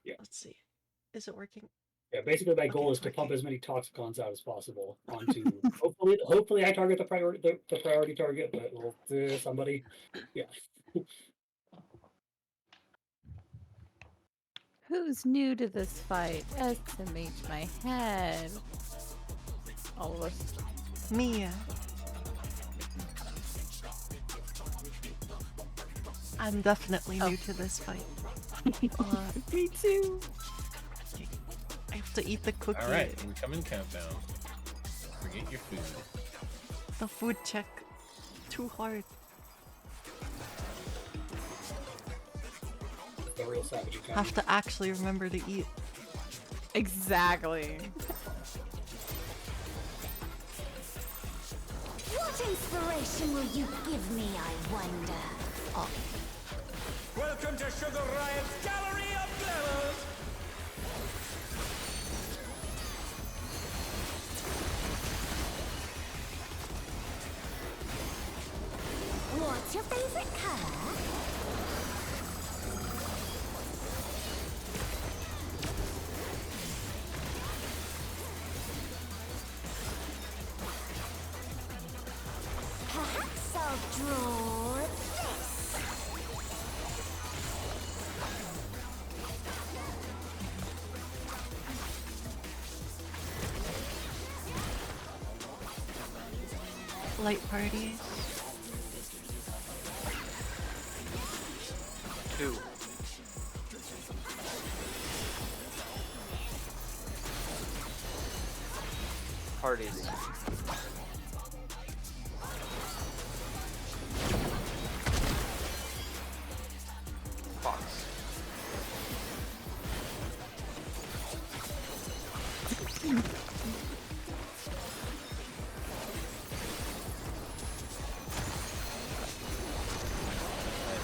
Yeah. Let's see. Is it working? Yeah, basically my goal Okay, is to pump okay. as many Toxicons out as possible onto. hopefully I target the priority target, but we'll somebody. Yeah. Who's new to this fight? Estimate my head. All of us. Mia. I'm definitely new to this fight. Me too. I have to eat the cookie. Alright, incoming countdown. Forget your food. The food check. Too hard. The real savage account. Have to actually remember to eat. Exactly. What inspiration will you give me, I wonder? Oh, Welcome to Sugar Riot's Gallery of Glamours! What's your favorite color? Perhaps I'll draw this. light party. 2. Parties. Fox.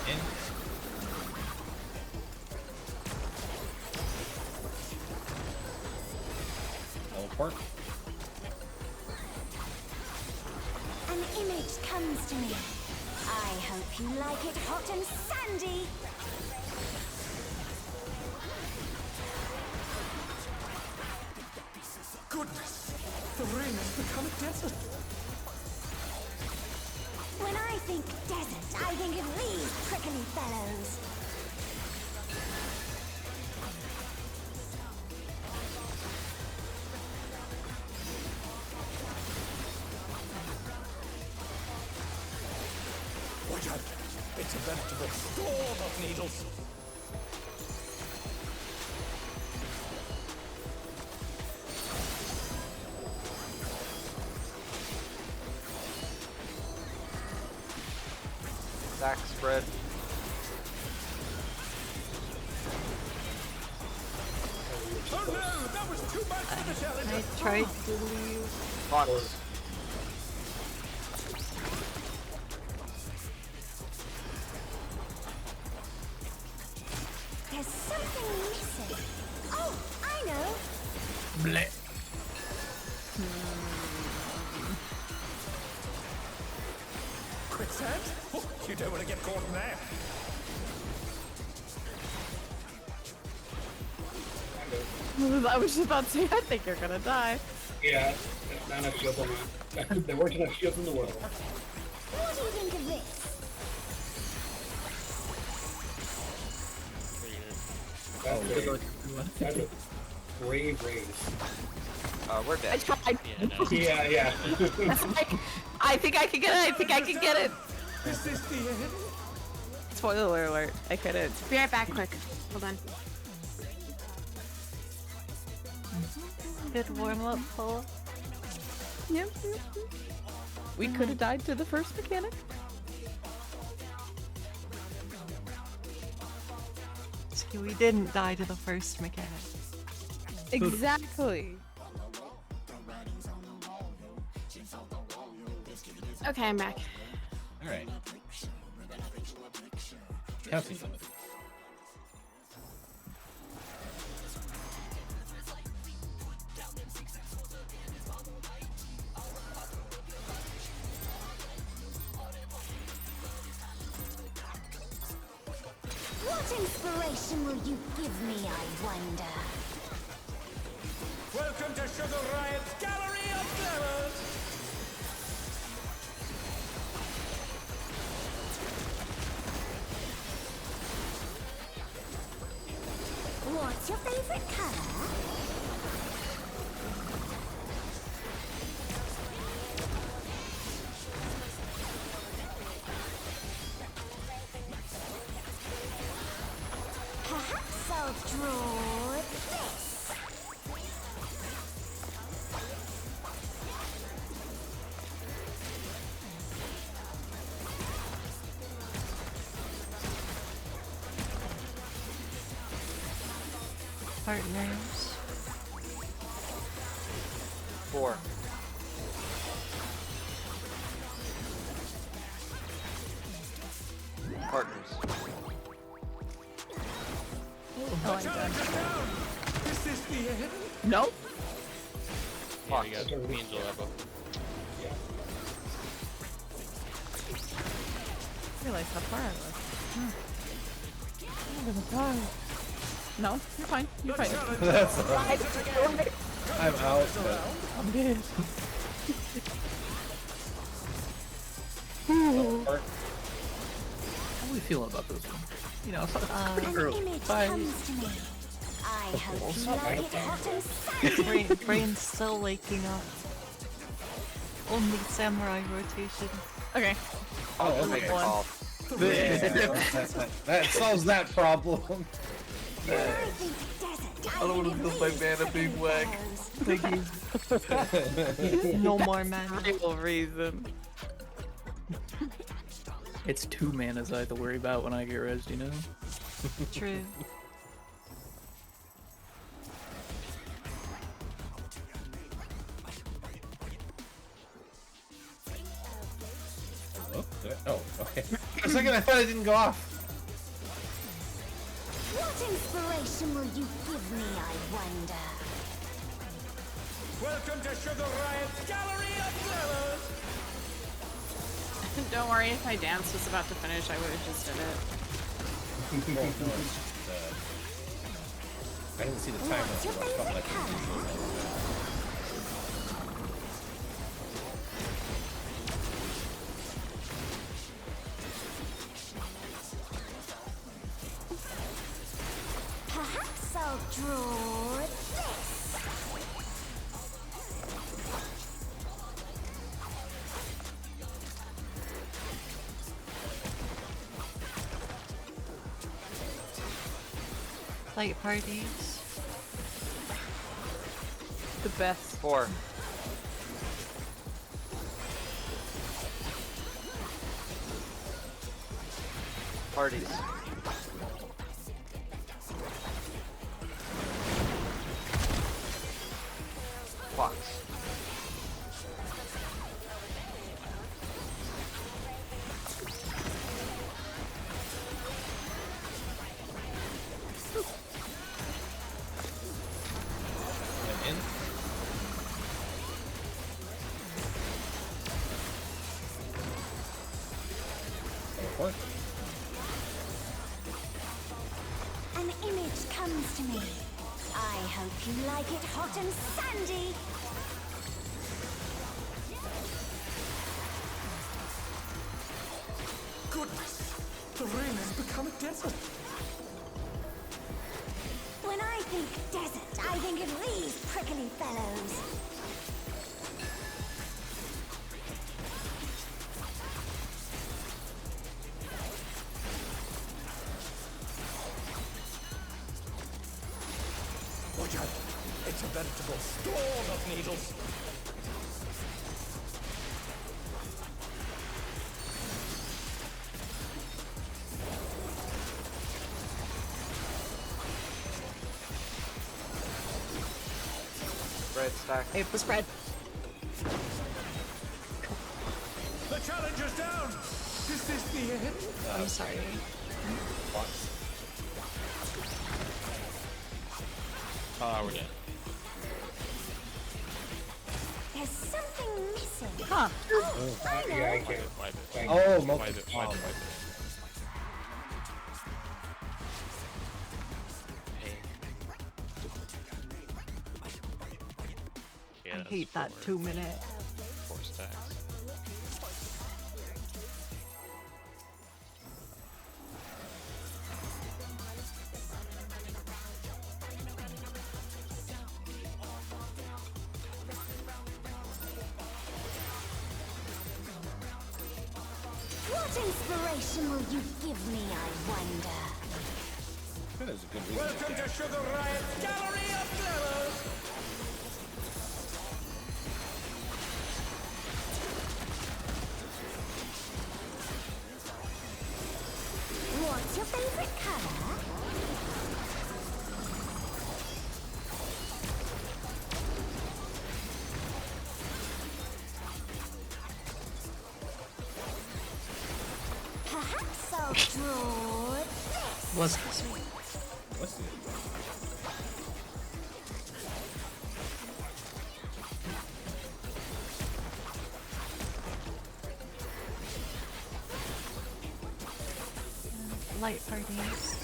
In. Teleport. An image comes to me. I hope you like it hot and sandy. Goodness! The ring has become a desert! When I think desert, I think of these prickly fellows. Watch out! It's a veritable storm of needles! Back spread. Oh no! That was too much for the I challenger! tried to leave. Fox. There's something missing. Oh, I know. Bleh. Quicksand? Oh, you don't want to get caught in there! I was just about to say, I think you're gonna die. Yeah, not enough shields on that. There weren't enough shields in the world. What do you think of this? That's a brave race. We're I dead. tried. Yeah. I think I can get it. I think I can get it. Is this the end? Spoiler alert. I couldn't. Be right back, quick. Hold on. Good warm up, Paul. Yep. We could have died to the first mechanic. See, we didn't die to the first mechanic. Exactly. Okay, I'm back. Alright. Counting. What inspiration will you give me, I wonder? Welcome to Sugar Riot's Gallery of Glamours! What's your favorite color? Perhaps I'll draw this. Partners. 4. Partners. Oh, I'm done. Is this the end? Nope. Yeah, you got me and Jill are both. I realize how far I was. No, you're fine. You're fine. That's I'm out. I'm dead. How are we feeling about this one? You know, An image comes to me. I hope you like it hot and sandy. Brain's still waking up. Only samurai rotation. Okay. I'll okay. make a call. That solves that problem. When I think desert, I don't want to feel my mana being whack. Thank you. No more mana. Real reason. It's 2 manas I have to worry about when I get rezzed, you know? True. Oh, okay. For a second I thought it didn't go off. What inspiration will you give me, I wonder? Welcome to Sugar Riot's Gallery of Glamours! Don't worry, if my dance was about to finish, I would have just did it. Well, no, it's just, I didn't see the timer, What's so your I felt favorite like color? Perhaps I'll draw this. Light parties. The best. 4. Parties. Fox. I'm in. Teleport. An image comes to me. I hope you like it hot and sandy. Goodness! The rain has become a desert! When I think desert, I think of these prickly fellows. Watch out! It's a veritable storm of needles! Red stack. It was red. The challenger's down! Is this the end? I'm sorry. Fox. Ah, we're dead. There's something missing. Huh. Oh, I know. Yeah, I can't. Wipe it. Thank Oh, Wipe multiple. it. Wipe it. Wipe it. I hate that 2 minute. 4 stacks. What inspiration will you give me, I wonder? That is a good reason. Welcome to Sugar Riot's Gallery of Glamours! What's your favorite color? Perhaps I'll draw this. Was What's it? Light parties.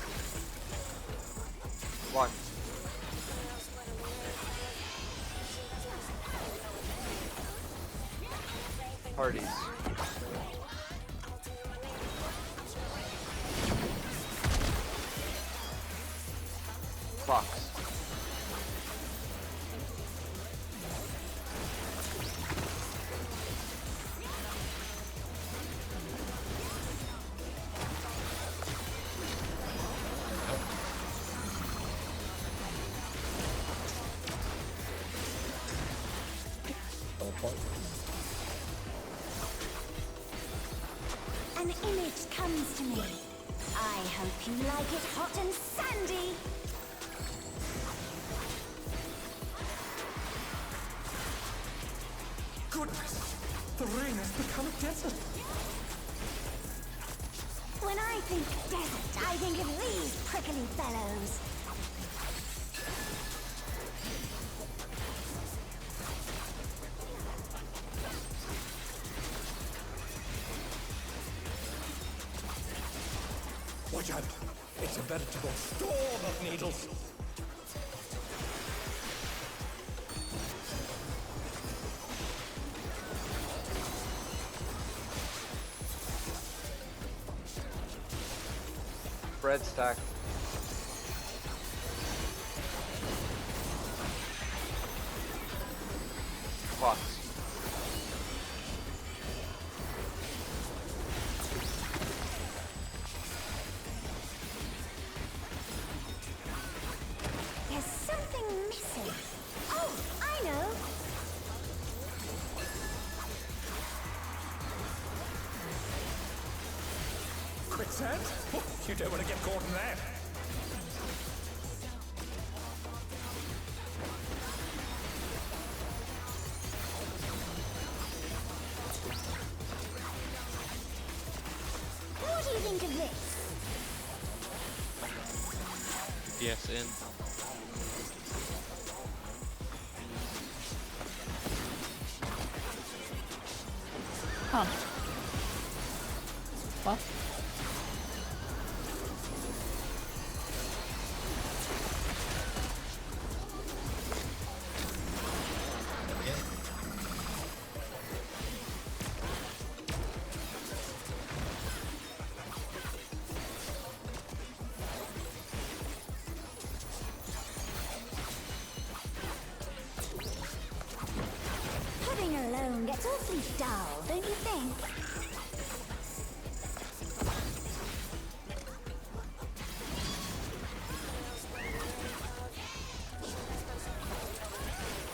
1. Parties. Clocks. Teleport. An image comes to me. I hope you like it hot and sandy. Goodness! The rain has become a desert! When I think desert, I think of these prickly fellows. Watch out! It's a veritable storm of needles! Bread stack. Clocks. There's something missing. Oh, I know. Quicksand? Oh, you don't want to get caught in that. What do you think of this? Yes, in. Huh. Well. Pudding alone gets awfully dull, don't you think?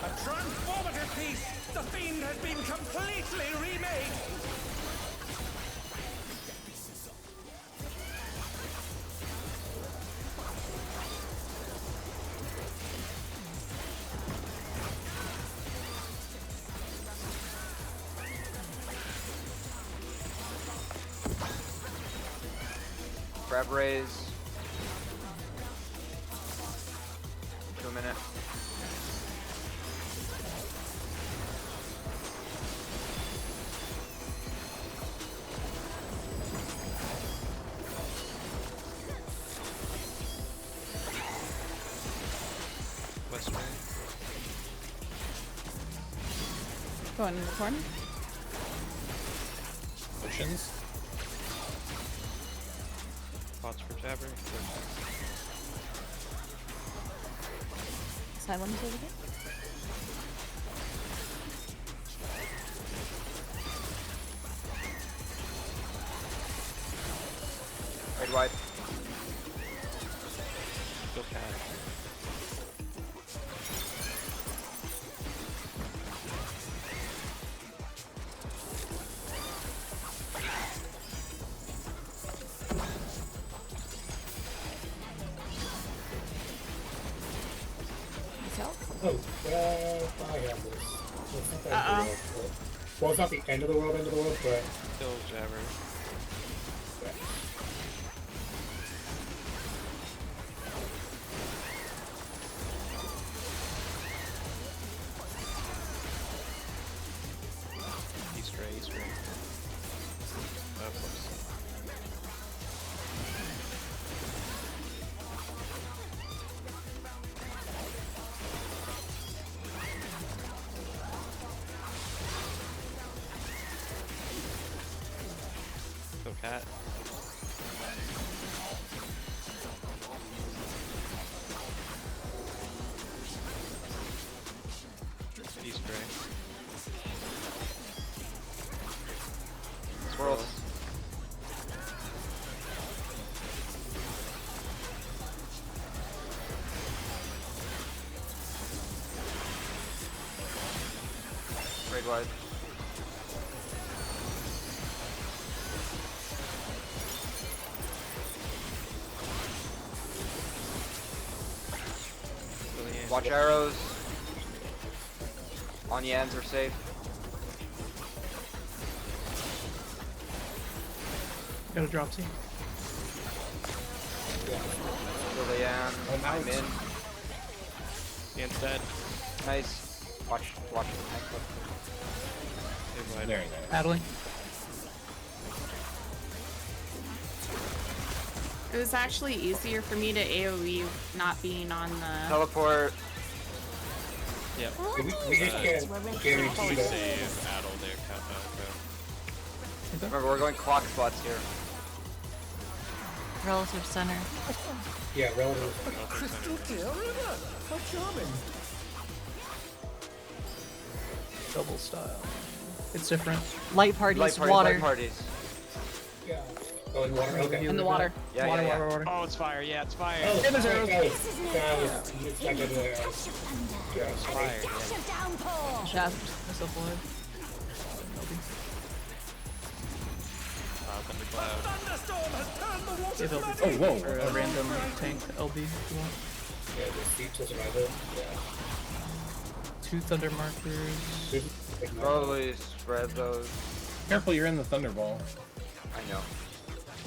A transformative piece! The Fiend has been completely remade! Grab raise. 2 minute. West Wing. Going in the corner. Potions. Pots for Jabber. Silence over here. Right wide. Go cat. Oh, I have this. Well, it's not the end of the Uh-oh. world, well, it's not the end of the world, but Kill Jabber. East Ray, East Ray. Of course. Go cat. East Ray. Swirls. Right wide. Brilliant. Watch arrows. On Yans are safe. Got a drop C. Kill the Yan. I'm in. Yan's dead. Nice. Watch. Good wide. There you go. Paddling. It was actually easier for me to AoE not being on the. Teleport. Yep. we just can't guarantee Always that. save Addle there, Kappa. Remember, we're going clock spots here. Relative center. Yeah, relative. Crystal clear river. How charming. Double style. It's different. Light parties, Light parties, water. light parties. Yeah. Oh, in water. Okay. In the water. Yeah, water, yeah, yeah. water, water. Oh, it's fire. Yeah, it's fire. Oh, there's arrows. It's back into the arrows. Yeah. It's fire. Dash Yeah. of downpour. Shaft. Myself alive. Thundercloud. Thunderstorm has turned the water Give LB flooding. Oh, whoa. or a random tank LB if you want. Yeah, just deep to survive it. Yeah. 2 thunder markers. Good. Ignore. Probably spread those. Careful, you're in the Thunderball. I know.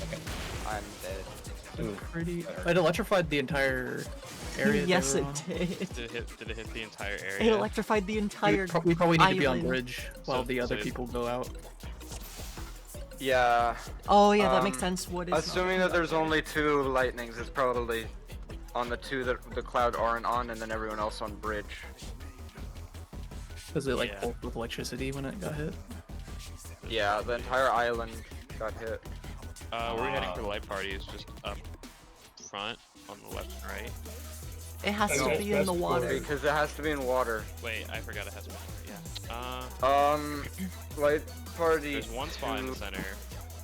Okay. I'm dead. Ooh. Pretty. It electrified the entire area. they Yes, were it on. did. Did it hit the entire It area? electrified the entire We probably need to be on island. bridge while the other so- people go out. Yeah. Oh yeah, that makes Um, sense. What is not- Assuming that there's only 2 lightnings, it's probably on the 2 that the cloud aren't on, and then everyone else on bridge. Because it like Yeah. pulsed with electricity when it got hit. Yeah, the entire island got hit. We're heading for the light parties, just up front on the left and right. It has No, to be in the that's water. Because it has to be in water. Wait, I forgot it has one. Yeah. Light party. There's one spot in the 2 center.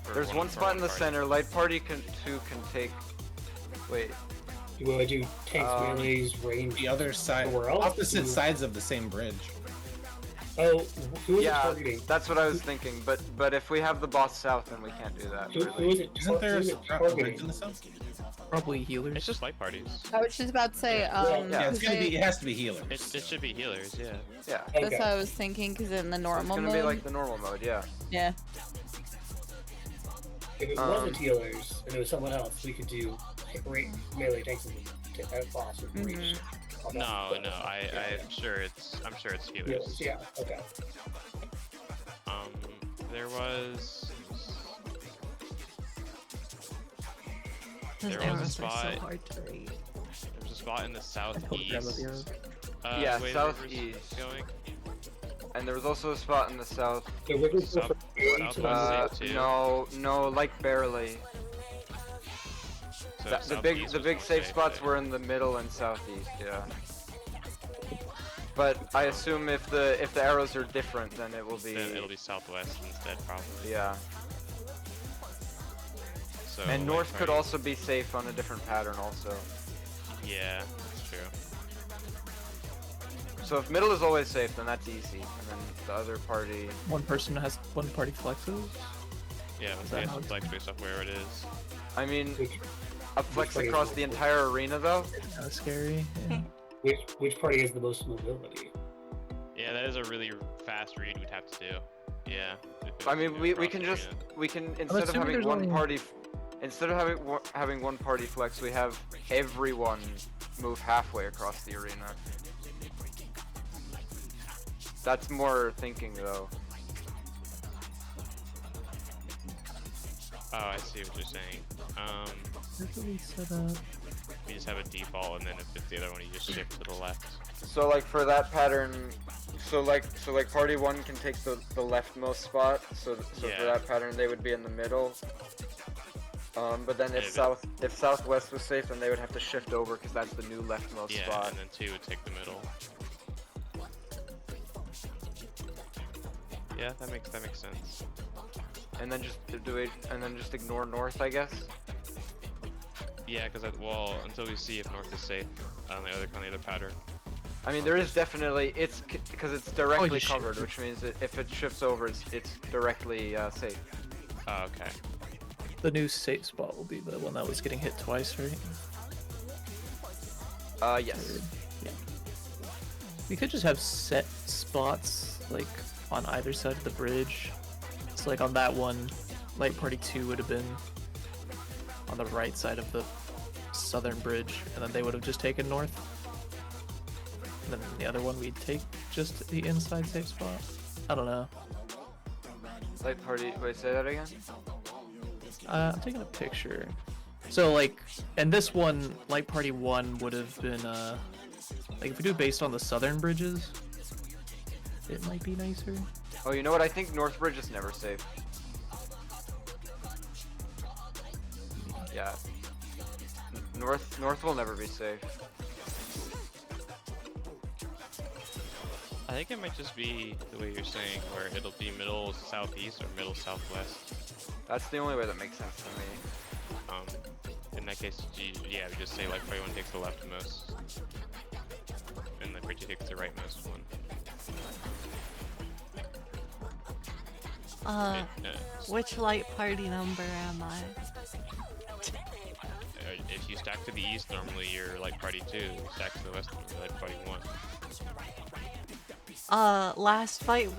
for There's one for spot in the party. center. Light party 2 can take. Wait. Will I do tanks, melees, range? The other side, Somewhere else? opposite Ooh. sides of the same bridge. Oh, who is it Yeah, targeting? that's what I was thinking. But if we have the boss south, then we can't do that. Who is it? Isn't there who a is it bridge targeting? in the south? Probably healers. It's just light parties. I was just about to say, Yeah, Yeah, it's gonna they- be. It has to be healers. It should be healers, yeah. Yeah. that's Okay. what I was thinking, because in the It's normal gonna mode, be like the normal mode. Yeah. yeah. If it wasn't healers and it was someone else, we could do melee tanks and take that boss with range. on that, No, but- no, I'm sure it's healers. Yeah, okay. There was Those there was a arrows are spot. so hard to read. There was a spot in the I totally forgot about southeast. the arrows. Yeah, way the river's southeast. going. And there was also a spot in the south. So we're going South- for south to west safe too. No, like barely. So The southeast was big more safe spots there. were in the middle and southeast, yeah. But I assume if the arrows are different, then it will be. Then it'll be southwest instead, probably. Yeah. So And like, north could right- also be safe on a different pattern, also. Yeah, that's true. So if middle is always safe, then that's easy. And then the other party. One person has one party flexes. Yeah, let's get some flex based off where it is. I mean, which, a flex party is across the the most- entire arena, though. Kind of scary. Yeah. which party has the most mobility? Yeah, that is a really fast read we'd have to do. Yeah. if it I was, mean, you know, we across can the just arena. instead of assuming having there's one only- party, instead of having one party flex, we have everyone move halfway across the arena. That's more thinking, though. Oh, I see what you're saying. Usually set up. We just have a default, and then if it's the other one, you just shift to the left. So like for that pattern, so like party one can take the leftmost spot. So for Yeah. that pattern, they would be in the middle. But then if Yeah, southwest was safe, then they would have to shift over because that's the new leftmost Yeah, spot. and then 2 would take the middle. Yeah, that makes sense. And then just just ignore north, I guess. Yeah, because well, until we see if north is safe on the other pattern. I mean, there is definitely because it's directly you covered, which means that if it shifts over, it's directly safe. Oh, okay. The new safe spot will be the one that was getting hit twice, right? Yes. Yeah. We could just have set spots like on either side of the bridge. So like on that one, light party 2 would have been on the right side of the southern bridge, and then they would have just taken north. And then the other one we'd take just the inside safe spot. I don't know. Light party. Wait, say that again. I'm taking a picture. So like, and this one, light party 1 would have been like if we do based on the southern bridges, it might be nicer. Oh, you know what? I think North Bridge is never safe. Yeah. North will never be safe. I think it might just be the way you're saying, where it'll be middle southeast or middle southwest. That's the only way that makes sense to me. In that case, yeah, we just say like everyone takes the leftmost, and then Bridgie takes the rightmost one. Which light party number am I? If you stack to the east, normally you're like party 2. You stack to the west, you're like party 1. Last fight,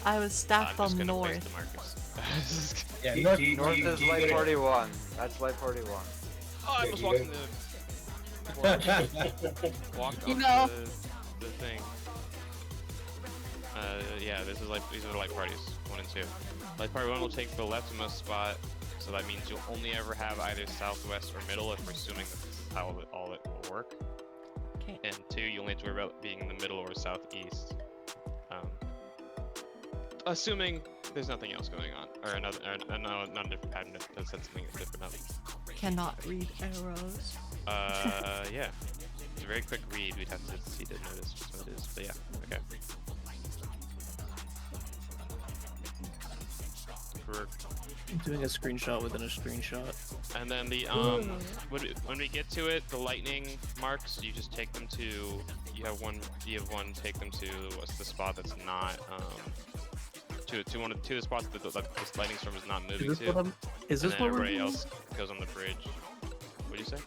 I was I'm stacked just on gonna north. place the Marcus. Yeah, Do- north, do you- North do you- is do you light get it? party 1. That's light party 1. Oh, I Yeah, almost you walked go- in the walked You up know. the thing. Yeah, this is like these are light parties 1 and 2. Light party 1 will take the leftmost spot, so that means you'll only ever have either southwest or middle if we're assuming that this is how all it will work. Okay. And 2, you only have to worry about being in the middle or southeast. Assuming there's nothing else going on, or another different pattern that said something different up. Cannot read arrows. Yeah. It's a very quick read, we'd have to see to notice what it is, but yeah, okay. I'm doing a screenshot within a screenshot. And then the when we get to it, the lightning marks, you just take them to you have one take them to what's the spot that's not to one of the spots that the lightning storm is not moving Is this to. what I'm? Is And this then what we're everybody doing? else goes on the bridge. What do you say?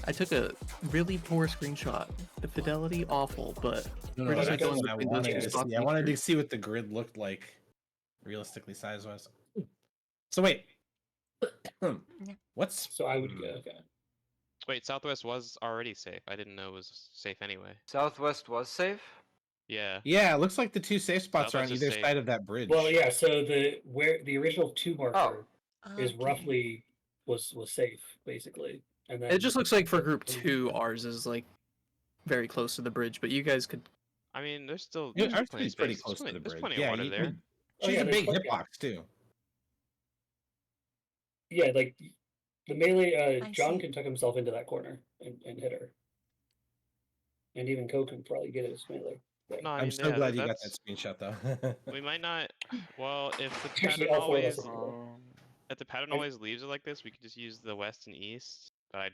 I took a really poor screenshot. The fidelity awful, but No, we're just that's going what I between those wanted two to spots see. I wanted to see what the grid looked like, realistically size-wise. So wait, what's So I would go. Okay. Wait, Southwest was already safe. I didn't know it was safe anyway. Southwest was safe? Yeah. Yeah, it looks like the 2 safe spots are on Southwest is either safe. side of that bridge. Well, yeah. So the original 2 marker is Okay. roughly was safe basically, and then it just looks like for group 2, ours is like very close to the bridge. But you guys could I mean, there's still Yeah, there's our plenty of city's pretty space. close to the There's bridge. plenty Yeah, of water there. Oh, she's yeah, a big there's- hitbox too. Yeah, like the melee. I John see. can tuck himself into that corner and hit her, and even Ko can probably get his melee. Thing. No, I I'm mean, so yeah, glad you got that that's- screenshot though. We might not. Well, if the Actually, pattern all four of us always, will do if the pattern I- always leaves it like this, we could just use the west and east. But I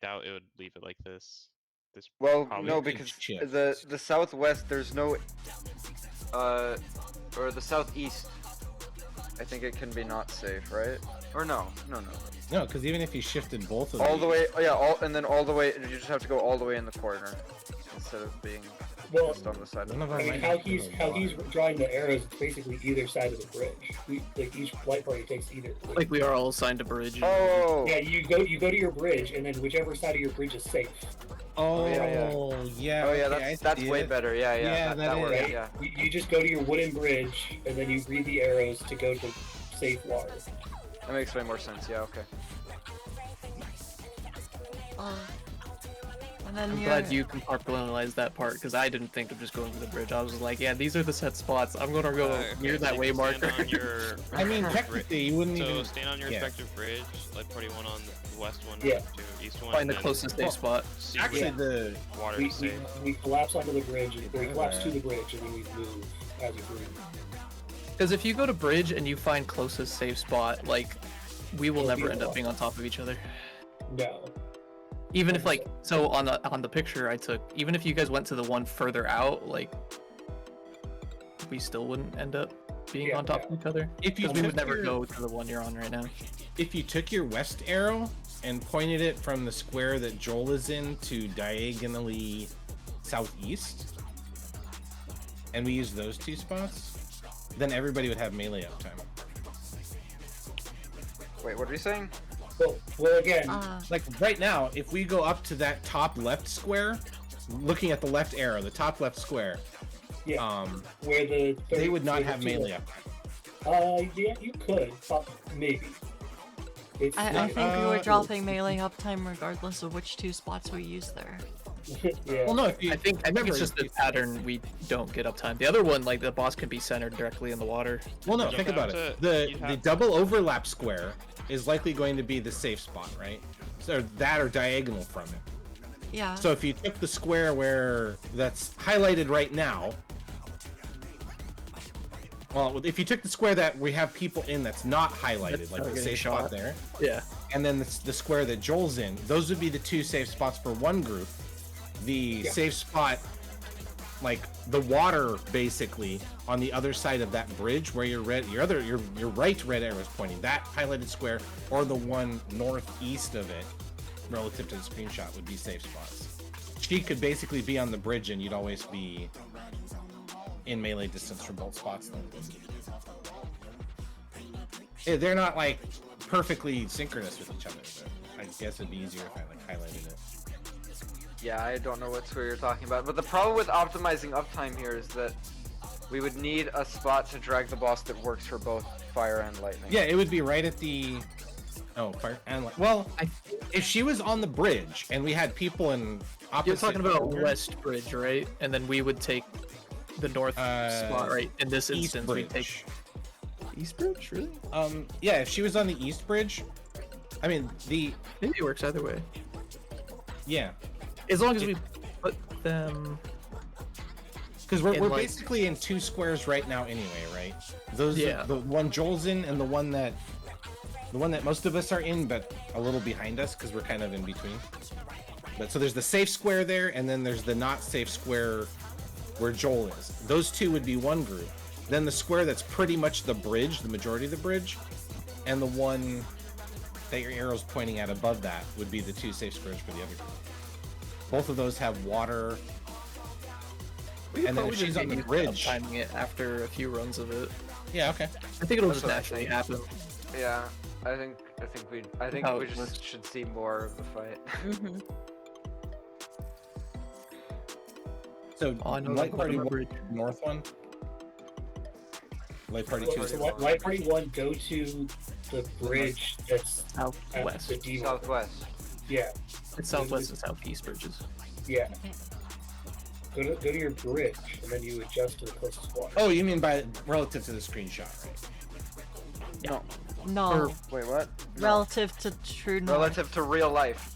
doubt it would leave it like this. This Well, probably no, could because shift. the southwest there's no, or the southeast. I think it can be not safe, right? Or no. No, because even if you shifted both of All the these- way, oh yeah, and then all the way. You just have to go all the way in the corner instead of being Well, just on the side. None of I our mean, light how is he's gonna how water. he's drawing the arrows. It's basically either side of the bridge. Like each light party takes either. Like we are all assigned a bridge. and- Oh, Yeah, you go to your bridge, and then whichever side of your bridge is safe. Oh, yeah. yeah. oh yeah, okay, I that's see way it. better. Yeah, Yeah, that that works. is. Right? Yeah. You just go to your wooden bridge, and then you read the arrows to go to safe water. That makes way more sense. Yeah, okay. And then I'm glad you compartmentalized that part because I didn't think of just going to the bridge. I was like, yeah, these are the set spots. I'm gonna go Okay, near so that you way can stand marker. on your- I mean, technically, you wouldn't So even. stand on your yeah. respective bridge, like party one on the west one, Yeah. to east one. Find and the then closest safe spot. see Actually, where the water We, is we, safe. we collapse onto the bridge, or we collapse to the bridge, and then we move as a group. Because if you go to bridge and you find closest safe spot, like we will It'll never be end a up lot. being on top of each other. No. Even if like so on the picture I took, even if you guys went to the one further out, like we still wouldn't end up being Yeah, on top yeah. of each other. if you Because we would took never your- go to the one you're on right now. if you took your west arrow and pointed it from the square that Joel is in to diagonally southeast, and we use those two spots, then everybody would have melee uptime. Wait, what are you saying? Well, again, Like right now, if we go up to that top left square, looking at the left arrow, the top left square, yeah, where the they would not where the have two- melee uptime. Yeah, you could, maybe. It's I not- think we were dropping melee uptime regardless of which two spots we use there. yeah. Well, no, if you, I think it's just the pattern we don't get uptime. The other one, like the boss can be centered directly in the water. well, no, You'd think have about it. to- you'd The have- double overlap square is likely going to be the safe spot, right? So that or diagonal from it. Yeah. So if you took the square where that's highlighted right now, well, if you took the square that we have people in that's not highlighted, That's like not the getting safe shot. spot there, Yeah. and then the square that Joel's in, those would be the two safe spots for one group. The Yeah. safe spot, like the water, basically on the other side of that bridge where your right red arrow is pointing, that highlighted square, or the one northeast of it, relative to the screenshot, would be safe spots. She could basically be on the bridge, and you'd always be in melee distance from both spots. Then. They're not like perfectly synchronous with each other, but I guess it'd be easier if I like highlighted it. Yeah, I don't know what square you're talking about, but the problem with optimizing uptime here is that we would need a spot to drag the boss that works for both fire and lightning. Yeah, it would be right at the. Oh, fire and well, if she was on the bridge and we had people in opposite. You're talking about corners- West Bridge, right? And then we would take the north spot, right? In this East instance, we Bridge. take East Bridge, really? Yeah, if she was on the East Bridge, I mean Maybe it works either way. yeah, As long as we put them. because we're And, like- basically in two squares right now anyway, right? Those Yeah. are the one Joel's in and the one that most of us are in, but a little behind us because we're kind of in between. But so there's the safe square there, and then there's the not safe square where Joel is. Those two would be one group. Then the square that's pretty much the bridge, the majority of the bridge, and the one that your arrow's pointing at above that would be the two safe squares for the other group. Both of those have water. We could And then probably if she's just on get the used to bridge- uptiming it after a few runs of it. Yeah, okay. I think it'll That's just what I naturally think. happen. Yeah, I think How we it just works. should see more of the fight. Mm-hmm. So Oh, I know light that party one one, bridge. north one. Light party So two. is Light Light Party 1, go to the bridge that's at Southwest. the demon. Southwest. Yeah, It's southwest and southeast bridges. yeah. Go to your bridge, and then you adjust to the closest water. Oh, you mean by relative to the screenshot, right? No. No. Wait, what? Relative to true north. Relative to real life.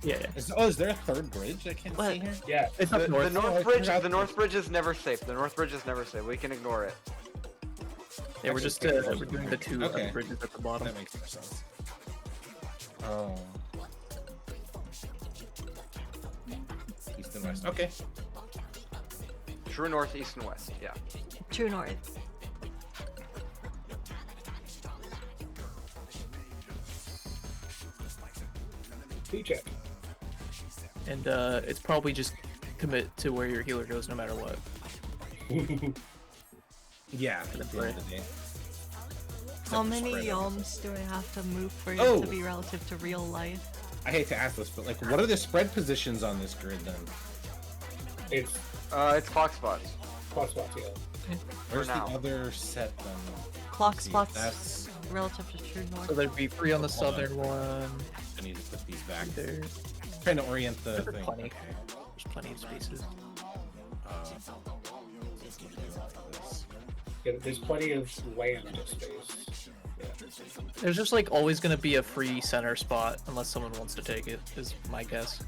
Yeah. Is there a third bridge I can't What? see here? Yeah. It's The, up north. the Oh, I north bridge. forgot The to- north bridge is never safe. The north bridge is never safe. We can ignore it. Yeah, we're just we're doing the two Okay. other bridges at the bottom. That makes more sense. Oh. East and west. Okay. True north, east, and west. Yeah. True north. Speed check. And it's probably just commit to where your healer goes no matter what. Yeah, at the end of the day. How Except for many spread, yalms do I have to move for it Oh! to be relative to real life? I hate to ask this, but like, what are the spread positions on this grid then? It's clock spots. Clock spots, yeah. Where's the now. other set then? Clock See, spots that's- relative to true north. So there'd be 3 on the Hold on. southern one. I need to put these back. There. Trying to orient the There's thing. plenty. Okay. There's plenty of spaces. Yeah, there's plenty of land space. There's just like always gonna be a free center spot unless someone wants to take it, is my guess.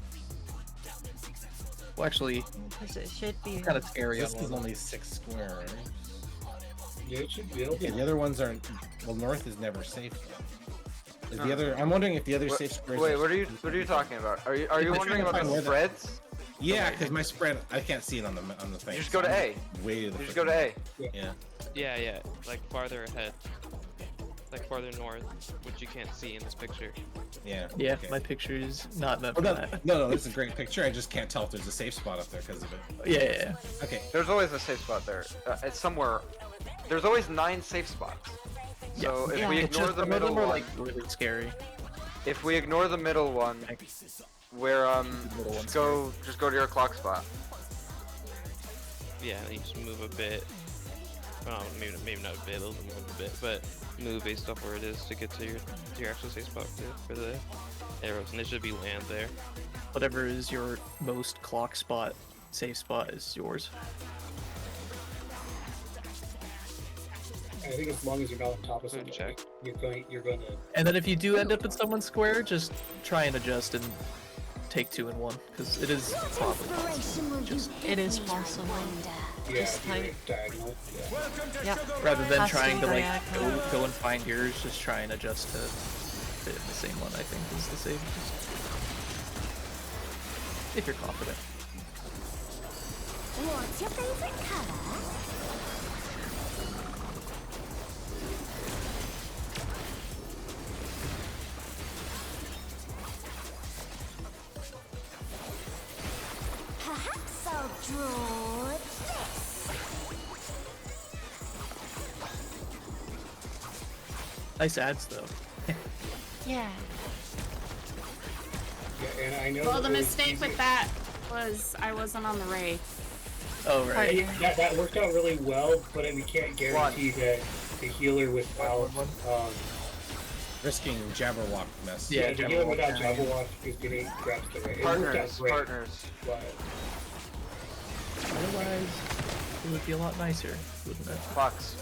Well, actually, Because it should be. kind of scary This on is one. only 6 squares. Yeah, it should be able Okay, to. the other ones aren't. Well, north is never safe. Is the other? I'm wondering if the other safe squares. Wait, what are you talking about? Are you I'm wondering trying to about find the where spreads? Yeah, because my spread, I can't see it on the thing. You just go to A. Way to the. You just go to A. Yeah. Yeah, like farther ahead. Like farther north, which you can't see in this picture. Yeah. Yeah, okay. my picture is not meant Oh, for no, that. no, this is a great picture. I just can't tell if there's a safe spot up there because of it. Yeah. Okay. There's always a safe spot there. It's somewhere. There's always 9 safe spots. So if Yeah. we It's ignore Just the some of middle them are one, like really scary. if we ignore the middle one, where middle one's just go to your clock spot. Yeah, and you just move a bit. Well, maybe not a bit, a little more than a bit, but move based off where it is to get to your actual safe spot for the arrows, and there should be land there. Whatever is your most clock spot, safe spot is yours. I think as long as you're not on top of Food something, check. you're going to. And then if you do end up in someone's square, just try and adjust and take 2 in 1, because it is What probably inspiration will you It give is me, possible. Wonder? Yeah, Just you're like- diagonal. Yeah. Yep. rather than Has to trying be to like diagonal. go and find yours, just try and adjust to fit the same one. I think is the safest. If you're confident. What's your favorite color? Perhaps I'll draw this. Nice ads though. Yeah. Yeah, and I know. Well, the that it was mistake easier- with that was I wasn't on the raid. Oh right. Yeah, that worked out really well, but we can't guarantee that the healer without Risking Jabberwock mess. Yeah, the healer without Jabberwock. Jabberwock is getting grabs the raid. It worked out Partners, great, partners. but Otherwise, it would be a lot nicer, wouldn't it? Fox.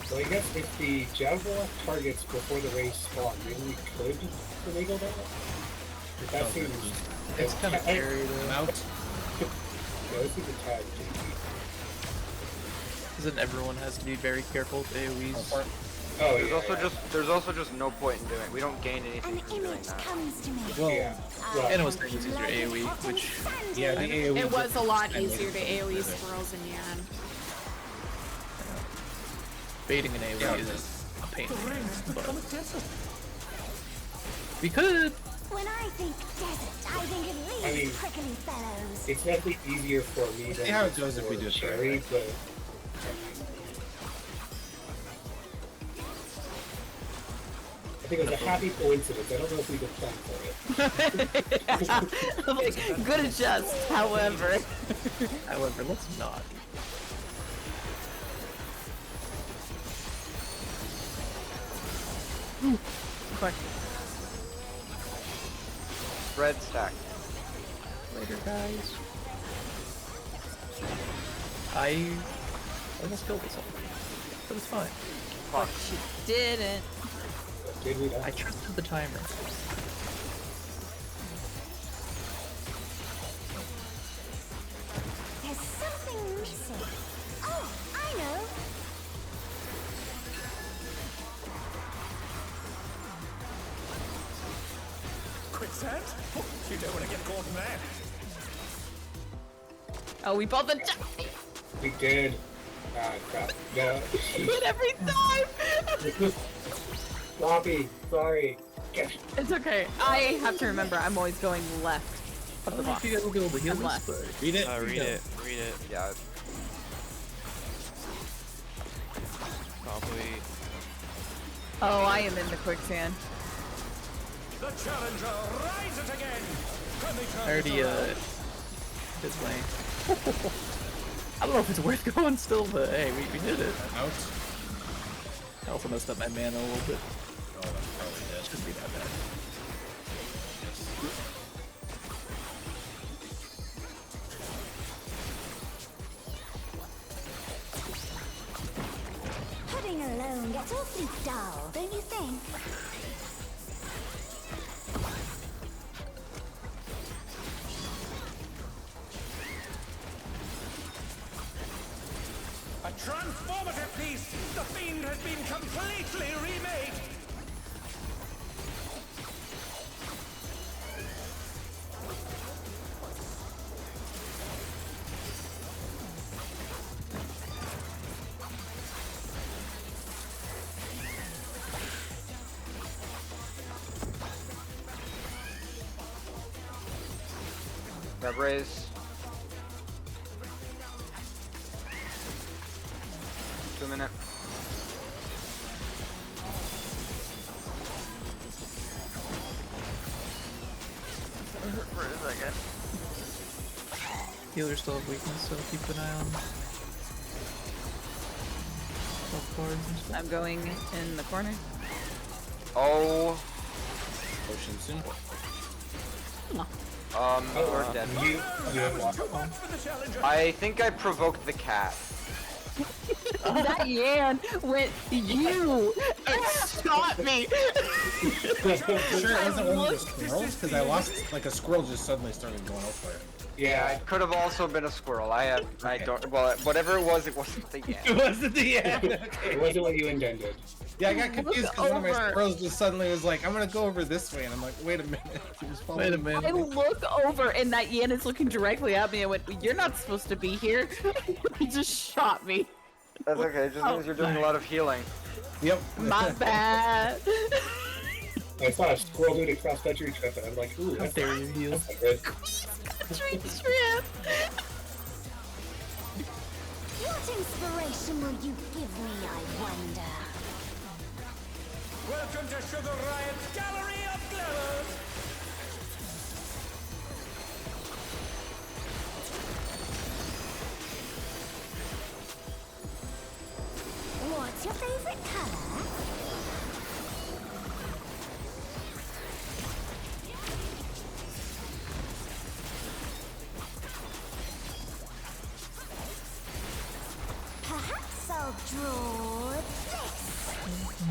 so I guess if the Jabberwock targets before the raid spawn, maybe we could finagle that. But that seems It's kind of I- scary though. Mount. Yeah, this is a tag. Because then everyone has to be very careful with AoEs. Oh There's yeah. also yeah. there's also just no point in doing it. We don't gain anything An from doing image that. comes to me. Well, Yeah. I And it was hope things you easier like it AoE, hot and which- sandy. yeah, the AoE. It was a lot I easier to waited AoE for it. squirrels in the end. Baiting an AoE Yeah. is a pain in the ass, but we could. When I think desert, I think of these I mean, prickly fellows. It's definitely easier for me than See how it it is goes if we for do it the right Cherry, way. but I think it was a happy coincidence. I don't know if we could plan for it. Like, good adjust, however. However, let's not. Quick. Red stack. Later, guys. I almost killed this one, but it's fine. Fuck. She didn't. Did we I die? trusted the timer. There's something missing. Oh, I know. Quicksand? Oh, you don't want to get caught in that. Oh, we both We did. Ah, crap. No. hit every time. Sloppy. Sorry. It's okay. I have to remember I'm always going left of the I don't know box. if you guys will be able to heal I'm this, left. but Read it. Read it. Read it. Yeah. Probably. Oh, I am in the quicksand. The challenger rises again. Can they turn I already this around? his way. I don't know if it's worth going still, but hey, we did it. Out. I also messed up my mana a little bit. Oh, that's probably dead. Shouldn't be that bad. Pudding alone gets awfully dull, don't you think? A transformative piece! The fiend has been completely remade! Grab raise. 2 minute. For a second. Healers still have weakness, so keep an eye on health cards and stuff. I'm going in the corner. Oh. Potion soon. We're dead. You have one. Too much for the challenger! I think I provoked the cat. That Yan went you and shot me. Sure, it wasn't one of the squirrels because I lost. Like a squirrel just suddenly started going elsewhere. Yeah. It could have also been a squirrel. I don't. Well, whatever it wasn't the It ant. wasn't the end. It wasn't what you intended. Yeah, I got confused because one of my over. squirrels just suddenly was like, "I'm gonna go over this way," and I'm like, "Wait a minute." He was following Wait a me. minute. I look over and that Yan is looking directly at me and went, "You're not supposed to be here." He just shot me. That's okay. It just means you're doing a lot of healing. Yep. My bad. I saw a squirrel doing a cross-country trip, and I'm like, ooh, How that's dare you heal? not good. Country trip. What inspiration will you give me, I wonder? Welcome to Sugar Riot's Gallery of Glamour! What's your favorite color? Perhaps I'll draw this.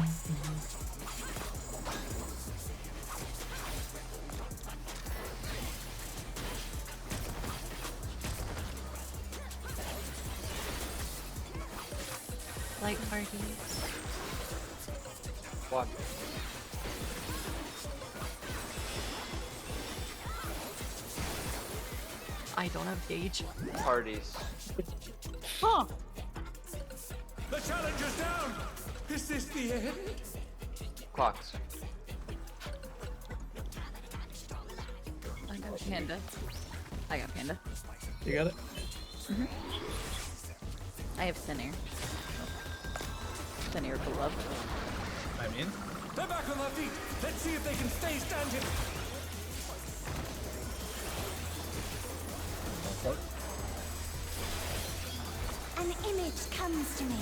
Like parties. What? I don't have gauge. Parties. Huh. The challenger's down! Is this the end? Clocks. I got panda. I got panda. You got it? I have thin air. Thin air beloved. I'm in. They're back on their feet! Let's see if they can stay standing! An image comes to me.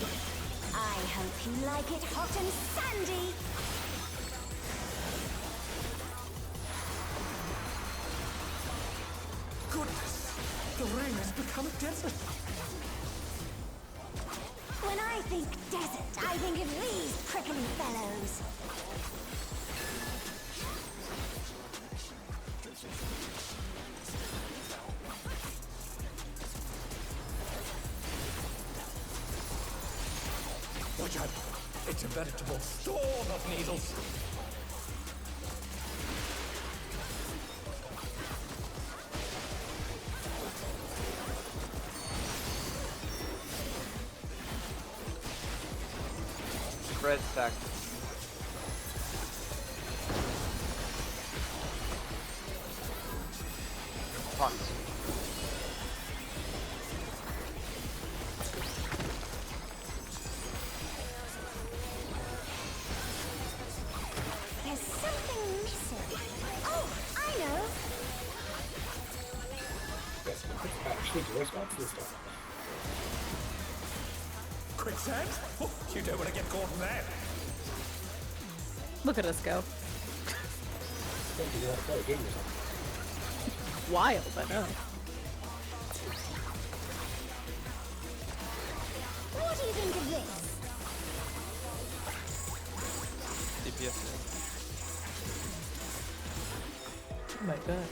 I hope you like it hot and sandy. terrain has become a desert. When I think desert, I think of these prickly fellows. Watch out. It's a veritable storm of needles. Red stack. Pots. There's something missing. Oh, I know. Yes, actually do spots this time. Quicksand? Oh, you don't want to get caught in that. Look at us go. Don't you want to play a game or something? Wild, I know. What do you think of this? DPS. Oh my god.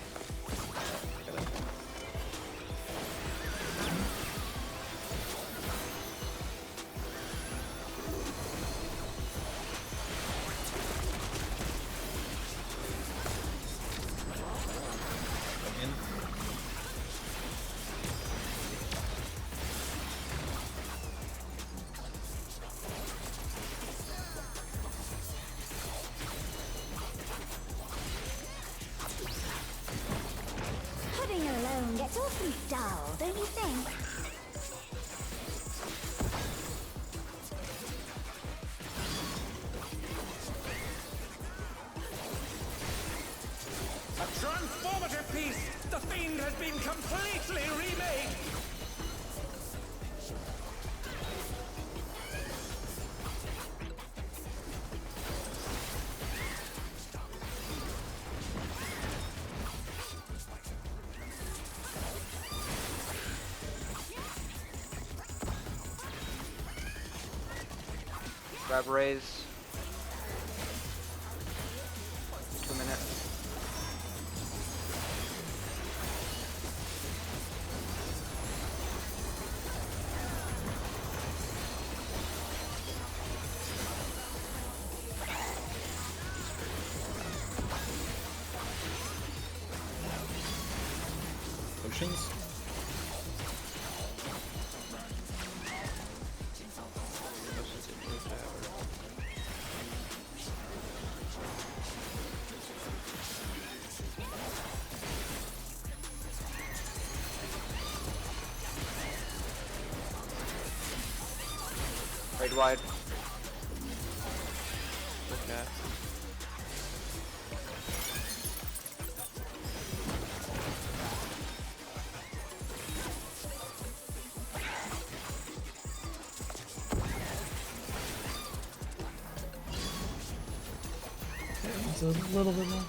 Pudding alone gets awfully dull, don't you think? A transformative piece! The fiend has been completely remade! Grab raise. 2 minutes. Potions. Raid wide. Okay. It's a little bit more.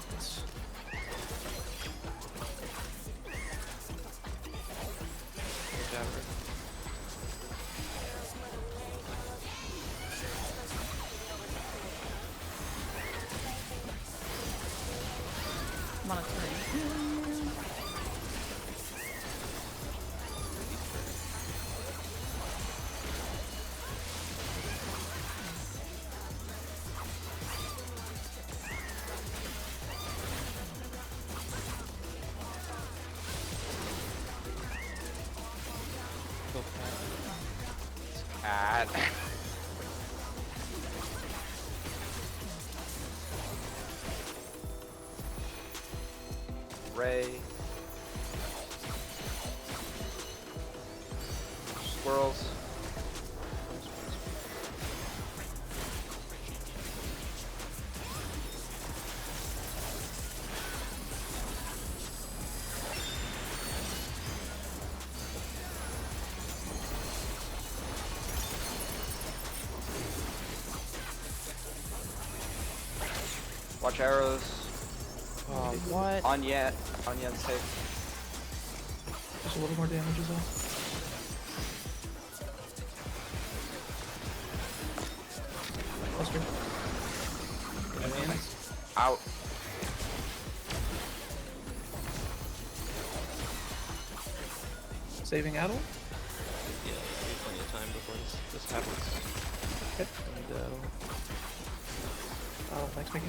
I'm on a turn. Cat. Ray. Squirrels. Watch arrows. What? On yet. On yet safe. Just a little more damage as well. Cluster. Nice. Out. Saving Adel? Yeah, there's plenty of time before this happens. Okay. And, oh, thanks, Megan.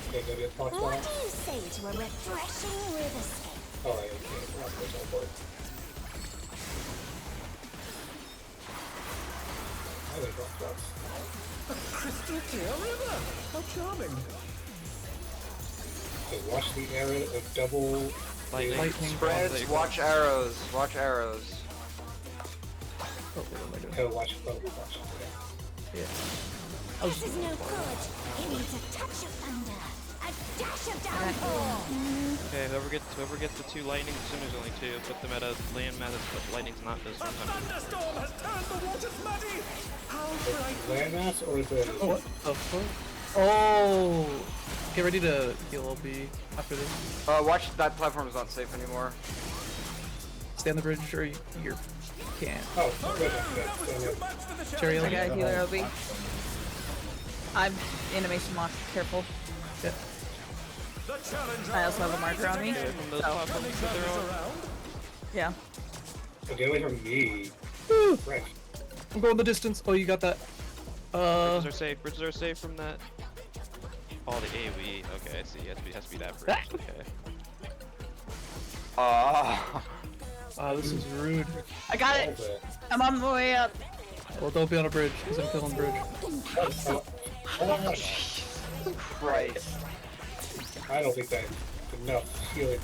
Okay, go get Fox What Box. do you say to a refreshing riverscape? Oh, I can't. Not much on board. I like Fox Box. A crystal clear river! How charming! Okay, watch the arrow of double Lightning. Spreads, watch arrows, watch arrows. Oh, what am I doing? Oh, watch both. Watch. Yeah. Yeah. This is no good. It needs a touch of thunder, a dash of downpour. Okay, whoever gets the two lightning, assume there's only two, put them at a land mass, but lightning's not this A one. thunderstorm has turned the waters muddy! How frightful! Landmass or the... Oh, what the fuck? Oh! Get ready to heal LB after this. Watch, that platform's not safe anymore. Stay on the bridge or you can't. Oh, good. Cherry, I got a healer, LB. Obi. I'm animation lock. Careful. Yeah. The challenge I also have a marker on me. From those So, platforms that they're on. around. yeah. Get away from me. Right. I'm going the distance. Oh, you got that. Bridges are safe. Bridges are safe from that. Oh, the AoE. Okay, I see. It has to be that bridge. Okay. This is rude. I got it. I'm on my way up. Well, don't be on a bridge, because I'm killing bridge. Christ. I don't think that's enough healing.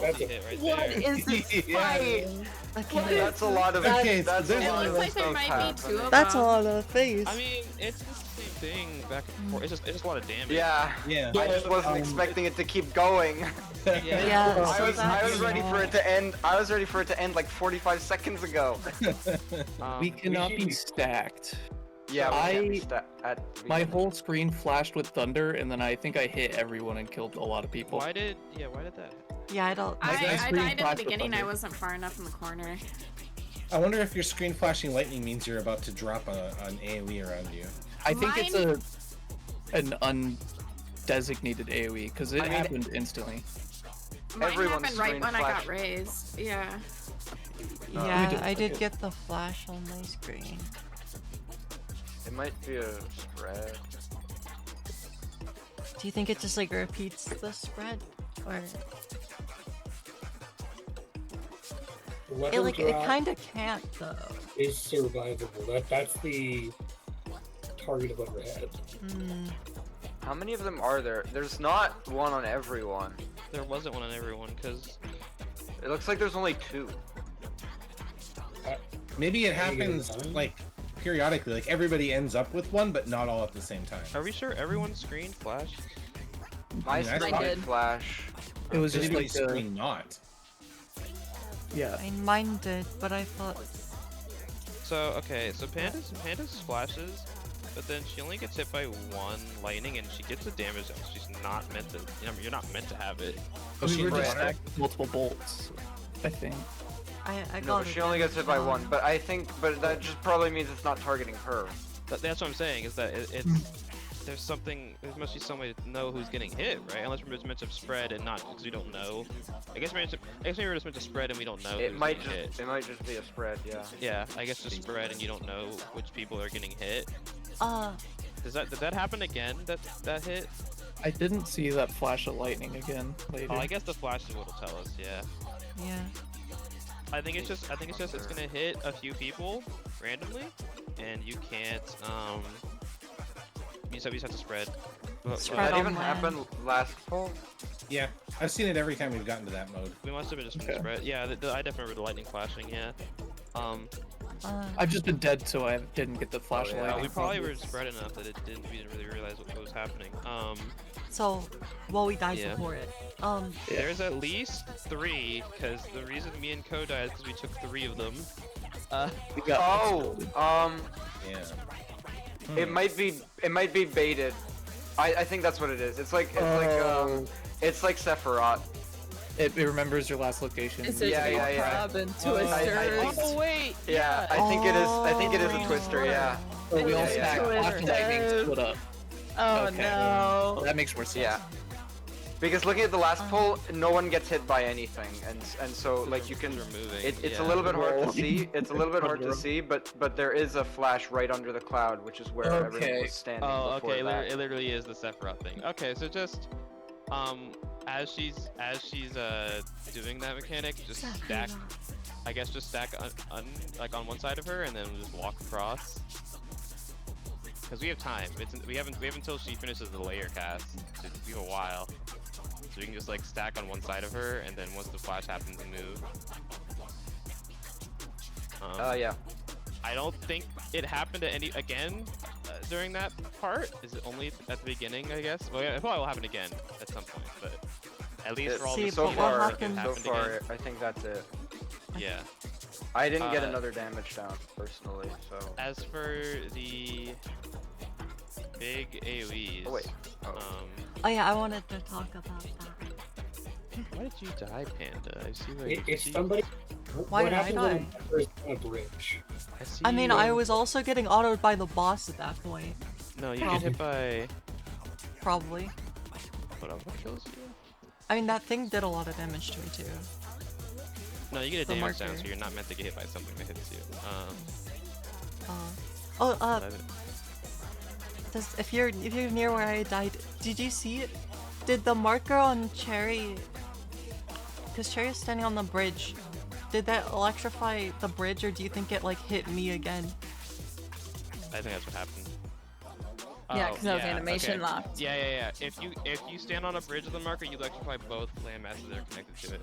That's a hit right What there. is this fight? That's a lot of. Okay, that's there's a a lot lot of Looks like there stuff might be happening. two of That's a them. lot of face. I mean, it's the same thing back and forth. It's just a lot of damage. Yeah. Yeah. I just wasn't expecting it to keep going. Yeah, I so was that's ready for it to end. I was ready for it to end like 45 seconds ago. We cannot be stacked. Yeah, we can't be My whole screen flashed with thunder, and then I think I hit everyone and killed a lot of people. Why did that? Yeah, I don't. My I screen died in the flashed with beginning. I thunder. wasn't far enough in the corner. I wonder if your screen flashing lightning means you're about to drop an AoE around you. I think it's Mine- an undesignated AoE, because it happened instantly. Mine Everyone's happened right screen when I got flashed. raised. Yeah. Yeah, I did get the flash on my screen. It might be a spread. Do you think it just like repeats the spread, or Weapon it drop kind of can't though? is survivable. That's the target of overhead. How many of them are there? There's not one on everyone. There wasn't one on everyone, because It looks like there's only two. Maybe it Can you get happens it done? like periodically, like everybody ends up with one, but not all at the same time. are we sure everyone's screen flashed? My mean, I screen thought- did flash. It was Did just anybody's like screen not? yeah. I mean, mine did, but I thought So okay, so Panda's flashes, but then she only gets hit by one lightning, and she gets the damage that she's not meant to. You're not meant to have it. Was she We in were just water? stacked with multiple bolts, I think. I No, got but it she only gets hit by wrong. one. But I think, but that just probably means it's not targeting her. That's what I'm saying. Is that it's there's something. There must be some way to know who's getting hit, right? Unless we're just meant to spread and not because we don't know. I guess we're just meant to spread and we don't know. It who's might getting just, hit. it might just be a spread. Yeah. Yeah, I guess just spread and you don't know which people are getting hit. Did that happen again? That hit? I didn't see that flash of lightning again later. Oh, I guess the flash is what'll tell us. Yeah. Yeah. I think it's just it's gonna hit a few people randomly, and you can't you just have to spread. Did Spread that on even land. happen last fall? Yeah, I've seen it every time we've gotten to that mode. We must have been just Okay. spread. Yeah, I definitely remember the lightning flashing. Yeah. I've just been dead, so I didn't get the flash of yeah. lightning. We probably were spread enough that we didn't really realize what was happening. So, well, we died Yeah. before it. There's at least 3, because the reason me and Ko died is because we took 3 of them. We got Oh, Yeah. it might be baited. I think that's what it is. It's like Sephiroth. It remembers your last location. Is it Robin Twister? Oh wait. Yeah, I think it is. I think it is a Twister. Yeah. So we all Yeah, stack yeah. after lightning split up. Oh Okay. no. Well, that makes more sense. Yeah. Because looking at the last pull, no one gets hit by anything, and so like you can. It's a little bit hard to see. It's a little bit hard to see, but there is a flash right under the cloud, which is where everyone was standing. Oh, before okay. that. It literally is the Sephiroth thing. Okay, so just as she's doing that mechanic, just stack. I guess just stack like on one side of her, and then just walk across. Because we have time. We have until she finishes the layer cast. So we have a while. So we can just like stack on one side of her, and then once the flash happens, move. Yeah. I don't think it happened again during that part. Is it only at the beginning? I guess. Well, yeah, it probably will happen again at some point, but at least for all the so far, again. I think that's it. Yeah. I didn't get another damage down personally, so. As for the big AoEs. Oh wait. Oh yeah, I wanted to talk about that. Why did you die, Panda? I see where you If see. somebody. Why what did I happens die? when there's a bridge? I mean, I was also getting autoed by the boss at that point. No, you get hit by. Probably. What kills you? I mean, that thing did a lot of damage to me too. No, you get a The damage down, marker. so you're not meant to get hit by something that hits you. If you're near where I died, did you see it? Did the marker on Cherry? Because Cherry is standing on the bridge. Did that electrify the bridge, or do you think it like hit me again? I think that's what happened. Yeah, because that was animation okay. locked. Yeah. If you stand on a bridge of the marker, you electrify both land masses that are connected to it.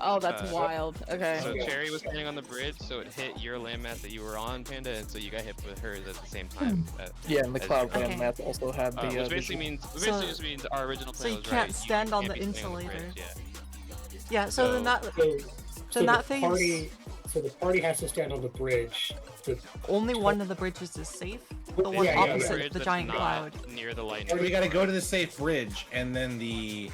Oh, that's wild. Okay. So Cherry was standing on the bridge, so it hit your landmass that you were on, Panda, and so you got hit with hers at the same time. Yeah, and the cloud landmass also had the. Which basically just means our original plan So was you can't right. stand on can't the be standing on the insulator. bridge, Yeah. So then that. So that the phase. party. So the party has to stand on the bridge. Only one of the bridges is safe. The one opposite Bridge the that's giant not cloud. near the lightning. We gotta go to the safe bridge, and then the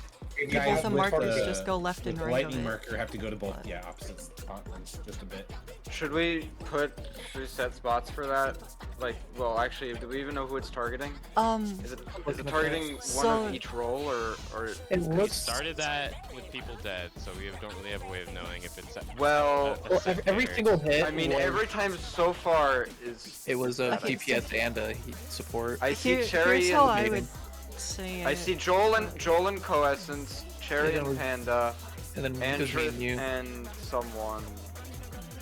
Both the markers just go left and with the right of lightning it. marker have to go to both. Yeah, opposites just a bit. Should we set spots for that? Like, well, actually, do we even know who it's targeting? Is it targeting one of each role, or? We started that with people dead, so we don't really have a way of knowing if it's. Well, every single hit. I mean, every time so far is. It was a DPS and a heat support. I see Cherry Here's and. how I would say I it. see Joel and Coessence, Cherry and Panda, and then it was me and you. and someone.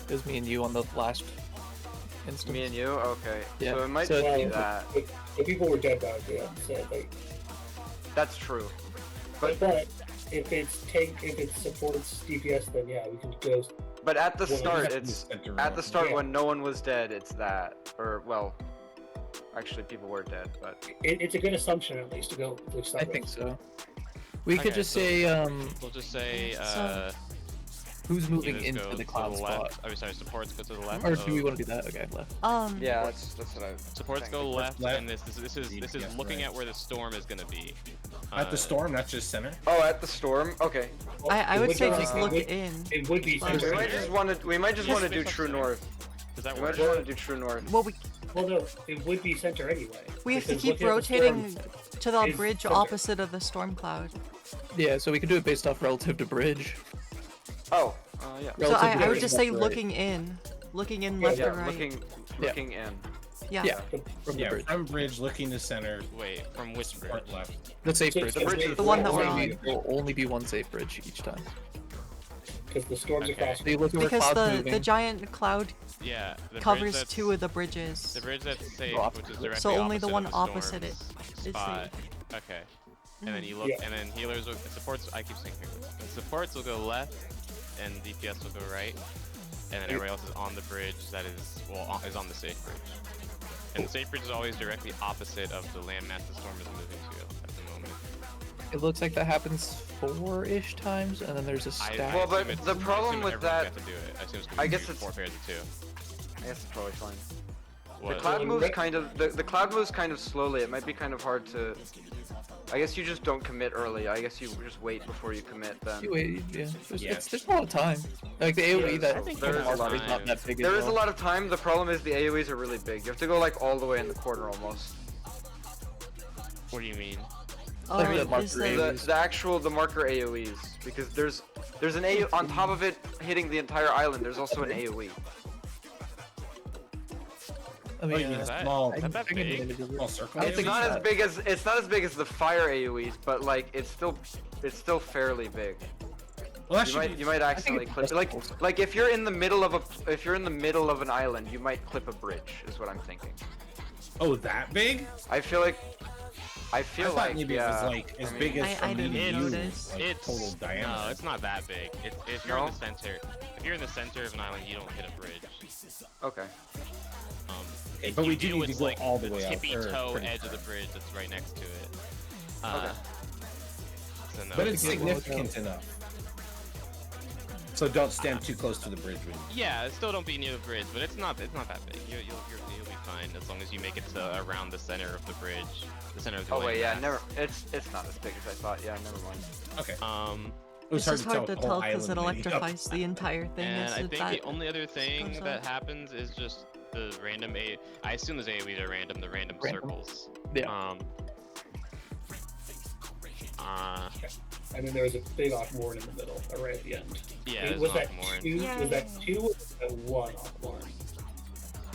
It was me and you on the last instance. Me and you? Okay. Yeah. So it might So- just be that. The people were dead by the end, so like. That's true. But if it supports DPS, then yeah, we can go. But at the Well, start, you have it's to center at the start yeah. when no one was dead. It's that, or well, actually people were dead, but It's a good assumption at least to go. I think so. We could Okay, just so say We'll just say who's moving healers into go the to cloud spot. left. Oh, sorry, supports go to the left. Or do we want to do that? Okay, left. yeah, that's what I. Supports go left, and this is looking at where the storm is gonna be. At the storm, not just center. Oh, at the storm. Okay. I would say just look it in. It would be. Like- We might just want to do true north. Does that We work? might just want to do true north. Well, Well, no, it would be center anyway. we have to because keep looking at the rotating storm to the is bridge center. opposite of the storm cloud. Yeah, so we could do it based off relative to bridge. Oh, yeah. So Relative to I would bridge, just say left, looking in left Yeah, or right. looking in. Yeah. Yeah, from the Yeah, bridge. from bridge looking to center. Wait, from which bridge? Part left. The safe So- bridge. The bridge is The one that we're Only on. will only be one safe bridge each time. Because the storm's Okay. across. So you look at where Because cloud's the moving. giant cloud Yeah, the bridge covers that's- two of the bridges. The bridge that's safe, Off. which is directly So only the opposite one of opposite it storm's is spot. Okay. And then you look, Yeah. and then healers, supports. I keep saying healers. Supports will go left, and DPS will go right, and then everybody else is on the bridge that is on the safe bridge. And the safe bridge is always directly opposite of the landmass the storm is moving to at the moment. It looks like that happens 4-ish times, and then there's a stack. Well, but assume it's- the problem I assume with everyone's that- got to do it. I assume it's I gonna guess be it's- 4 pairs of 2. I guess it's probably fine. The cloud moves kind of the cloud moves kind of slowly. It might be kind of hard to. I guess you just don't commit early. I guess you just wait before you commit then. You wait, yeah. There's a lot of time. Like the AoE that I think there is there's not that big. There is a lot of time. The problem is the AoEs are really big. You have to go like all the way in the corner almost. What do you mean? Oh, Like the is marker there- AoEs. The marker AoEs, because there's an AoE on top of it hitting the entire island. There's also an AoE. I mean, you mean Is that- small, is that I can big? image it. small circle? It's AoE? not as big as the fire AoEs, but like it's still fairly big. Well, that You should might be, you might accidentally it's clip just like if you're in the middle of an island, you might clip a bridge. Is what I'm thinking. oh, that big? I feel like I thought like maybe yeah, it was like as I big mean, as I from me didn't to you, notice. like It's total diameter. No, it's not that big. If you're in No? the center, if you're in the center of an island, you don't hit a bridge. Okay. If but you we do need to it's go like all the way out, tippy or toe pretty edge of far. the bridge that's right next to it. Okay. So no, But it's to get low significant enough. So don't stand too close to the bridge when yeah, still don't be near the bridge, but it's not that big. You'll be fine as long as you make it to around the center of the bridge, the center of the. Oh wait, yeah, landmass. never. It's not as big as I thought. Yeah, never mind. Okay. It was This is hard to the whole tell because it island made up. electrifies the entire thing. And is I it think that the only other thing goes that up? happens is just the random I assume those AoEs are random. The random circles. Yeah. And then there was a big Aquamorn in the middle, right at the end. Yeah, Wait, there's was an that Aquamorn. two? Yeah. Was that two? Or was that one Aquamorn?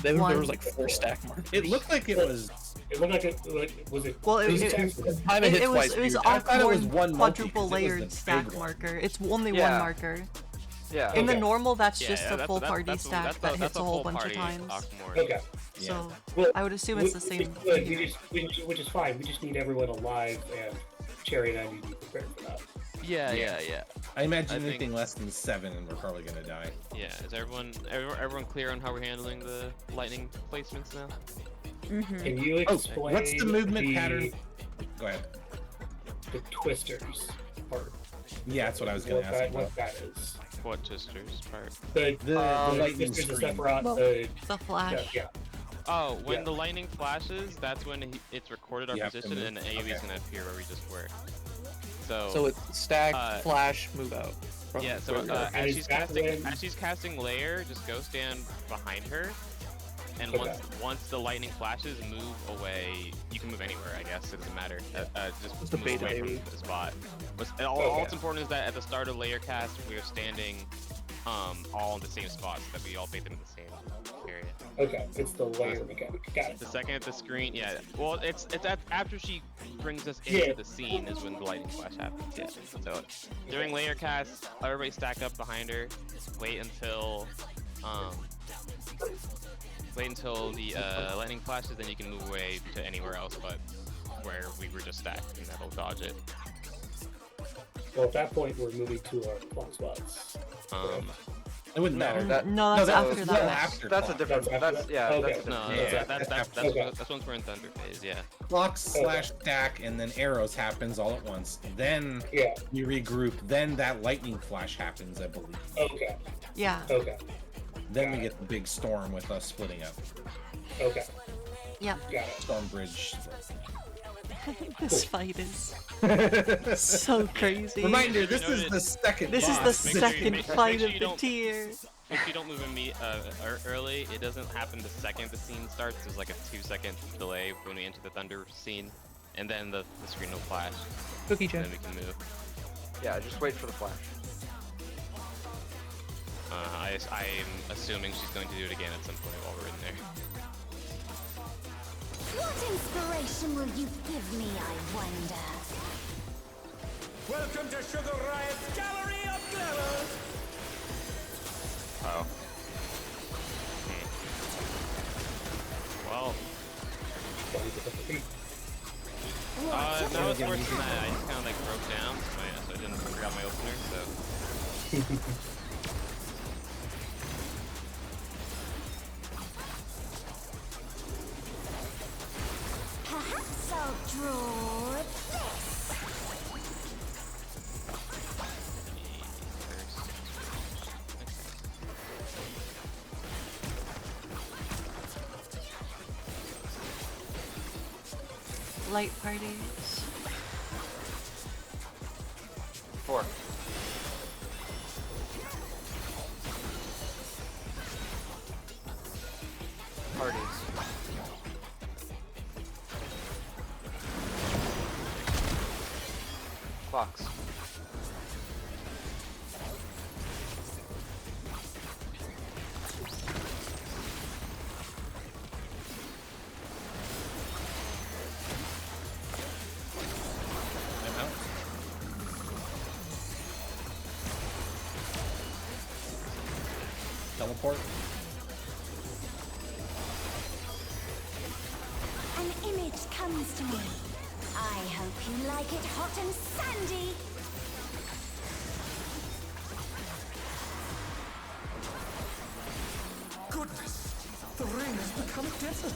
There One. was like 4 stack markers. It looked like it was. It looked like it. Was it? Well, was it two? Time it hit it twice. was weird. I thought it was Aquamorn one multi, 'cause quadruple it was the layered big stack one. marker. It's only one Yeah. marker. Yeah. In the Okay. normal, that's Yeah, just yeah, a full party that's stack that hits a whole full bunch of party times. Aquamorn. Okay. So Well, I would assume it's the same. which is fine. We just need everyone alive, and Cherry and I need to be prepared for that. Yeah. I imagine I think- anything less than 7 and we're probably gonna die. Yeah, is everyone clear on how we're handling the lightning placements now? Can you Oh, explain what's the movement pattern? Go ahead. The twisters part. Yeah, that's what I was gonna ask about. What that is. What twisters part? The lightning twisters, the screen. separate, Well, the Flash. yeah. Oh, when Yeah. the lightning flashes, that's when it's recorded our You have to position move. and the AoE is Okay. gonna appear where we just were. So, So it's stack, Uh, flash, move out. from yeah, so where we are. And as is she's that when- casting layer, just go stand behind her, and Okay. once the lightning flashes, move away. You can move anywhere, I guess. It doesn't matter. Just It's the move beta away AoE. from the spot. All Okay. that's important is that at the start of layer cast, we are standing all in the same spot, so that we all bait them in the same area. Okay, it's the layer mechanic. Got it. The second the screen, yeah. Well, it's after she brings us into Yeah. the scene is when the lightning flash happens. Yeah. So during layer cast, everybody stack up behind her. Wait until the lightning flashes, then you can move away to anywhere else but where we were just stacked, and that'll dodge it. Well, at that point, we're moving to our plot spots. It wouldn't matter. No, that's after was that. well after That's a clock. different. That's That's after yeah. that? That's a Okay. No, different. Yeah, Okay. that's once we're in thunder phase. Yeah. Clock slash stack, and then arrows happens all at once. Then Yeah. you regroup. Then that lightning flash happens, I believe. Okay. Yeah. Okay. Then we get the big storm with us splitting up. Okay. Yeah. Got it. Storm bridge. This fight is so crazy. Reminder: this is the second. This is boss. the Make sure you- second make fight sure of you the don't- tier. If you don't move early, it doesn't happen the second the scene starts. There's like a 2-second delay when we enter the thunder scene, and then the screen will flash, Cookie and check. then we can move. Yeah, just wait for the flash. I'm assuming she's going to do it again at some point while we're in there. What inspiration will you give me, I wonder? Welcome to Sugar Riot's Gallery of Glamour! Oh. Well, no, it's worse than that. I just kind of like broke down, so I didn't forgot my opener, so. Perhaps I'll draw this. light parties. 4. Parties. Clocks. I'm out. Teleport. An image comes to me. I hope you like it hot and sandy. Goodness, the ring has become a desert.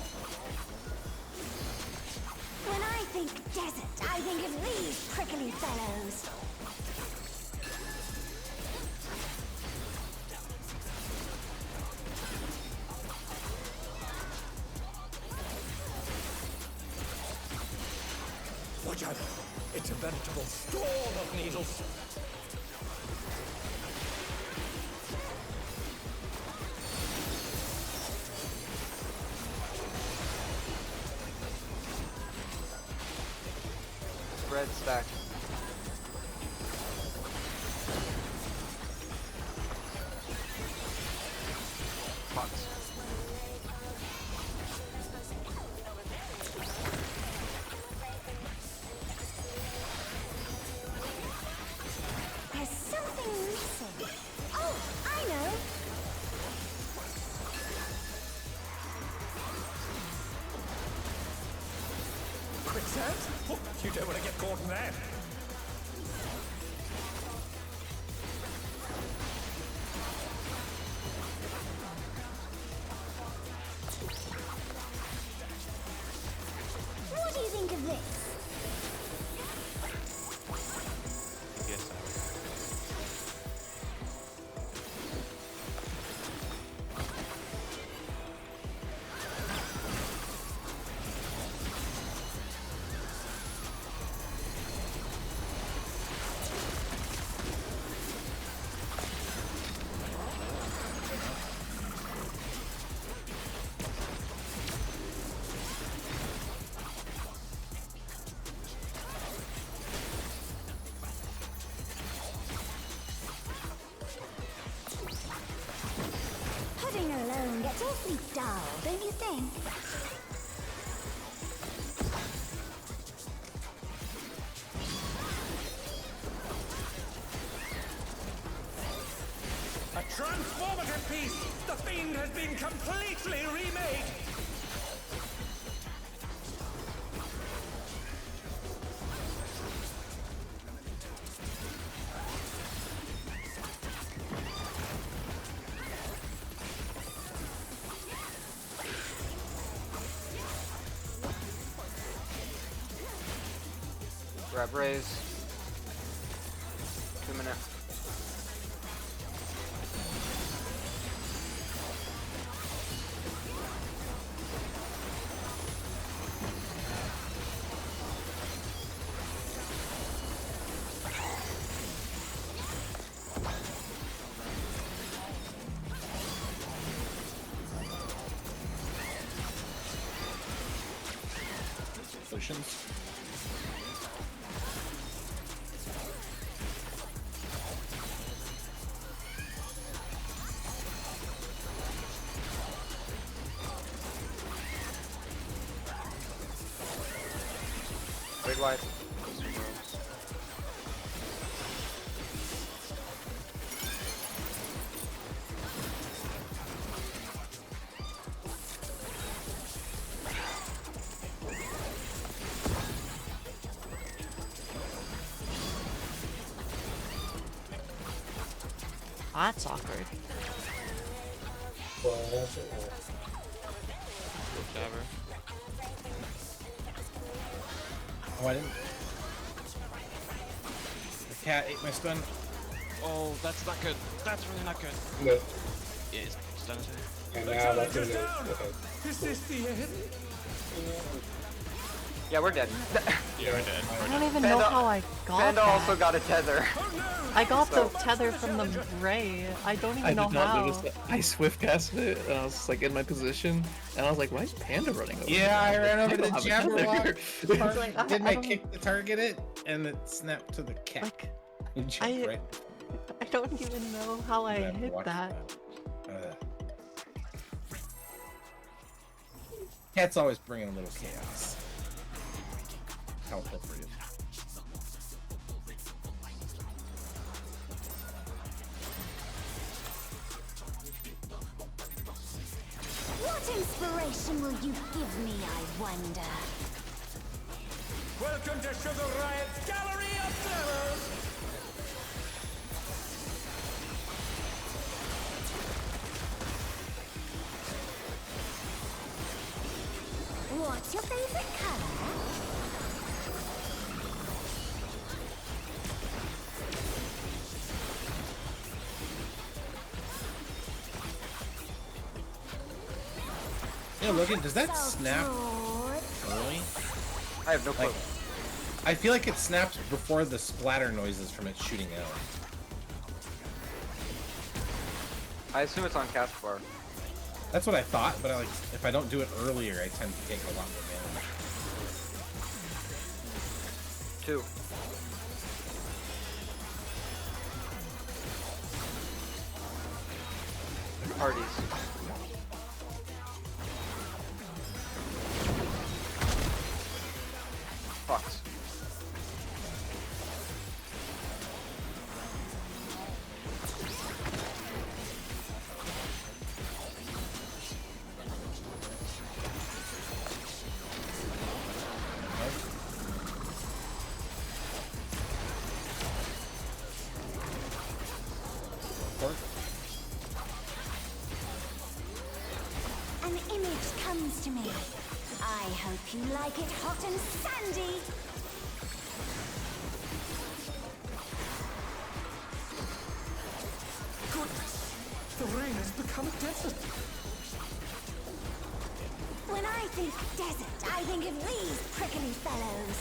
When I think desert, I think of these prickly fellows. Watch out. It's a veritable storm of needles. Red stack. Box. There's something missing. Oh, I know. Quicksand? Oh, you don't want to get caught in that. What do you think of this? Yes, Pudding alone gets awfully dull, don't you think? A transformative piece! The fiend has been completely remade! Grab raise. 2 minute. Potions. Big wide. That's awkward. Well, that's it. Jabber. Oh, I didn't. The cat ate my stun. Oh, that's not good. That's really not good. No. Yeah, it's done it. And The now that's challenge is gonna down! okay. Is this the end? Yeah, we're dead. Yeah, we're dead. I don't even know how I got Panda that. also got a tether. I got So- the tether from the ray. I don't even I know did not how. notice that. I swift casted it, and I was just, like in my position, and I was like, "Why is Panda running over?" Yeah, I ran over don't the have a Jabberwock. tether. Like, Didn't I I don't- kick the target it and it snapped to the cat? Like, And jumped right. I don't even know how I I have to hit watch that. Cat's always bringing a little chaos. How appropriate. What inspiration will you give me, I wonder? Welcome to Sugar Riot's Gallery of Terrors! What's your favorite color? Yeah, Logan, does that snap early? I have no clue. Like, I feel like it snaps before the splatter noises from it shooting out. I assume it's on cast bar. That's what I thought, but if I don't do it earlier, I tend to take a lot more damage. 2. Parties. Fucks. An image comes to me. I hope you like it hot and sandy. Goodness! The rain has become a desert! When I think desert, I think of these prickly fellows.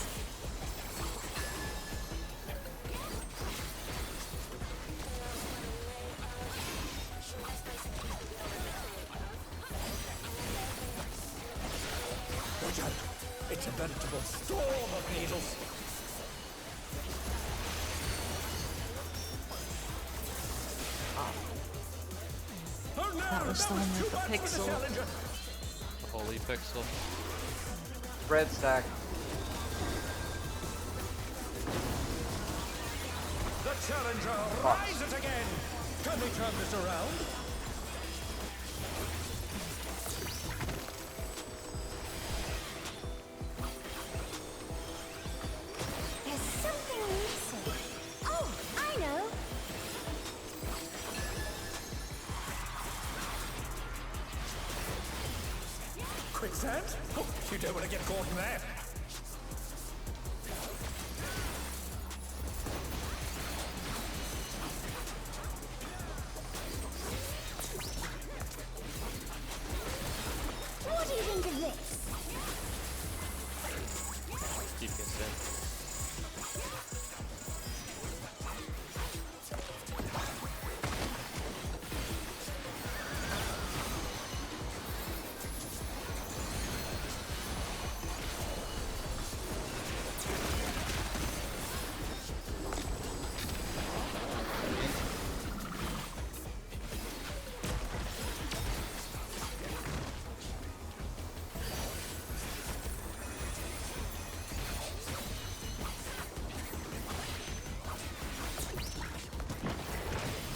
Watch out! It's a veritable storm of needles! Oh no! That was the one too with the much for pixel. challenger. Holy pixel. Red stack. The challenger rises again! Can we turn this around? There's something missing. Oh, I know. Quicksand? Oh, you don't want to get caught in that. What do you think of this? Keep this in.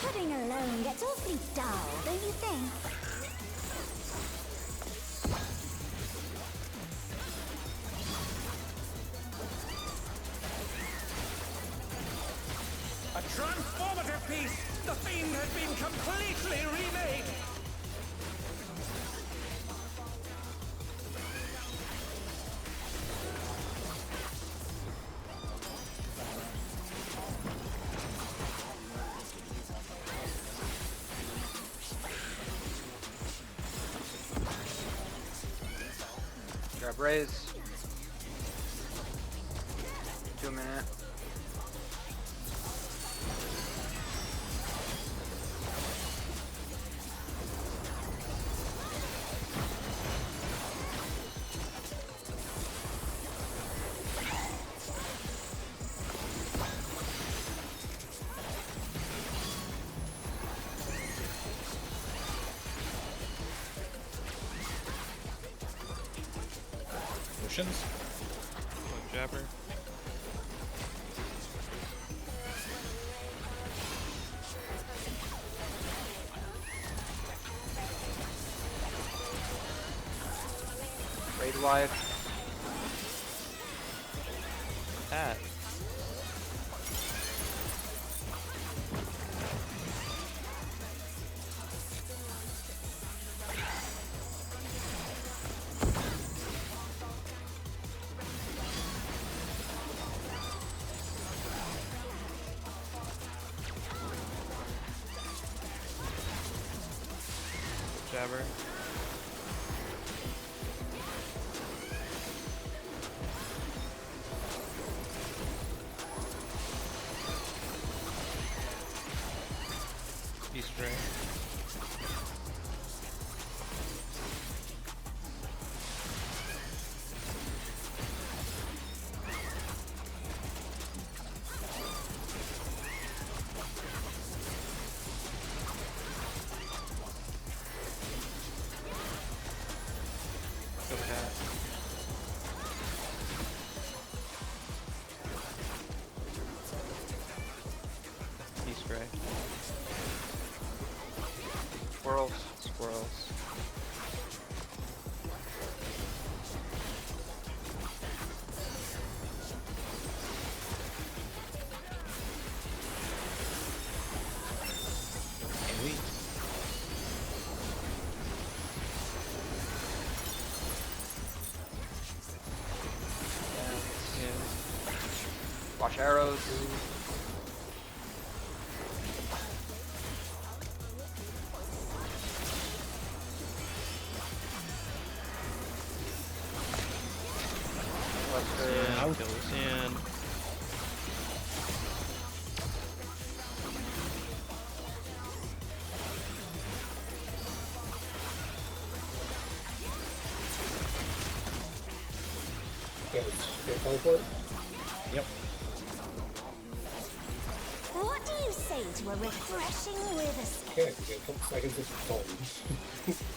Pudding alone gets awfully dull, don't you think? A transformative piece! The Fiend has been completely remade! Grab raise. 2-minute. Potions. One jabber. Raid life. That. Jabber. East Ray. Go cat. East Ray. Squirrels. Squirrels. Elite. Yeah. Watch arrows. Yeah, kill the sand. Go teleport. Yep. What do you say to a refreshing river? Okay, we get a couple seconds of phone.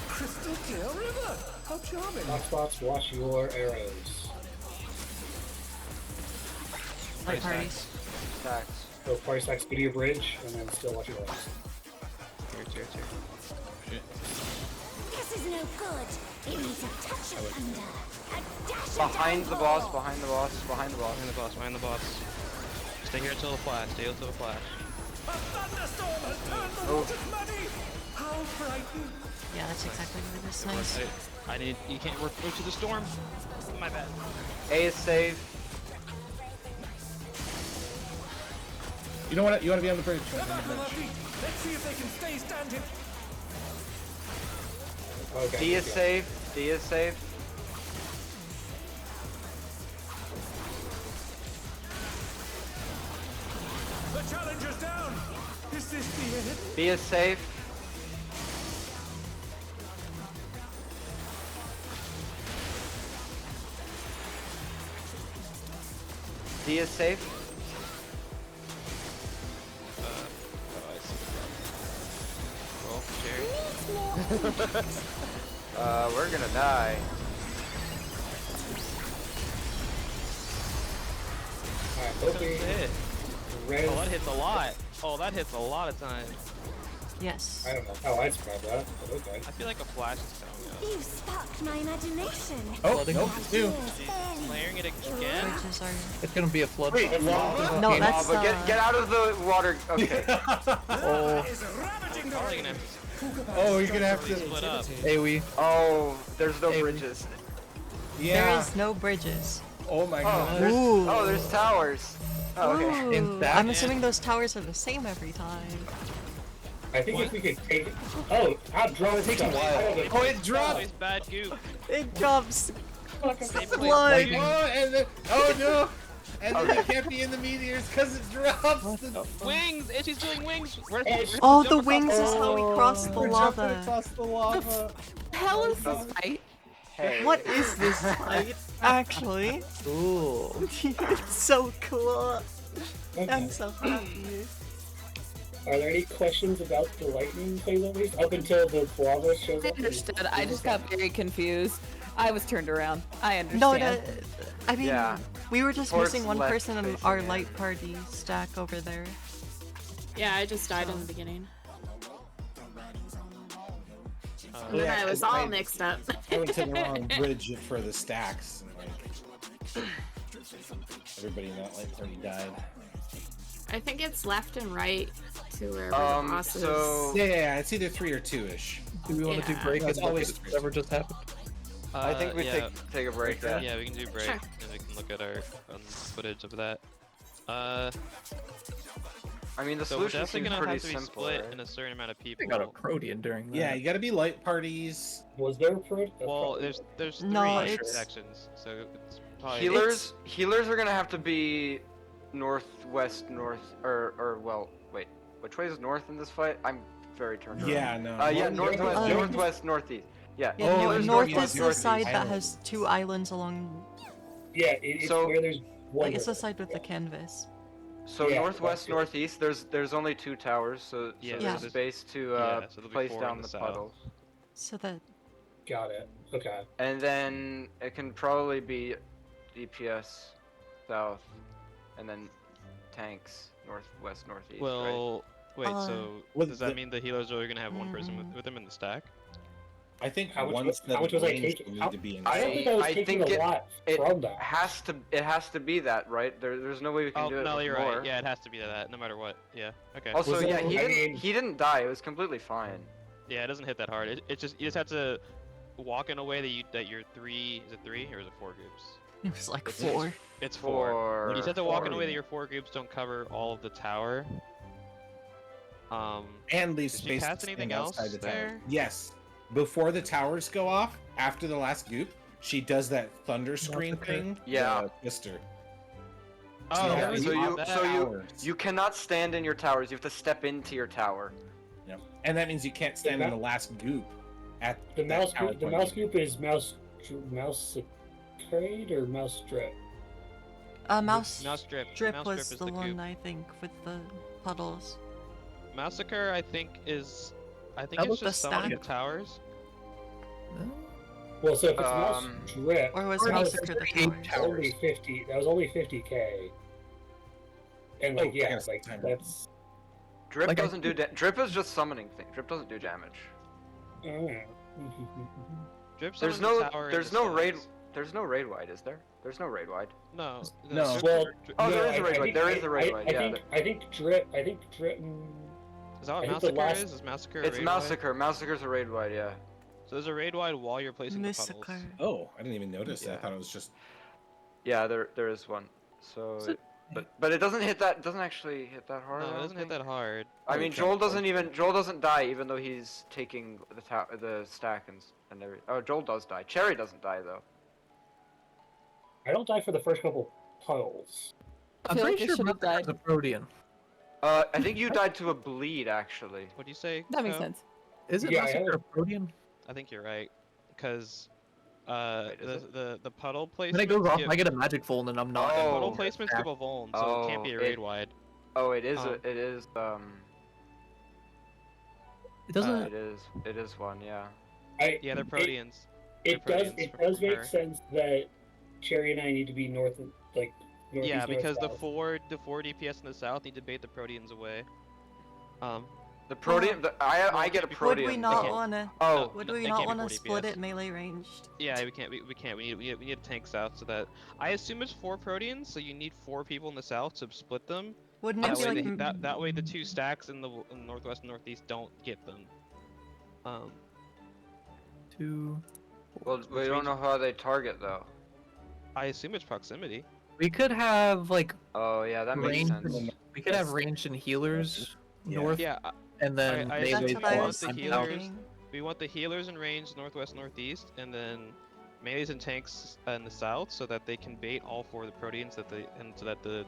Crystal clear river. How charming. Hotspots, watch your arrows. Light parties. Stacks. Go party stacks, speedy your bridge, and then still watch your arrows. Here. Shit. This is no good. It needs a touch of thunder. A dash of Behind the downpour. boss, behind the boss, behind the boss. Behind the boss. Stay here until the flash. Stay until the flash. A thunderstorm has turned the waters muddy. How frightening. Yeah, that's exactly what it is. Nice. I need. You can't work to the storm. My bad. A is safe. You don't want to. You want to be on the bridge. They're back on their feet. Let's see if they can stay standing. Okay. D is good. safe. D is safe. The challenger's down. Is this the end? B is safe. D is safe. Roll, Jerry. We're gonna die. Alright, What's hoping the hit? red. Oh, that hits a lot. Oh, that hits a lot of times. Yes. I don't know how I'd survive that, but okay. I feel like a flash is coming out. You sparked my imagination. Oh, Flooding. nope. It's new. Layering it again? Bridges are. It's gonna be a flood. Wait, lava? No, that's Lava. Get out of the water. Okay. Oh, Is ravaging the Probably rain. gonna have to Oh, you're gonna have split to. up. AoE. Oh, there's no Hey, bridges. Yeah. There is no bridges. Oh my Oh, god. there's, Ooh. oh, there's towers. Oh, okay. Ooh, In fact- I'm assuming those towers are the same every time. I think if we could take it. Oh, how drop it takes a while. Oh, it dropped. Always bad goop. It drops Same blood. Oh, and then, oh no! And then you can't be in the meteors because it drops. Wings! Itchy's doing wings! Where's Oh, the wings is how we cross the We're jumping lava. across the lava. The hell is this fight? Hey. What is this fight, actually? Ooh. It's so cool. I'm so happy. Are there any questions about the lightning phase at least? Up until the lava shows I up? understood. I just got very confused. I was turned around. I understand. No, I mean, Yeah. we were just Towards missing one left person in facing, our yeah. light party stack over there. Yeah, I just died in the beginning. And Yeah, then I was 'cause all mixed up. I went to the wrong bridge for the stacks. And, like, everybody in that light party died. I think it's left and right to where the boss is. So Yeah, it's either 3 or 2-ish. Do we want to do Yeah. break? That's and look always at whatever just happened. I think we yeah. take a break. Yeah. Yeah, we can do break, Sure. and we can look at our footage of that. I mean, the So we're solution definitely seems gonna pretty have to be simple. split Right? in a certain amount of I people. got a Protean during that. Yeah, you gotta be light parties. Was there a pro? Well, there's No, three it's- sections, so it's probably Healers are gonna have to be northwest, well, wait, which way is north in this fight? I'm very turned around. Yeah, no. Yeah, North- northwest, Uh, northwest, northeast. Yeah. Yeah, Oh, north northeast, is the northeast. side that Island. has 2 islands along. Yeah, it's So- where there's one. Like it's the river. side with the canvas. So Yeah, northwest, that's good. northeast. There's only 2 towers, so Yeah, Yeah. there's space to yeah, so there'll be place 4 down in the the south. puddles. So that Got it. Okay. And then it can probably be DPS south, and then tanks northwest, northeast. right? Well, wait, so Well, does that the- mean the healers are gonna have one person with them in the stack? I think How much one was- set how much of was I wings taking? will How- need to be in I don't think I was I taking think a lot It from that. has to be that, right? There's no way we can Oh do it no, with you're more. right. Yeah, it has to be that, no matter what. Yeah. Okay. Also, Was yeah, it- he didn't die. It was completely fine. Yeah, it doesn't hit that hard. It just you just have to walk in a way that you're 3. Is it 3 or is it 4 groups? it was like It's 4. It's 4. You just have to walk in a way that four. your 4 groups don't cover all of the tower. and leave Did she space cast to anything stand outside else the tower. there? Yes. Before the towers go off, after the last goop, she does that thunder screen Massacre. thing. Yeah. The twister. Oh, Yeah, that was so not you bad. so Towers. you cannot stand in your towers. You have to step into your tower. Yep. And that means you can't stand in the last goop. At The that mouse tower group. The point. mouse group is mouse crate or mouse strip. Mouse Mouse drip. Drip Mouse was drip is the the one goop. I think with the puddles. Massacre, I think is. I think How it's about just the summoning stack? the towers. Well, so if it's mouse Um, drip, Or was Or Massacre there's the 38 towers? that was only 50. That was only 50k. And like, Oh, yeah, yes, like timer. that's. Drip Like, I doesn't do drip is just summoning thing. Drip doesn't do damage. Drip There's summons no the tower. there's and no raid descends. there's no raid wide, is there? There's no raid wide. No. No. Well, Oh, no, there is a I raid wide. think- There is a raid I- wide. I Yeah. think I think drip. Is that what I think the Massacre last- is? Is Massacre a It's raid wide? massacre. Massacre's a raid wide. Yeah. So there's a raid wide while you're placing the Massacre. puddles. Oh, I didn't even notice that. I Yeah. thought it was just. Yeah, there is one. So, Is it- but it doesn't hit that. Doesn't actually hit that hard. No, I it don't doesn't hit think. that hard. I Oh, mean, okay. Joel doesn't die even though he's taking the stack and everything. Oh, Joel does die. Cherry doesn't die though. I don't die for the first couple puddles. I I'm feel like pretty I sure should have Massacre's died. a Protean. I think you died to a bleed actually. What do you say? That makes Ko? sense. Is it Yeah, I Massacre a Protean? I think you're right, because Wait, is the puddle placements. When it goes off, give, I get a magic full and then I'm not. the Oh. puddle placements give a vuln, so it can't be a Oh, raid wide. Oh, it is. Um, It is. It doesn't. It is one. Yeah. Yeah, they're Proteans. It They're does. Proteans It from does make her. sense that Cherry and I need to be north, like northeast. Yeah, because the north-south. four DPS in the south need to bait the Proteans away. The Protean. I get a Would Would Protean. we not can't- wanna? Oh. Would no, we they not can't be wanna 4 split DPS. it melee ranged? Yeah, we can't. We can't. We need a tank south so that I assume it's 4 Proteans, so you need 4 people in the south to split them. Wouldn't That it be way, like that way the 2 stacks in the northwest and northeast don't get them. Two. Well, we don't know how they target though. I assume it's proximity. We could have like Oh yeah, that makes ranged. sense. We could have ranged and healers Yeah. north Yeah, and then I- melee That's what I want was the on healers. thinking. We want the healers in range northwest, northeast, and then melees and tanks in the south, so that they can bait all four of the proteans and so that the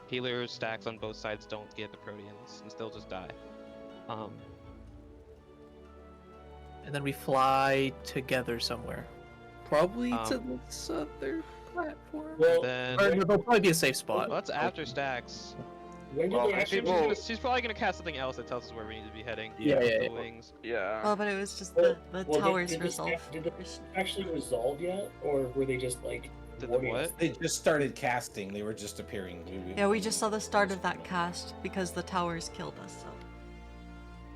healer stacks on both sides don't get the proteans and still just die. and then we fly together somewhere. Probably to Um, the southern platform. Well, Then Or there'll probably be a safe spot. well, that's after stacks. when did Well, they and actually? people- She's probably gonna cast something else that tells us where we need to be heading. Yeah, with yeah, the yeah. wings. Yeah. Well, but it was just Well, the well, towers did resolve. Did the actually resolve yet, or were they just like? Did the warning what? us? They just started casting. They were just appearing. Yeah, we just saw the start of that cast because the towers killed us. So.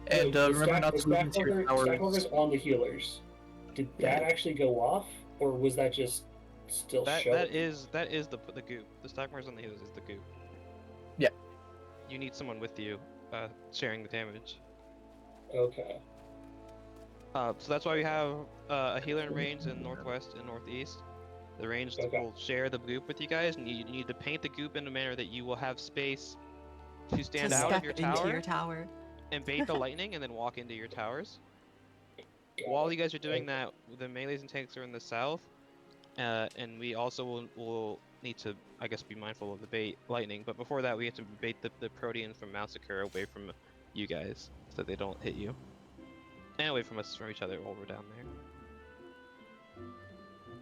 And The remember not to move into your stack towers. workers on the healers. Did that Yeah. actually go off, or was that just still showing? That is the goop. The stack markers on the healers is the goop. Yeah. You need someone with you, sharing the damage. Okay. So that's why we have a healer in range in northwest and northeast. The range Okay. will share the goop with you guys, and you need to paint the goop in a manner that you will have space to stand to out step of your into tower your tower. and bait the lightning, and then walk into your towers. While you guys are doing that, the melees and tanks are in the south, and we also will need to, I guess, be mindful of the bait lightning. But before that, we have to bait the proteans from Massacre away from you guys, so that they don't hit you, and away from us, from each other while we're down there.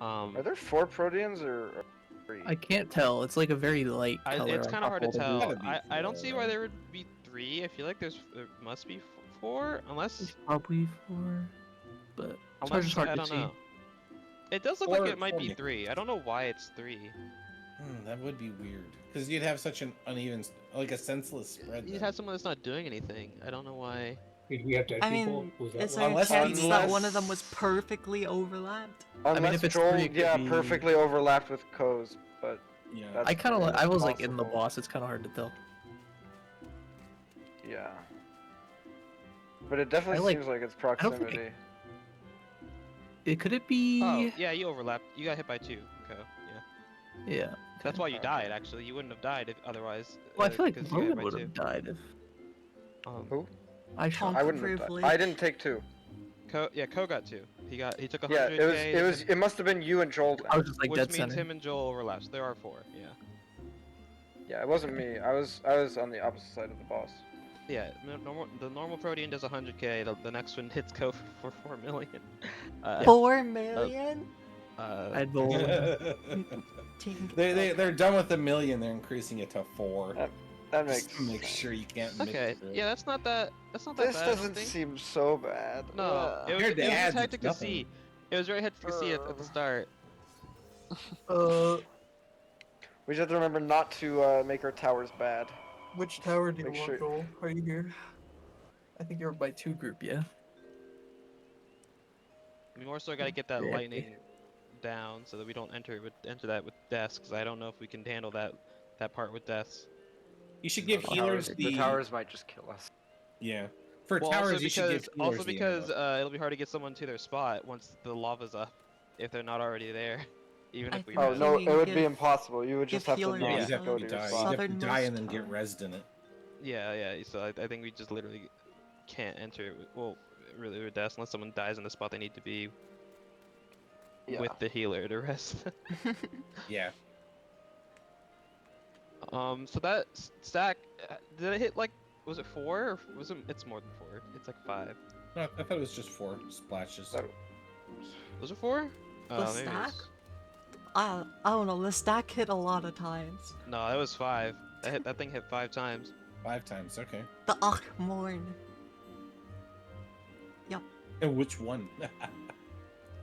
Are there 4 proteans or 3? I can't tell. It's like a very light color. It's on kind of top hard to of the tell. blue. Gotta be I don't four, see why right? there would be 3. I feel like there must be 4, unless Probably 4, but it's unless just hard I to don't see. know. It does look Four- like it might four be ma- 3. I don't know why it's 3. That would be weird. Because you'd have such an uneven, like a senseless spread. You'd then. have someone that's not doing anything. I don't know why. Did we have dead I people? mean, Was that is why? there a Unless- chance that one of them unless- was perfectly overlapped? Unless if it's Joel, 3, it could yeah, be- perfectly overlapped with Ko's, but Yeah. that's I kind of, very I was like in the possible. boss. It's kind of hard to tell. Yeah. But it definitely I like- seems like it's don't think proximity. Could it be? Oh, yeah, you overlapped. You got hit by 2. Okay, yeah. Yeah. That's why you Okay. died. Actually, you wouldn't have died if otherwise. Well, I feel like 'cause you got hit Logan by would 2. have died if Who? I shot. I wouldn't have Privilege. died. I didn't take 2. Ko got 2. He took 100K. Yeah, it must have been you and Joel then. I was just like which dead means center. him and Joel overlapped. So there are 4. Yeah. Yeah, it wasn't me. I was on the opposite side of the boss. Yeah, the normal protean does 100K. The next one hits Ko for 4 million. 4 million? I'd roll. They're done with the million. They're increasing it to 4. That Just makes to make sense. sure you can't. Okay, mix it. yeah, that's not that This bad. I don't doesn't think. seem so bad. No, Ugh. it was Compared to just ads, hectic to it's see. It was very hectic to see at the start. We just have to remember not to make our towers bad. Which tower do Make sure- Are you here? I think you're by 2 group, yeah. We more so gotta get that Yeah. lightning down so that we don't enter that with deaths. Because I don't know if we can handle that part with deaths. You should give The healers towers- the. the towers might just kill us. Yeah. For Well, towers, you should give healers also the because ammo. it'll be hard to get someone to their spot once the lava's up, if they're not already there. Even I if we. think Oh rest. no, you it would give- be impossible. You would just give have to healers not Yeah, Yeah. you'd have go to to your die. spot. You'd have to die and then Southernmost get rezzed in it. Yeah. So I think we just literally can't enter it. Well, really with deaths unless someone dies in the spot they need to be Yeah. with the healer to rest. Yeah. So that stack, did it hit like, was it 4 or was it? It's more than 4. It's like 5. No, I thought it was just 4 splashes. That- Was it 4? The maybe it stack? was- I don't know, the stack hit a lot of times. No, it was 5. That thing hit 5 times. 5 times, okay. The Achmorn. And which one?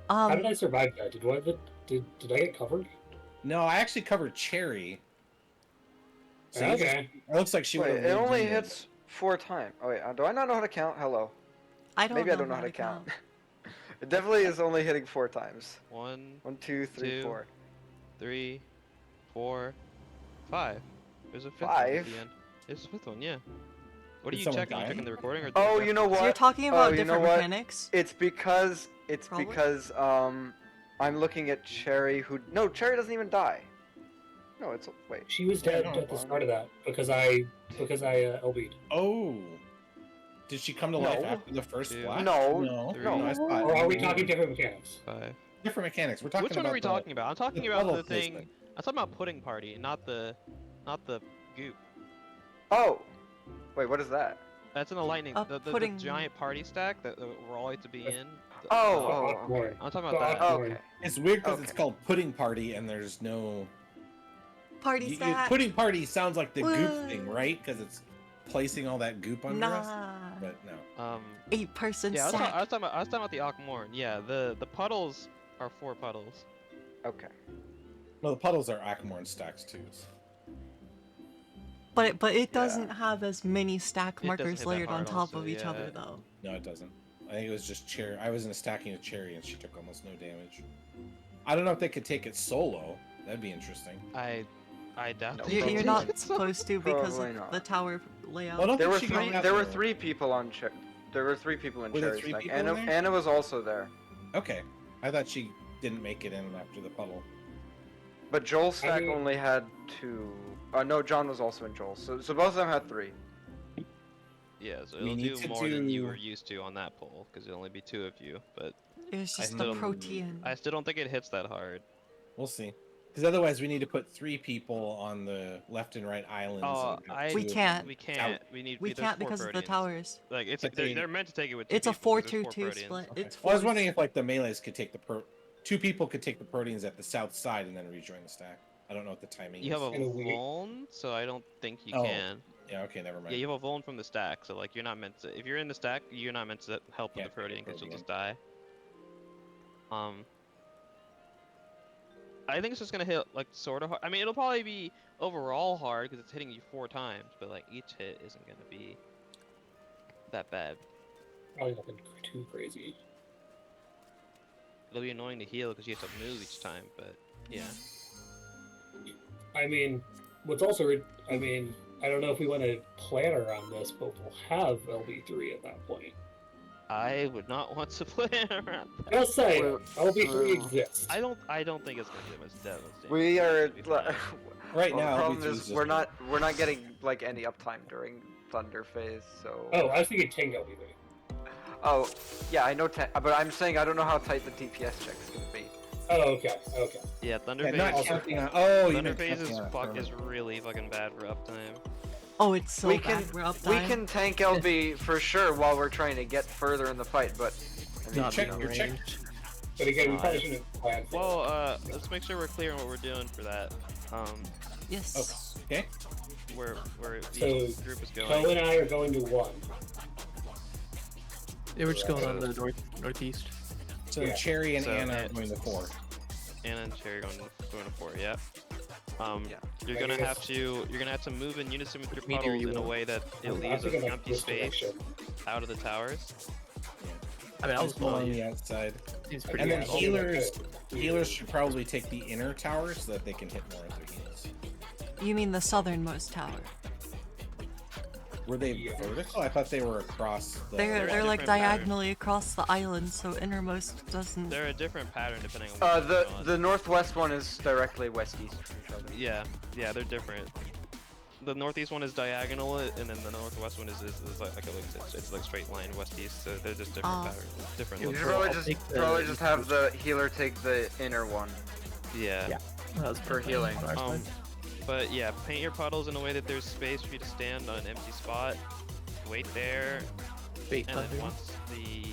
How did I survive that? Did I get covered? No, I actually covered Cherry. So you Okay. it looks like she would Wait, have it only in there. hits 4 times. Oh wait, do I not know how to count? Hello. I don't Maybe know I don't know how to count. It definitely is only hitting 4 times. 1, 1, 2, 3, 2, 4. 3, 4, 5. There's a 5th one at 5? the end. There's a 5th one, yeah. What are Did you someone checking? You die? checking the recording or? Oh, the you know So you're what? talking about you know different what? mechanics? It's because Probably? I'm looking at Cherry who Cherry doesn't even die. No, it's wait. She was Yeah, dead no, at the start of that because I LB'd. Oh. Did she come to life after the first flash? No, No, I saw it. Or are we talking different mechanics? 5. Different mechanics. We're talking Which one about are we talking about? I'm talking about puddle the thing. placement. I'm talking about pudding party, not the goop. Oh, wait, what is that? That's in the lightning. A The pudding- giant party stack that we're all to be in. Okay. I'm talking about that. Okay. It's weird because it's Okay. called pudding party and there's no Party stack. pudding party sounds like the goop Woo. thing, right? Because it's placing all that goop under us. Nah. But no. 8-person Yeah, stack. I was talking about the Akmorn. Yeah, the puddles are 4 puddles. Okay. No, the puddles are Akmorn stacks too. But it doesn't have as many stack It doesn't markers hit that layered on hard top also, of each yeah. other though. No, it doesn't. I think it was just cherry. I was in a stacking of cherry and she took almost no damage. I don't know if they could take it solo. That'd be interesting. I doubt No, You're not supposed to because Probably of not. the tower layout. Well, I don't There think were she got three. that There were though. 3 people on There were 3 people in Were there Cherry 3 stack. people in Anna, there? Anna was also there, Okay. I thought she didn't make it in after the puddle. but Joel's stack mean- only had 2. No, John was also in Joel's. So both of them had 3. Yeah, so We it'll need do to more than you do- were used to on that poll, because it'll only be 2 of you. But It was I just still- the protein. I still don't think it hits that hard. We'll see. Because otherwise, we need to put 3 people on the left and right islands. Oh, and have I- 2 We of can't. them We can't. out. We need. We there's can't 4 because of the Proteans. towers. Like it's But they're meant to take it with 2 It's a people, 'cause there's 4-2-2 4 Proteans. split. Okay. It's Well, I was fours. wondering if like the melees could take the 2 people could take the proteins at the south side and then rejoin the stack. I don't know what the timing You is. have a In a week. Vuln, so I don't think you Oh. can. Yeah. Okay. Never mind. Yeah, you have a Vuln from the stack, so like you're not meant to. If you're in the stack, you're not meant to help with Can't the take a Protean because you'll Protean. just die. I think it's just gonna hit like sort of hard. I mean, it'll probably be overall hard because it's hitting you 4 times, but like each hit isn't gonna be that bad. Probably nothing too crazy. It'll be annoying to heal because you have to move each time, but yeah. I mean, what's also, I mean, I don't know if we want to plan around this, but we'll have LB3 at that point. I would not want to plan around that. I'll say LB3 exists. I don't think it's gonna be much devastating. We are. It'll be fine. Right Well, now, the problem LB2 is just- we're not getting like any uptime during Thunder phase. So. Oh, I was thinking Tank LB3. Oh, yeah, I know. But I'm saying I don't know how tight the DPS check's gonna be. Oh, okay, okay. Yeah, Thunder Yeah, not phase. counting on. Oh, you Thunder meant phase is counting on it. really fucking bad for uptime. Oh, it's so we bad. can We're up we can tank LB for sure while we're trying to get further in the fight, but I mean, Not check- being you're check- ranged. But again, we probably shouldn't plan for Well, let's make sure we're clear on what we're doing for that. Yes. Okay. Where So, each group is Ko going. and I are going to 1. Yeah, we're just going on the northeast. So Yeah. Cherry and So, Anna yeah. are going to 4. Anna and Cherry going to 4. Yeah. Yeah. You're I gonna guess- have to move in unison with your Meteor puddles you in a will. way that it I'm leaves thinking an like empty this space direction. out of the towers. I mean, I was Just one on following the you. outside. Seems pretty And then good. healers should probably take the inner tower so that they can hit more of their heals. You mean the southernmost tower? Were they Yeah. vertical? I thought they were across the... They're a like different pattern. diagonally across the island, so innermost doesn't. They're a different pattern depending on what's The going on. the northwest one is directly west-east from each other. Yeah, they're different. The northeast one is diagonal, and then the northwest one is like it's like straight line west-east. So they're just different patterns, different. You should looks. probably just have the healer take the inner one. Yeah. Yeah. That was For perfect. healing. But yeah, paint your puddles in a way that there's space for you to stand on an empty spot. Wait there, Bait and then thunder. once the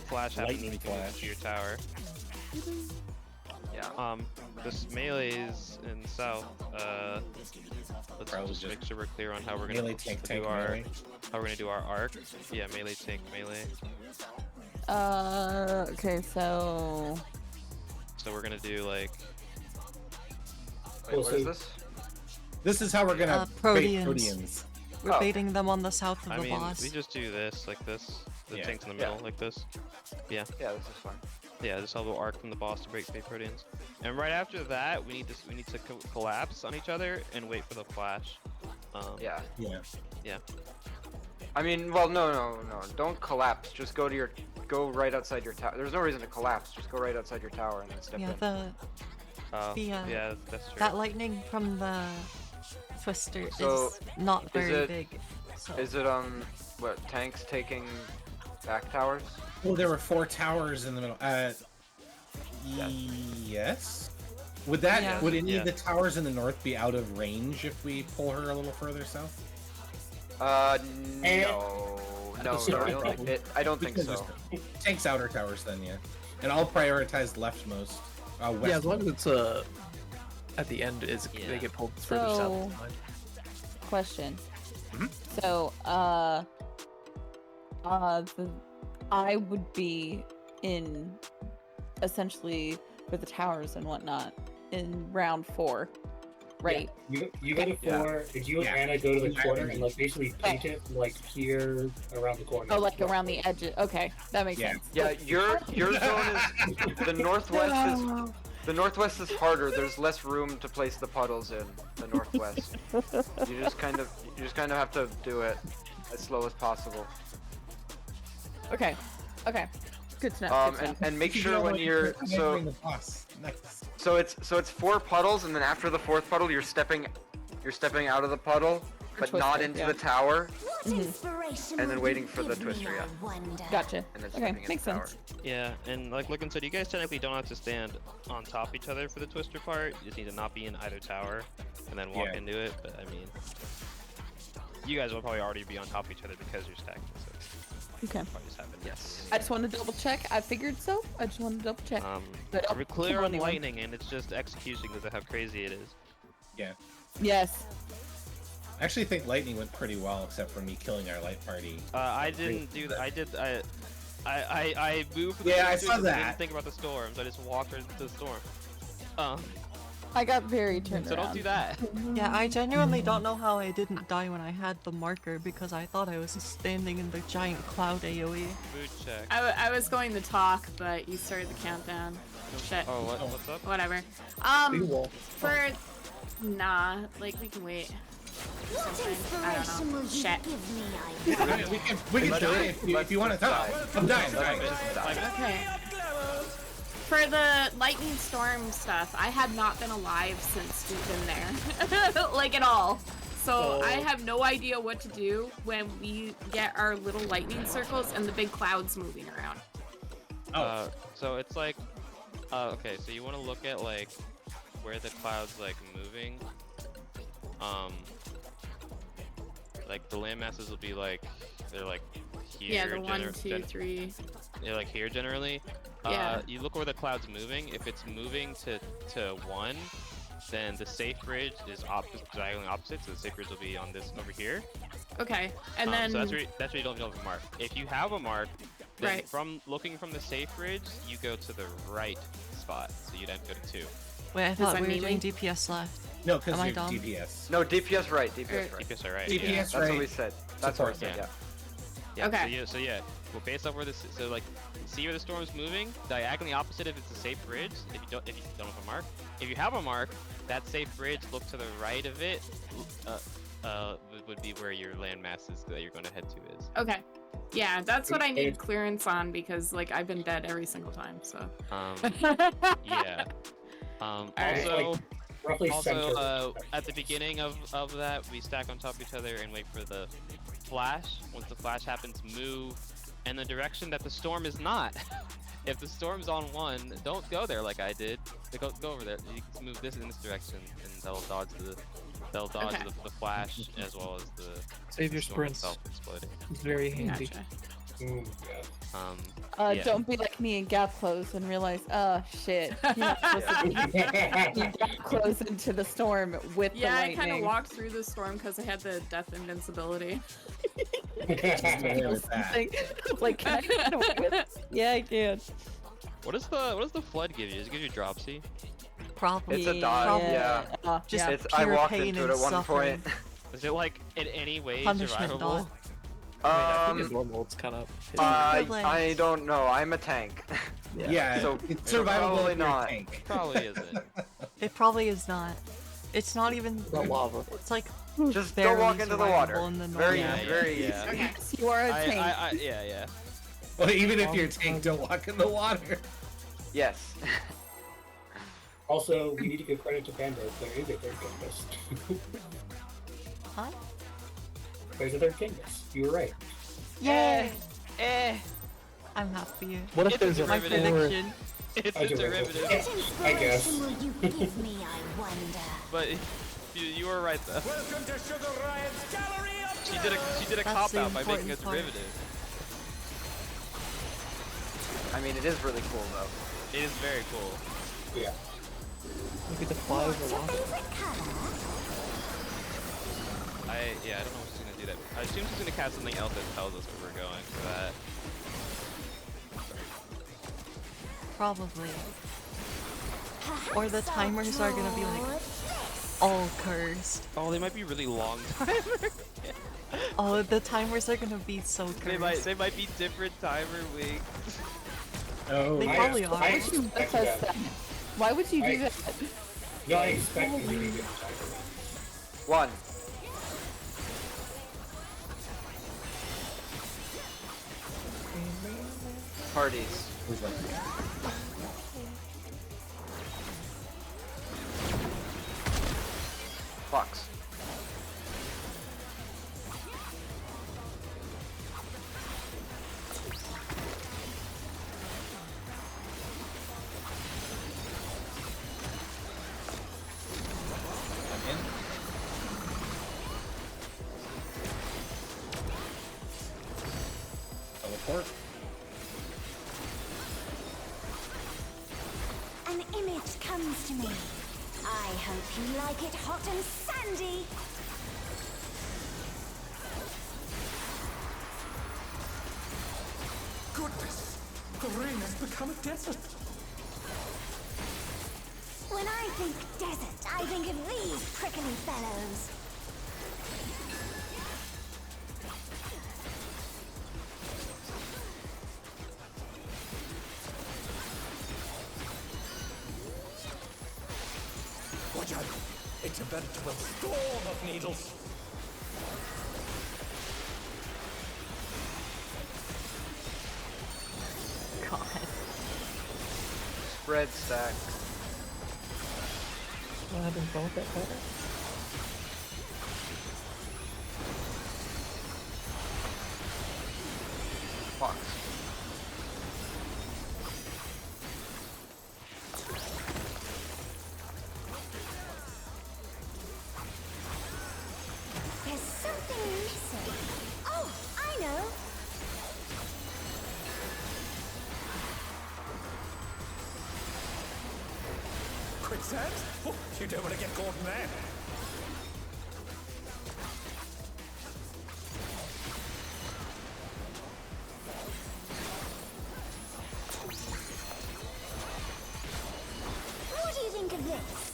flash happens, Lightning you can move flash. to your tower. Yeah. This melee's in the south. Let's Probably just just make sure we're clear on how we're gonna melee tank do tank our melee. how we're gonna do our arc. Yeah, melee tank melee. Okay, so So we're gonna do like Wait, what is this? This is how we're gonna bait Proteans. Proteans. We're Oh. baiting them on the south of I the mean, boss. we just do this like this. The Yeah. tank's in the Yeah. middle like this. Yeah, Yeah, this is fine. yeah. Just have a little arc from the boss to break bait proteins. And right after that, we need to collapse on each other and wait for the flash. Yeah. Yeah. Yeah. I mean, well, no. Don't collapse. Just go right outside your tower. There's no reason to collapse. Just go right outside your tower and then step Yeah, in. Yeah, that's true. that lightning from the twister So, is not very it- big. So. Is it what tanks taking back towers? Well, there were 4 towers in the middle. Yes. Would any of the towers in the north be out of range if we pull her a little further south? No. I don't think so. Tanks outer towers then, yeah. And I'll prioritize leftmost. West. Yeah, as long as it's at the end is they get pulled further south. Question. Mhm. So, I would be in essentially with the towers and whatnot in round 4, right? Yeah. You go to 4. If you and Anna go to the corner and like basically paint it like here around the corner. Oh, like around the edges. Okay, that makes sense. Yeah, your zone is the northwest is the northwest is harder. There's less room to place the puddles in the northwest. you just kind of have to do it as slow as possible. Okay. Good to know. And make sure when you're so it's 4 puddles, and then after the 4th puddle, you're stepping out of the puddle, but not into the tower, and then waiting for the twister. Yeah. Gotcha. And then Okay, stepping makes into the sense. Yeah, and like looking so you guys technically don't have to stand on top of each other for the twister part. You just need to not be in either tower, and then walk into it. But I mean, you guys will probably already be on top of each other because you're stacking. So Okay. just happen. Yes. I just wanted to double check. I figured so. I just wanted to double check. But We're clear on lightning, and it's just execution because of how crazy it is. Yeah. Yes. I actually think lightning went pretty well, except for me killing our light party. I didn't do that. I moved. Yeah, I saw I that. didn't think about the storms. I just walked right into the storm. I got very turned So around. don't do that. Yeah, I genuinely don't know how I didn't die when I had the marker because I thought I was standing in the giant cloud AoE. Food check. I was going to talk, but you started the countdown. Shit. Oh, what's up? Whatever. For nah, like we can wait. I don't know. Shit. we can die if you want to talk. I'm dying. Okay. For the lightning storm stuff, I had not been alive since we've been there, like at all. So I have no idea what to do when we get our little lightning circles and the big clouds moving around. So it's like, okay, so you want to look at like where the clouds like moving. Like the land masses will be like, they're like here. Yeah, the 1, 2, 3. They're like here generally. Yeah. You look where the cloud's moving. If it's moving to 1, then the safe bridge is diagonally opposite. So the safe bridge will be on this over here. Okay, and then so that's where you don't have a mark. If you have a mark, then Right. from looking from the safe bridge, you go to the right spot. So you'd have to go to 2. Wait, I thought that we were mean doing me? DPS left. No, because Am I you're dumb? DPS. No, DPS right. DPS right. DPS are right. DPS yeah. That's what we said. That's what we said. Yeah. Yeah. Yeah. Okay. So yeah. Well, based off where this, so like, see where the storm's moving, diagonally opposite if it's a safe bridge. If you don't have a mark. If you have a mark, that safe bridge, look to the right of it. Would be where your land masses that you're going to head to is. okay. Yeah, that's what I need clearance on because like I've been dead every single time. So. Yeah. Alright. Also. Roughly Also, at the beginning of that, we stack on top of each other and wait for the flash. Once the flash happens, move in the direction that the storm is not. If the storm's on 1, don't go there like I did. Go over there. You can move this in this direction, and that'll dodge the flash as well as the Save your storm sprints. itself exploding. It's very handy. Gotcha. Yeah. Don't be like me in gap close and realize, oh shit, you're not supposed to be gap close into the storm with the Yeah, I lightning. kind of walked through the storm because I had the death invincibility. Like, can I get away with it? Yeah, I can. What does the flood give you? Does it give you dropsy? Probably. It's a dodge. Yeah. Just It's, I pure walked pain into it and at one suffering. point. Is it like in any way Punishment survivable? I think it's normal. It's kind of. I don't know. I'm a tank. Yeah, So it's survivable probably if you're a not. tank. Probably isn't. It probably is not. It's not even. The lava. It's like Just barely don't walk into the water. survivable in the Very, normal. very easy. Okay. You are a tank. Yeah. Well, even if you're a tank, don't walk in the water. Yes. Also, we need to give credit to Panda. There is a third Tempest. Huh? There's a third Kingdess. You were right. Yay! Eh. I'm happy. What if It's a there's a My derivative. prediction. It's I a do it. derivative. I guess. Will you give me, I wonder? But you were right though. Welcome to Sugar Riot's Gallery of She did a That's cop the out by making a important part. derivative. I mean, it is really cool though. It is very cool. Yeah. Maybe the flies What's are your lost. favorite color? I don't know if she's gonna do that. I assume she's gonna cast something else that tells us where we're going for that. Probably. Perhaps Or the I'll timers are gonna be like draw this. all cursed. Oh, they might be really long timers. Oh, the timers are gonna be so cursed. they might be different timer wings. Oh, They I- probably I are. expected Assess that. Why would you do I- that? No, I expected you to get One. Parties. who's like, Fox. I'm in. Teleport. An image comes to me. I hope you like it hot and sandy. Goodness, the rain has become a desert. When I think desert, I think of these prickly fellows. Watch out! It's a veritable storm of needles. God. Spread stack. What happens about that better? Fox. There's something missing. Oh, I know. Quicksand? Oh, you don't want to get caught in there. What do you think of this?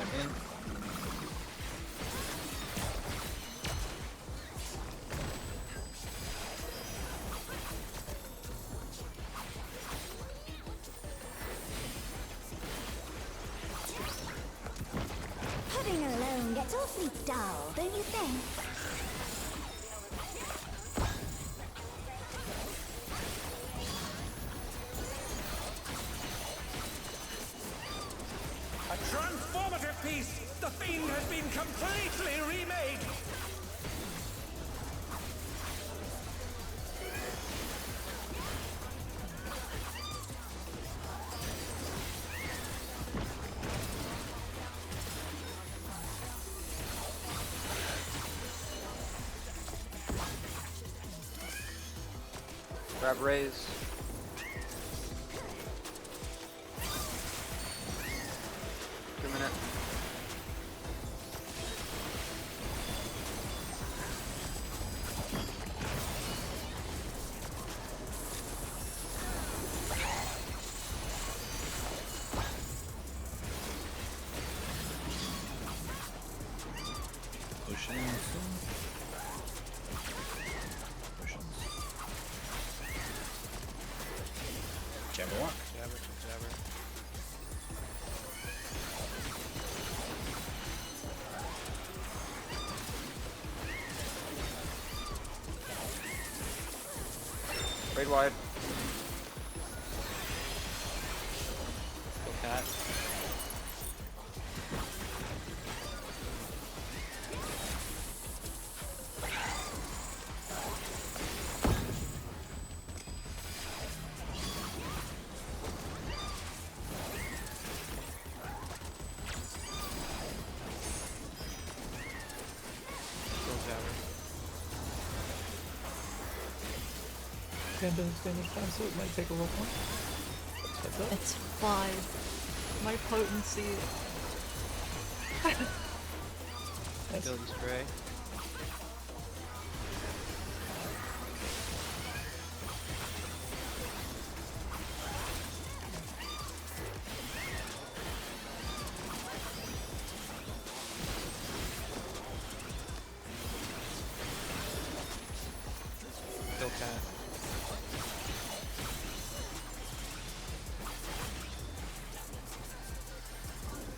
I'm in. Pudding alone gets awfully dull, don't you think? A transformative piece! The Fiend has been completely remade! Grab raise. Minute. Potions. Potions. Raid wide. Go cat. Can't do damage time, so it might take a roll point. Heads up. It's 5. My potency. Nice. Kill the spray. Kill cat.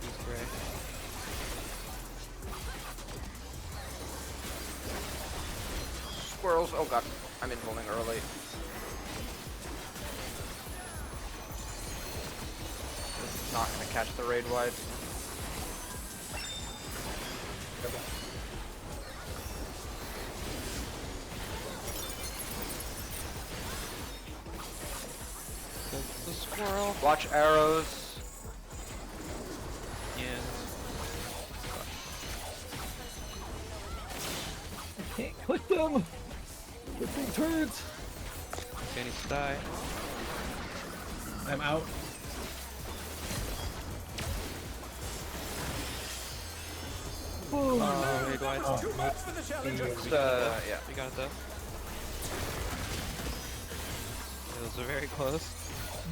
Do spray. Squirrels. Oh god, I'm invulning early. This is not gonna catch the raid wide. The squirrel. Watch arrows. Yeah. I can't click them! They're big turds! Okay, needs to die. I'm out. Boom! Raid wide. Too much for the challenger. Yeah. We got it though. Those are very close.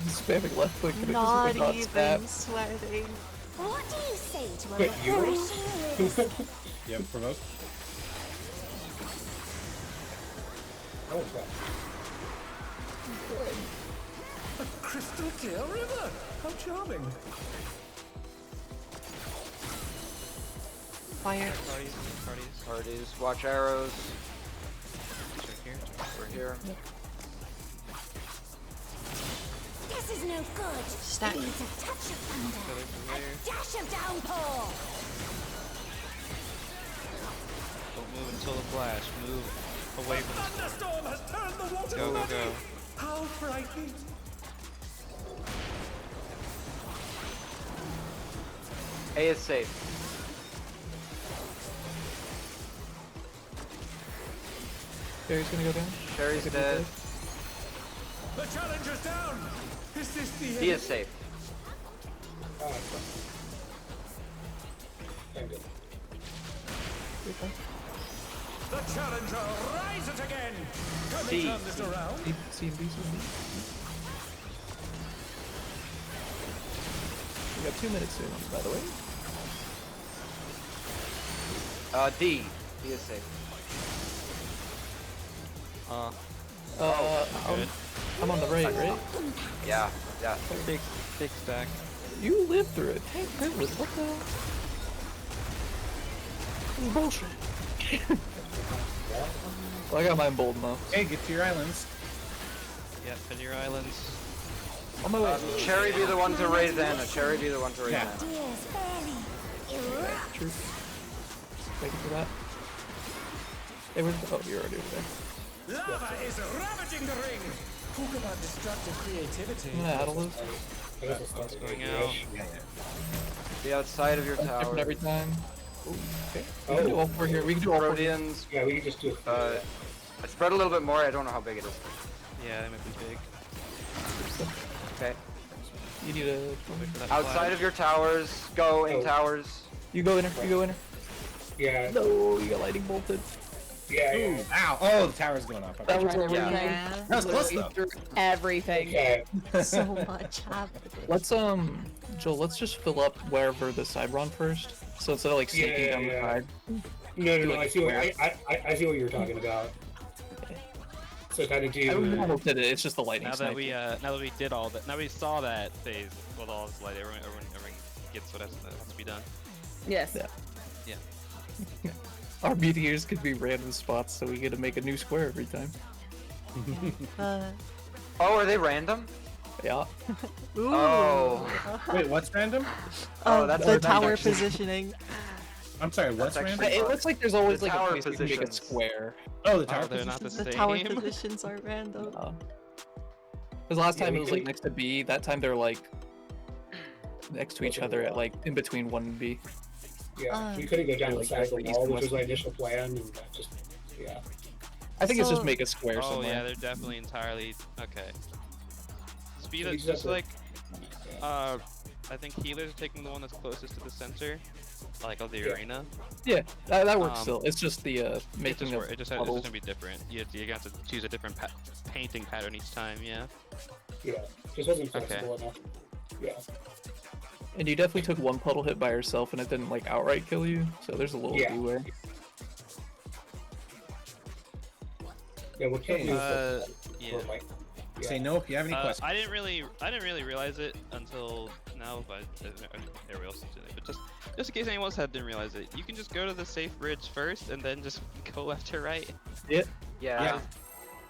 Spamming left click and it Not just would not even snap. sweating. What do you say to a Wait, refreshing yours? list? Yep, provoke. That was bad. A crystal clear river. How charming. Fire. Parties. Watch arrows. Check here. We're here. This is no good. Stack. It needs a touch of thunder. A dash of downpour. Don't move until the flash. Move away from the Thunderstorm has turned the water Go, go, muddy. go. How frightening. A is safe. Barry's gonna go down. Sherry's dead. The challenger's down. Is this the end? He is safe. Oh, that's fine. I'm good. The challenger rises again. Can C. we turn this around? C and B, C and B. We got 2 minutes soon, by the way. D. D is safe. I'm on the right, right? Yeah. Yeah. big stack. You lived through it. Hey, Privilege, what the hell? This is bullshit. Well, I got mine bold enough. Hey, get to your islands. Yep, and your islands. On my way. Cherry be the one to raise Anna. Cherry be the one to raise Anna. Dears, barely. Erupt. True. Thank you for that. Hey, where's the... Oh, you're already over there. Lava is ravaging the ring. Talk about destructive creativity. I'm gonna add those. What's going out? Be outside of your Different tower. every time. Ooh, okay. We can do all four here. We can do all four. Proteans. Yeah, we can just do it. I spread a little bit more. I don't know how big it is. Yeah, they might be big. Okay. You need a... Outside of your towers. Go in towers. You go in her. You go in her. Yeah. No, you got lightning bolted. Yeah, yeah. Ooh, ow! Oh, the tower's going up. That was Okay. everything. Yeah. That was close though. Through everything. Okay. So much happening. Let's Joel, let's just fill up wherever the side run first. So instead of like sneaking down the side. No. I see what I see what you're talking about. So kind of do. I almost did it. It's just the lightning. Now that we did all that, now we saw that phase with all this light, everyone gets what has to be done. Yes. Yeah. Yeah. Our meteors could be random spots, so we get to make a new square every time. Oh, are they random? Yeah. Ooh. Oh. Wait, what's random? Oh, that's the that's tower actually- positioning. I'm sorry, what's That's random? actually It looks like there's always The like a tower place you can make a positions. square. Oh, the tower they're not the positions? The same. tower positions are random. Because last Yeah, time we it was could- like next to B. That time they're like next to each other at like in between 1 and B. Yeah, we couldn't go down the like, side of the east wall, and which was west. my initial plan, and that just, yeah. I think it's just So- make a square Oh somewhere. yeah, they're definitely entirely okay. Speed So we is just just have like Yeah. I think healers are taking the one that's closest to the center, like of the Yeah. arena. Yeah, that works Um, still. It's just the It making just, of wor- it just it's puddles. just gonna be different. You have to choose a different painting pattern each time. Yeah. Yeah, just wasn't Okay. flexible enough. Yeah. And you definitely took one puddle hit by yourself, and it didn't like outright kill you. So there's a little Yeah. leeway. Yeah, what killed me was Yeah. Say no if you have any questions. I didn't really realize it until now, but everybody else is doing it. But just in case anyone else didn't realize it, you can just go to the safe bridge first and then just go left to right. Yeah. Yeah.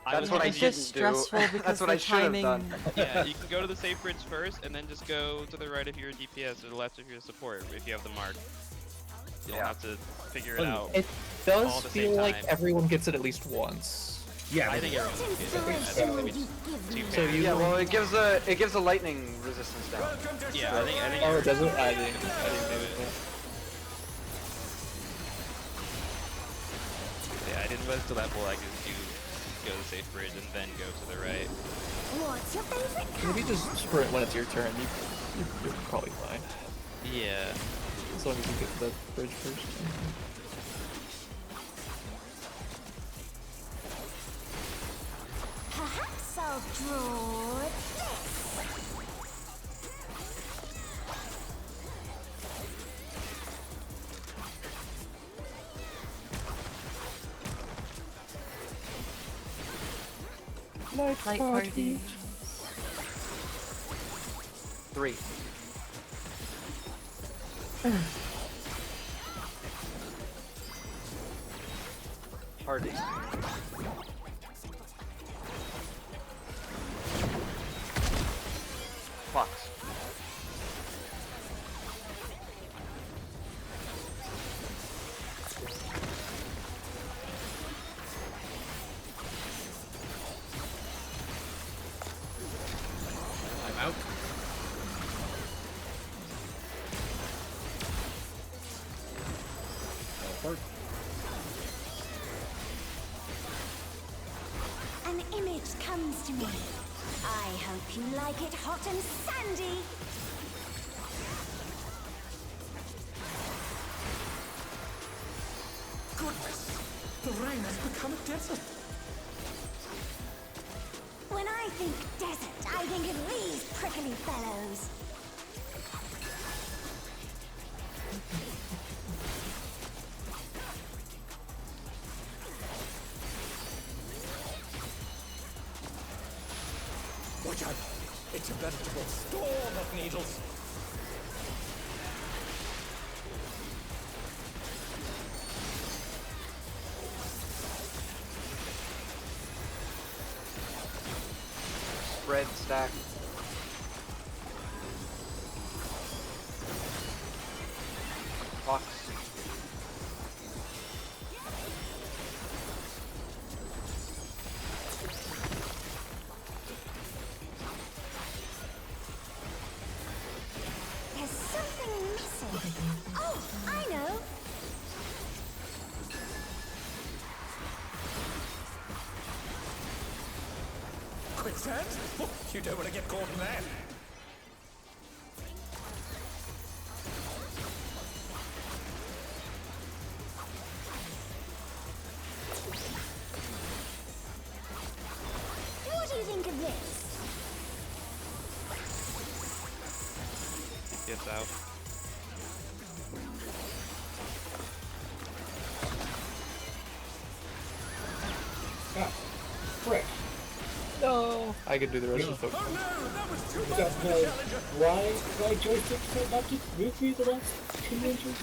I That's was what I It's using- just didn't do. stressful because That's what the I should have timing. done. Yeah, you can go to the safe bridge first and then just go to the right if you're a DPS or the left if you're a support if you have the mark. You don't Yeah. have to figure it out. It all does at the feel same like time. everyone gets it at least once. Yeah, I think everyone gets it. I think maybe just two So pairs. you- Yeah, well, it gives a lightning resistance down. Yeah, I think Oh, it doesn't? I didn't do it. Yeah, I didn't realize till that point I could go to the safe bridge and then go to the right. What's your favorite Maybe just sprint when it's your turn. You're probably fine. Yeah. As long as you get to the bridge first. Perhaps I'll draw this. Night party. 3. Party. Fox. I'm out. Teleport. An image comes to me. I hope you like it hot and sandy. Goodness, the rain has become a desert. When I think desert, I think of these prickly fellows. Watch out! It's a veritable storm of needles. Spread stack. Fox. There's something missing. Oh, I know. Quicksand? Oh, you don't want to get caught in that. What do you think of this? Gets out. Ah, frick. No. I could do the rest of the Oh focus. no, that was too Is much that for the no, challenger. why joystick said not to move me the last 2 inches?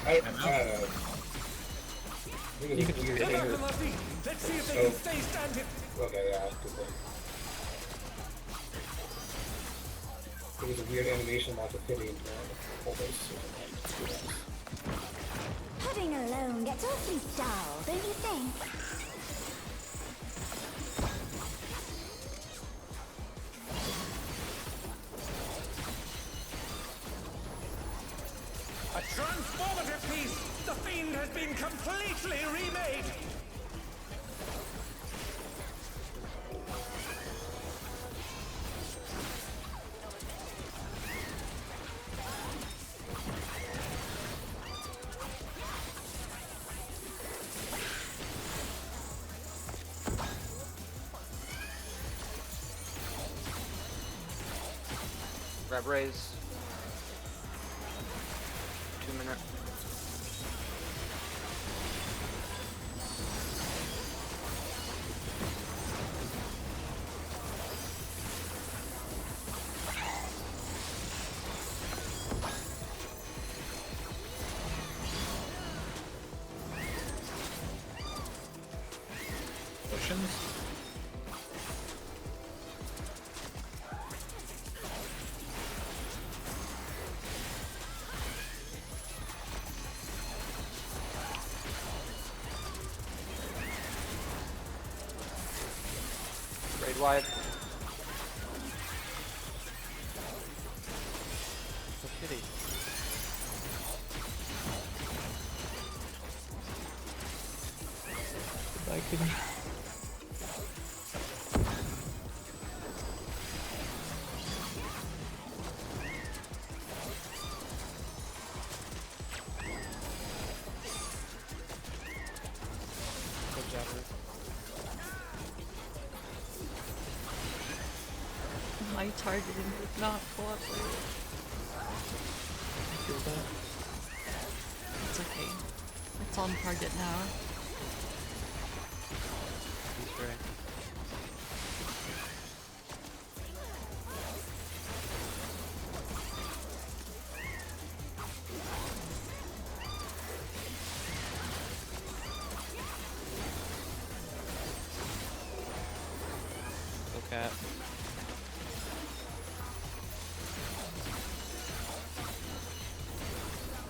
I don't know. think it You was could weird. Get back on their feet. Let's see if they can stay standing. Okay, yeah, good thing. It was a weird animation not to fit in whole base. Pudding alone gets awfully dull, don't you think? A transformative piece! The fiend has been completely remade! Grab raise. 2 minutes. Potions. Raid wide. So kitty. I can. Good job, Ruth. My targeting did not cooperate. I feel that. It's okay. It's on target now. He's right. Look at.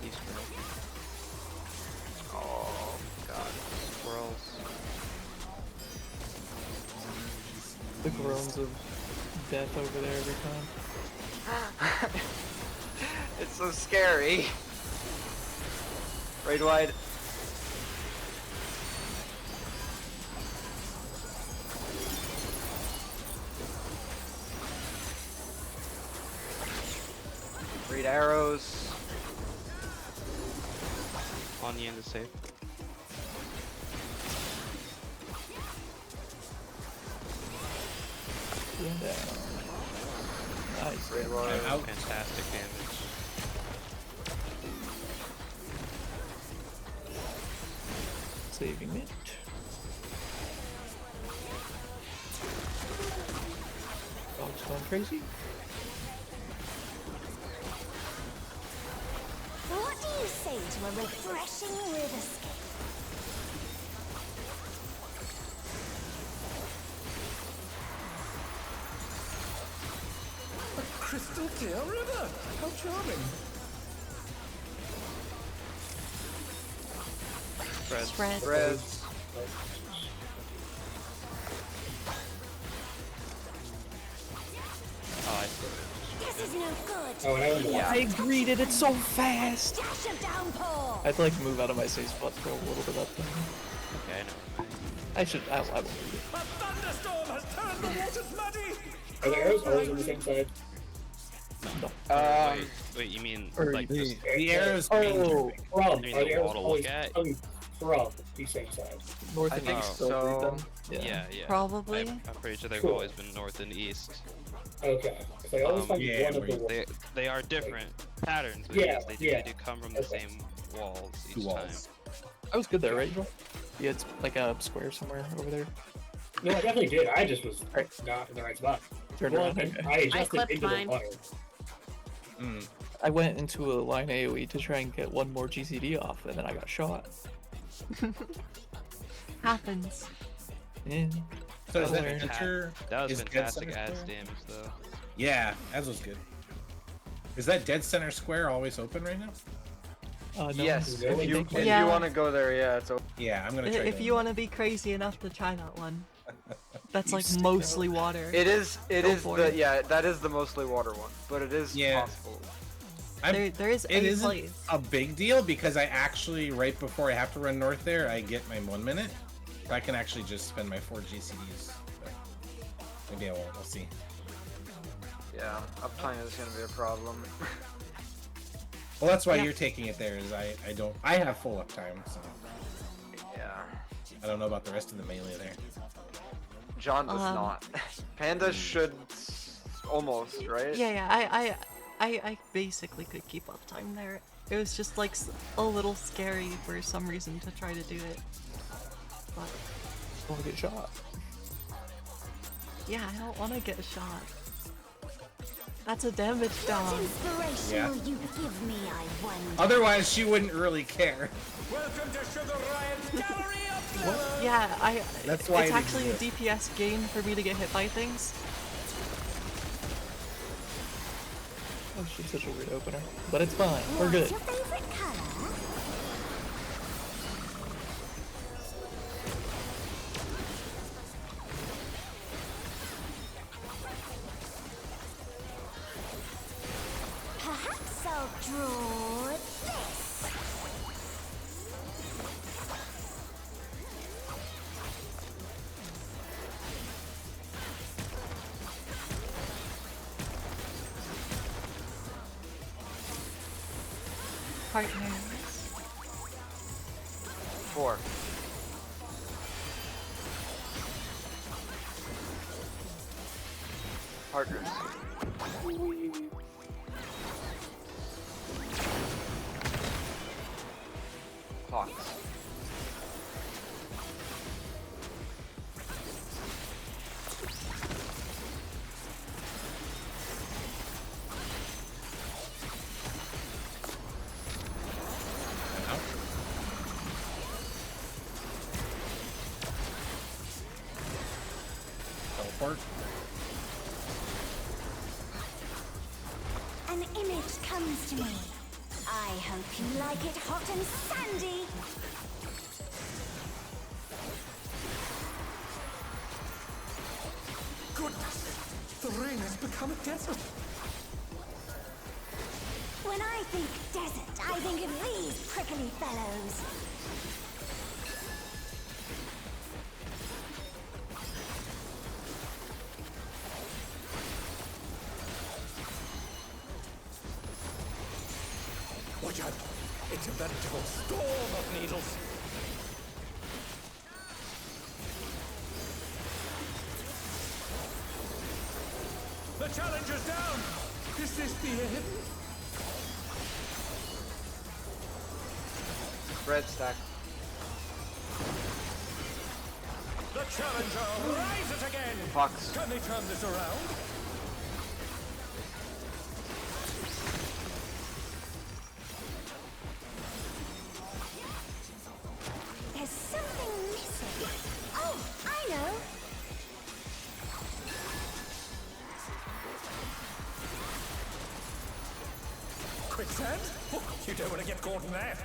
He's right. Oh god. Squirrels. The groans of death over there every time. It's so scary. Raid wide. Raid arrows. On the end of safe. Yeah, down. Nice. Raid wide. Out. Fantastic damage. Saving it. Dog's going crazy. What do you say to a refreshing riverscape? A crystal clear river! How charming! Spread. Spread. Reds. Oh, I This is no good. Oh, and I was Yeah. I agreed it so fast! Dash of downpour. I had to like move out of my safe spot for a little bit of that. Okay, I know. I won't read it. A thunderstorm has turned the waters muddy! Are the arrows always on the same side? Wait, you mean or like The, just the arrows. Oh, From. You mean Are the the arrows wall to look always at? coming from the same side? north I and think east. so. I'll read them. yeah, yeah. Probably. I'm pretty sure they've Cool. always been north and east. Okay. So I always find yeah, one of the we- walls. They are different patterns, but Yeah, yes, they yeah. do come from the Okay. same walls each Two walls. I was good there, right, Joel? Yeah, it's like a square somewhere over there. No, I definitely did. I just was Right. not in the right spot. Turn Well, around. Okay. I adjusted clipped into mine. the water. Mm. I went into a line AoE to try and get one more GCD off, and then I got shot. Happens. Yeah. So is That that was center? That was is dead fantastic center ads square? damage though. Yeah, as was good. Is that dead center square always open right now? No, Yes, no, if you Yeah. want to go there, yeah, it's open. Yeah, I'm gonna try. If going you there. want to be crazy enough to try that one, that's You like stick mostly water. It is Go for it. yeah, that is the mostly water one, but it is Yeah. possible. There is It a isn't place. a big deal because I actually, right before I have to run north there, I get my 1 minute. So I can actually just spend my 4 GCDs. But maybe I won't. We'll see. Yeah, uptime is gonna be a problem. Well, that's why Yeah. you're taking it there. Is I have full uptime, so Yeah, I don't know about the rest of the melee there. John does not. Panda should almost, right? Yeah, I basically could keep up time there. It was just like a little scary for some reason to try to do it. But Don't get shot. yeah, I don't want to get shot. That's a damage What dog. inspiration Yeah. will you give me, I wonder? Otherwise, she wouldn't really care. Welcome to Sugar Riot's Gallery of Glamour! Yeah, That's why it's it actually a exists. DPS gain for me to get hit by things. Oh, she's such a weird opener. But it's fine. We're What's good. your favorite color? Perhaps I'll draw this. Partners. 4. Partners. Clocks. Teleport. An image comes to me. I hope you like it hot and sandy. Goodness! The rain has become a desert! When I think desert, I think of these prickly fellows. Watch out! It's a veritable storm of needles! The challenger's down! Is this the end? Red stack. The challenger rises again! Fox. Can they turn this around? There's something missing. Oh, I know. Quicksand? Oh, you don't want to get caught in that.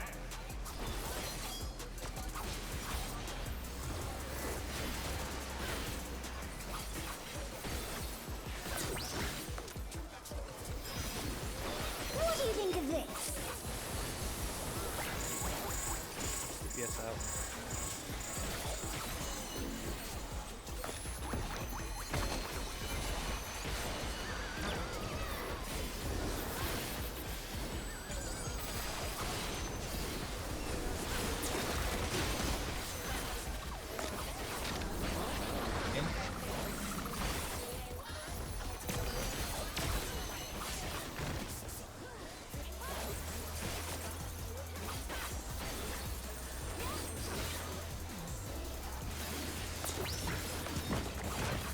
What do you think of this? Yes, out.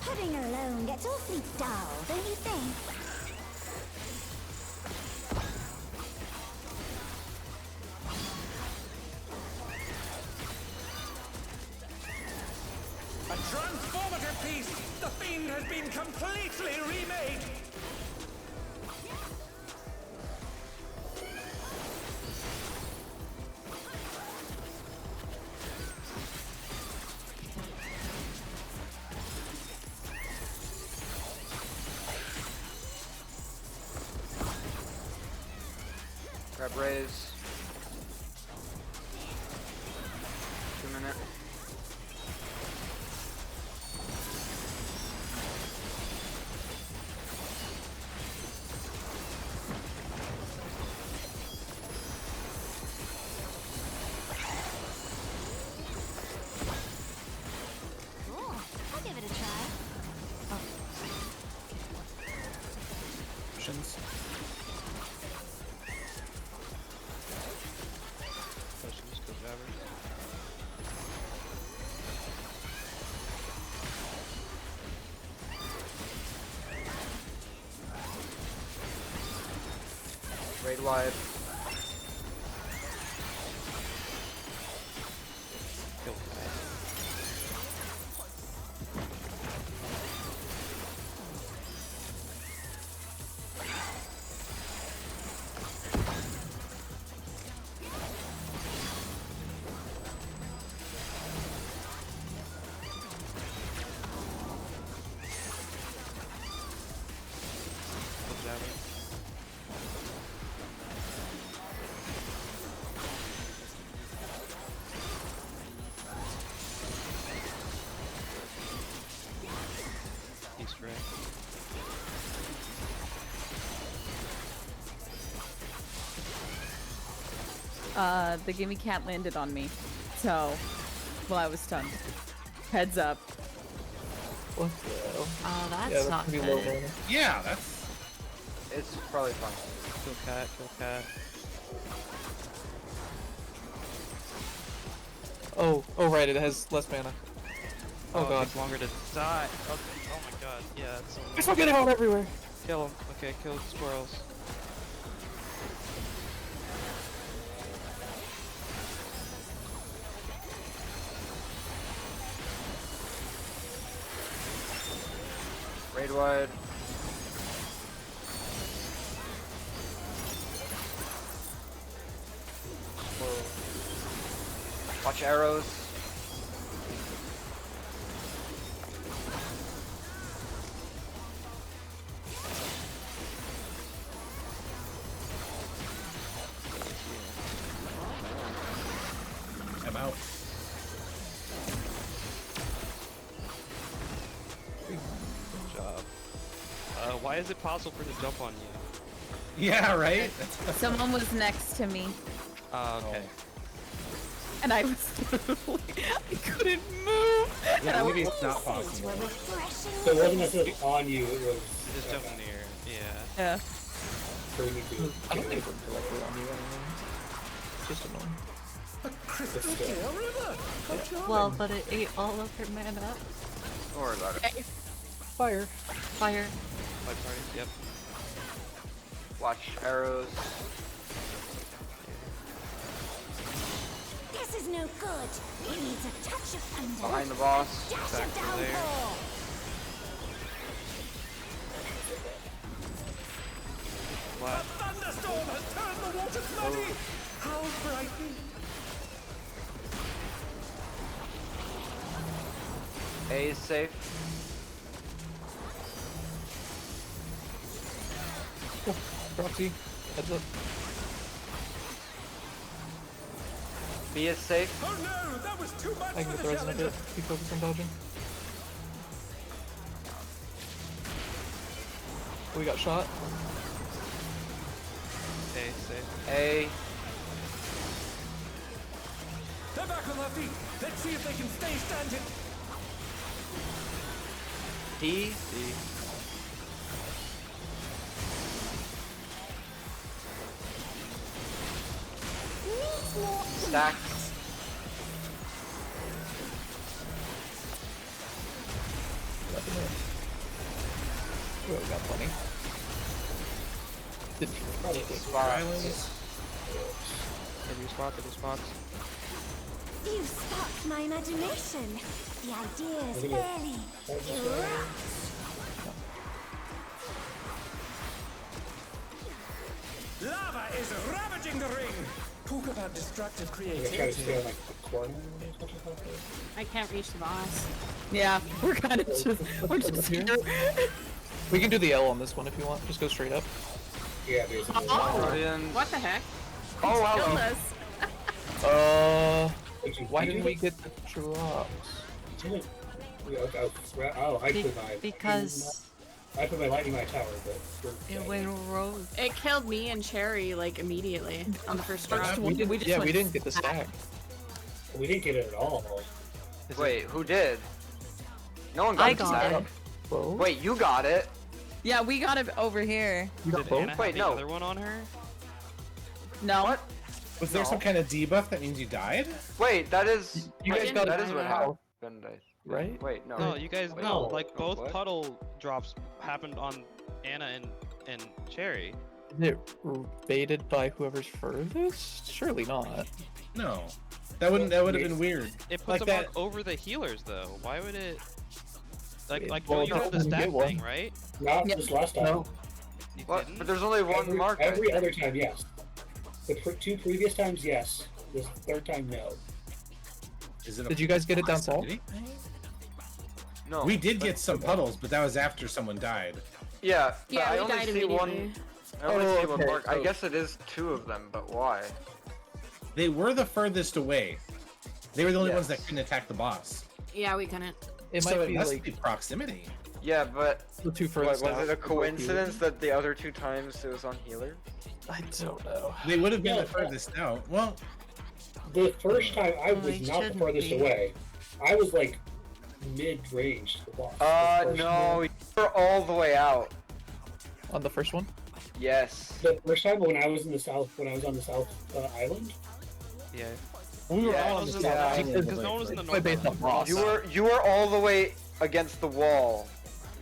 Pudding alone gets awfully dull, don't you think? Transformative piece! The fiend has been completely remade! Grab raise. 2 minute. Cool. I'll give it a try. Potions. Potions, go jabber. Raid wide. Kill guy. Kill jabber. East ray. The gimme cat landed on me. So, well, I was stunned. Heads up. What the hell? That's Yeah, not pretty low good. mana. Yeah, that's. It's probably fine. Kill cat, kill cat. Oh right, it has less mana. Oh It god. takes longer to die. Okay. Oh my god. Yeah, it's so I fucking out everywhere. Kill him. Okay, kill the squirrels. Raid wide. Whoa. Watch arrows. I'm out. Good job. Why is it possible for it to jump on you? Yeah, right? Someone was next to me, Oh, okay. and I was I couldn't move. and Yeah, I maybe was, it's not possible. So it wasn't necessarily on you, it was It just jumped near. Yeah. yeah. for you to I don't think we're directly on you anymore. Just annoying. Crystal clear river! How charming. Well, but it ate all of her mana. Don't worry about it. Fire. Fire. My party. Yep. Watch arrows. This is no good. It needs a touch of thunder. Behind the boss. Dash Back of from there. downpour. What? Thunderstorm has turned the water flooding! How frightening! A is safe. Oh, Proxy. Heads up. B is safe. Oh no, that was too much I can for get the the resin a challenger! bit. Be focused on dodging. We got shot. A, safe. A. They're back on their feet! Let's see if they can stay standing! D. D. Needs more Stack. We got plenty. Spots. Any spots, any spots. You sparked my imagination. The ideas barely erupt. Lava is ravaging the ring. Talk about destructive I'm gonna try to creativity. stay on like the corner as much as possible. I can't reach the boss. Yeah, we're kind of just here. We can do the L on this one if you want. Just go straight up. Yeah, basically. Guardians. What the heck? Oh, Killed hello. us. Why didn't we get the drops? I put my Because I put my lightning my tower, but it went rogue. It killed me and Cherry like immediately on the first drop. We didn't get the stack. we didn't get it at all. Wait, who did? No one got I the got stack. it. Wait, you got it? Yeah, we got it over here. Did Anna have Wait, the no. other one on her? No. What? Was there some kind of debuff that means you died? Wait, that is. You wait, guys got that it is what now. happened. Right? Wait, no. No, you guys Wait, no. no. Like both What? puddle drops happened on Anna and Cherry. Is it baited by whoever's furthest? Surely not. No. That would have been weird. It puts Like a that. mark over the healers though. Why would it? Like Well, no, you no, had the you stack get one. thing, right? Not this last time. No. You What? didn't? But there's only one mark. Every other time, yes. The two previous times, yes. This third time, no. Is it a Did you guys get it down south? possibility? No. We did get some puddles, but that was after someone died. Yeah, but Yeah, I we only died see one. immediately. I only Oh, see one okay, mark. I so- guess it is two of them, but why? They were the furthest away. They were the only ones that Yes. couldn't attack the boss. Yeah, we couldn't. It so might it be must like be proximity. Yeah, but the two what, furthest was out it a are both coincidence healers. that the other two times it was on healer? I don't know. They would have been Yeah, the furthest out. Well, The first time, I was they not the shouldn't farthest be. away. I was like mid-range to the boss. The first No, time- you're all the way out. On the first one? Yes. The first time when I was in the south, when I was on the south island. Yeah. we were Yeah, all on the because south yeah. island, Because no one was in the Probably north. based on boss. You were all the way against the wall.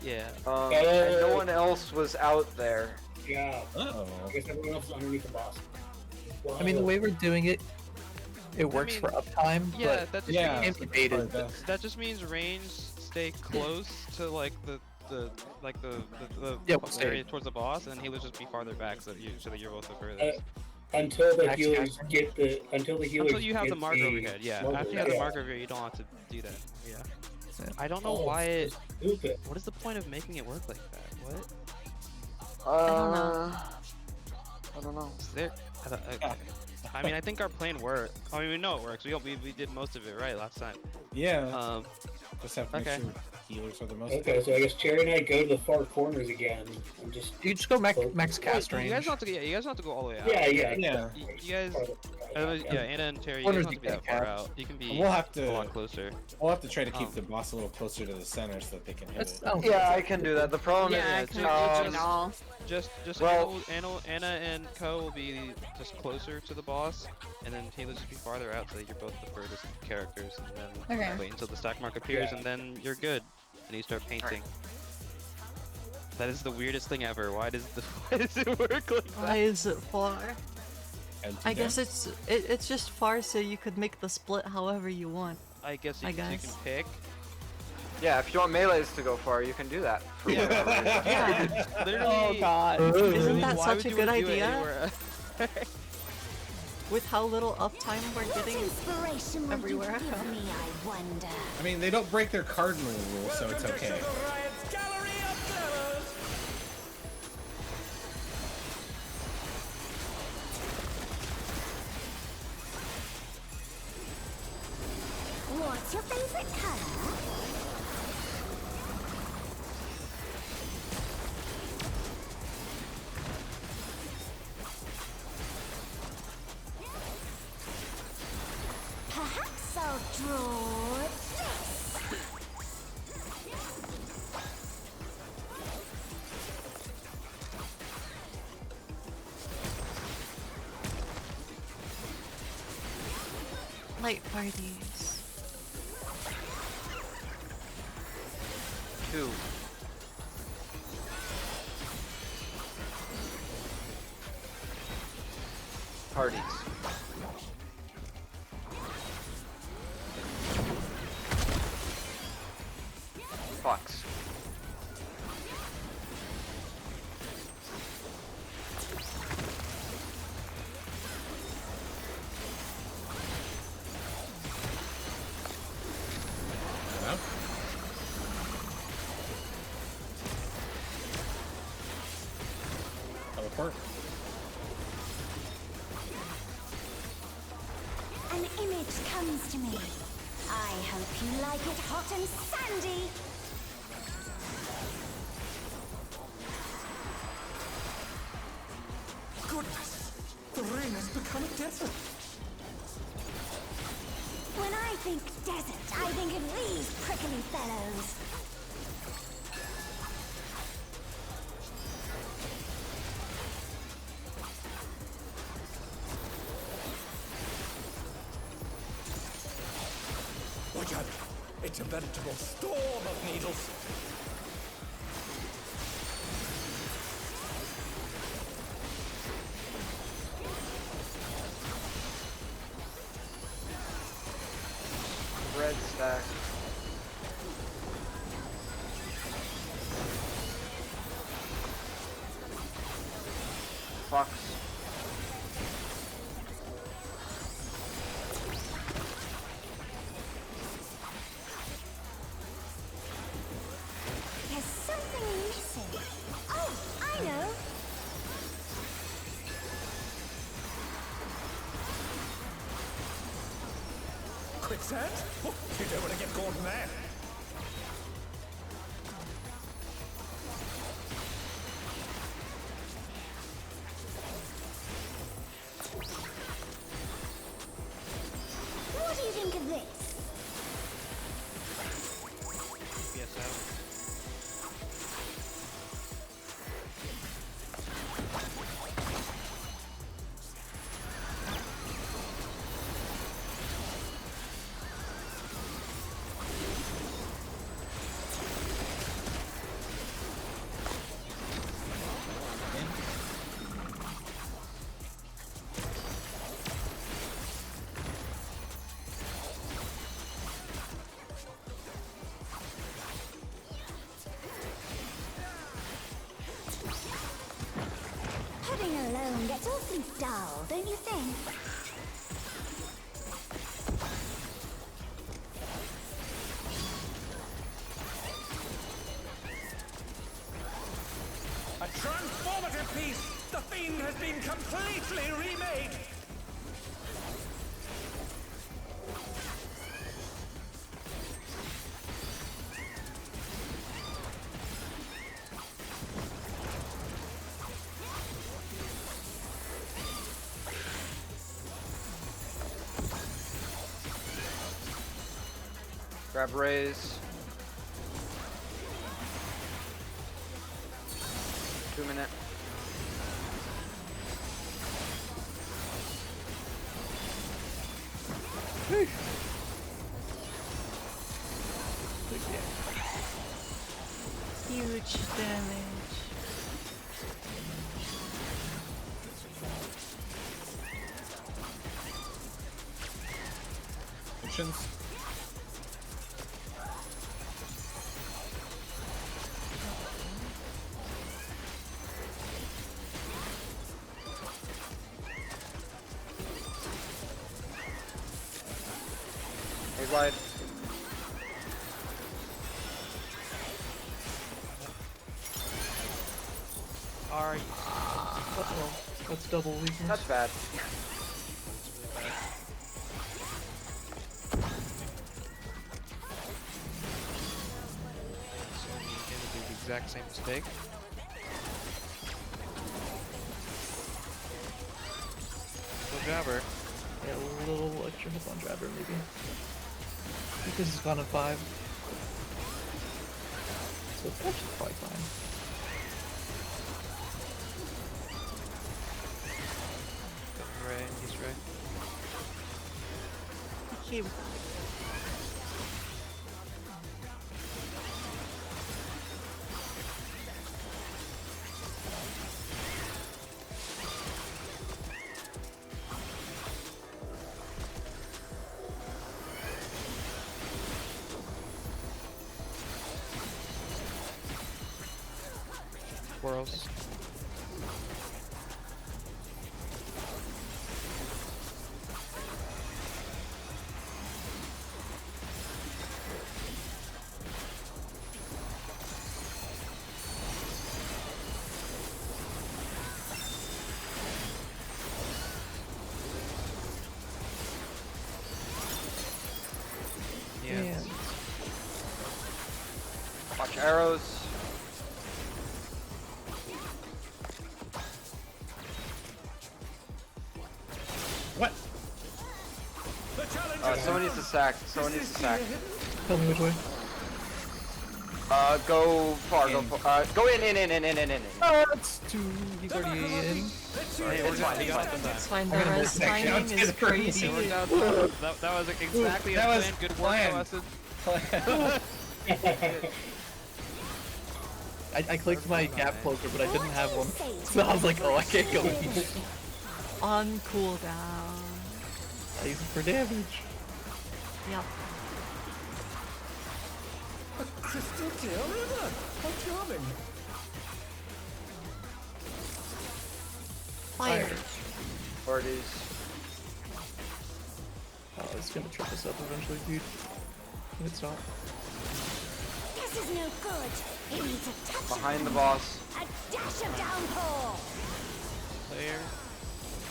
Yeah. And no one else was out there. Yeah. Uh-oh. I guess everyone else was underneath the boss. I mean, the way we're doing it, it works mean, for uptime, Yeah, but that just yeah. means can't be baited. that just means range stay close to like the Yeah, we'll stay. area towards the boss, and then healers just be farther back so that you're both the furthest. Until the Max healers Casper. get the until the healers. Until you have get the marker overhead, yeah. marker, After you have the yeah. marker overhead, you don't have to do that. Yeah. Yeah. I don't know Oh, why it. Stupid. What is the point of making it work like that? What? I don't know. Is there? Okay. I mean, I think our plan worked. I mean, we know it works. We did most of it right last time. Yeah. Just have to make okay. sure healers are the most. Okay, so I guess Cherry and I go to the far corners again and just. You just go max cast You range. guys don't have to. Yeah, you guys don't have to go all the way out. Yeah, yeah, Yeah. You guys. Yeah, Anna and Terry, you Corners guys don't have to be you that can't far cap. out. You can be We'll have to. a lot closer. We'll have to try to keep the boss a little closer to the center so that they can hit That's, it. Yeah, I can do that. The problem Yeah, I is, couldn't reach it all. Just Well- Anna and Co will be just closer to the boss, and then healers just be farther out so that you're both the furthest characters, and then Okay. wait until the stack mark appears, Yeah. and then you're good, and you start painting. That is the weirdest thing ever. Why does it work like that? Why is it far? And I guess it's just far so you could make the split however you want. I guess I you can guess. pick. yeah, if you want melees to go far, you can do that. For Yeah. whatever reason. Yeah. Literally, Oh god. Isn't that why such would a you good wanna do it idea? anywhere? With how little uptime we're What getting. inspiration will everywhere. you give me, I wonder? I mean, they don't break their cardinal rule, so it's Welcome to okay. Sugar Riot's Gallery of Clevers. What's your favorite color? Perhaps I'll draw this. Light parties. 2. Parties. Fox. Yeah. Teleport. An image comes to me. I hope you like it hot and sandy. Goodness, the rain has become a desert. When I think desert, I think of these prickly fellows. Watch out! It's a veritable storm of needles. Red stack. Fox. There's something missing. Oh, I know. Quicksand? Oh, you don't want to get caught in there. What do you think of this? Pudding alone gets awfully dull, don't you think? A transformative piece! The Fiend has been completely remade! Grab raise. 2 minute. Huge damage. Potions. Hey, Glide. Are you? Uh-oh. That's double weakness. That's bad. Gonna do the exact same mistake. Go jabber. Yeah, a little extra hip on Jabber, maybe. Because he's gone at 5. So it's actually quite fine. Right, he's right. Keep. squirrels. Yeah. Watch arrows. What? Someone needs to sack. Someone needs to sack. Tell me which way. Go far. Go far. Go in. Oh, it's two. He's already in. Hey, It's fine. It's fine. It's fine. The res timing is crazy. that was exactly That a was plan. Good work, planned. Austin. I clicked my gap closer, but I didn't have one. So I was like, oh, I can't go in. On cooldown. I use it for damage. Yep. A crystal clear river. How charming. Fire. Parties. Oh, it's gonna trip us up eventually, dude. Can it stop? This is no good. It needs a touch Behind of the boss. a dash of downpour. Player.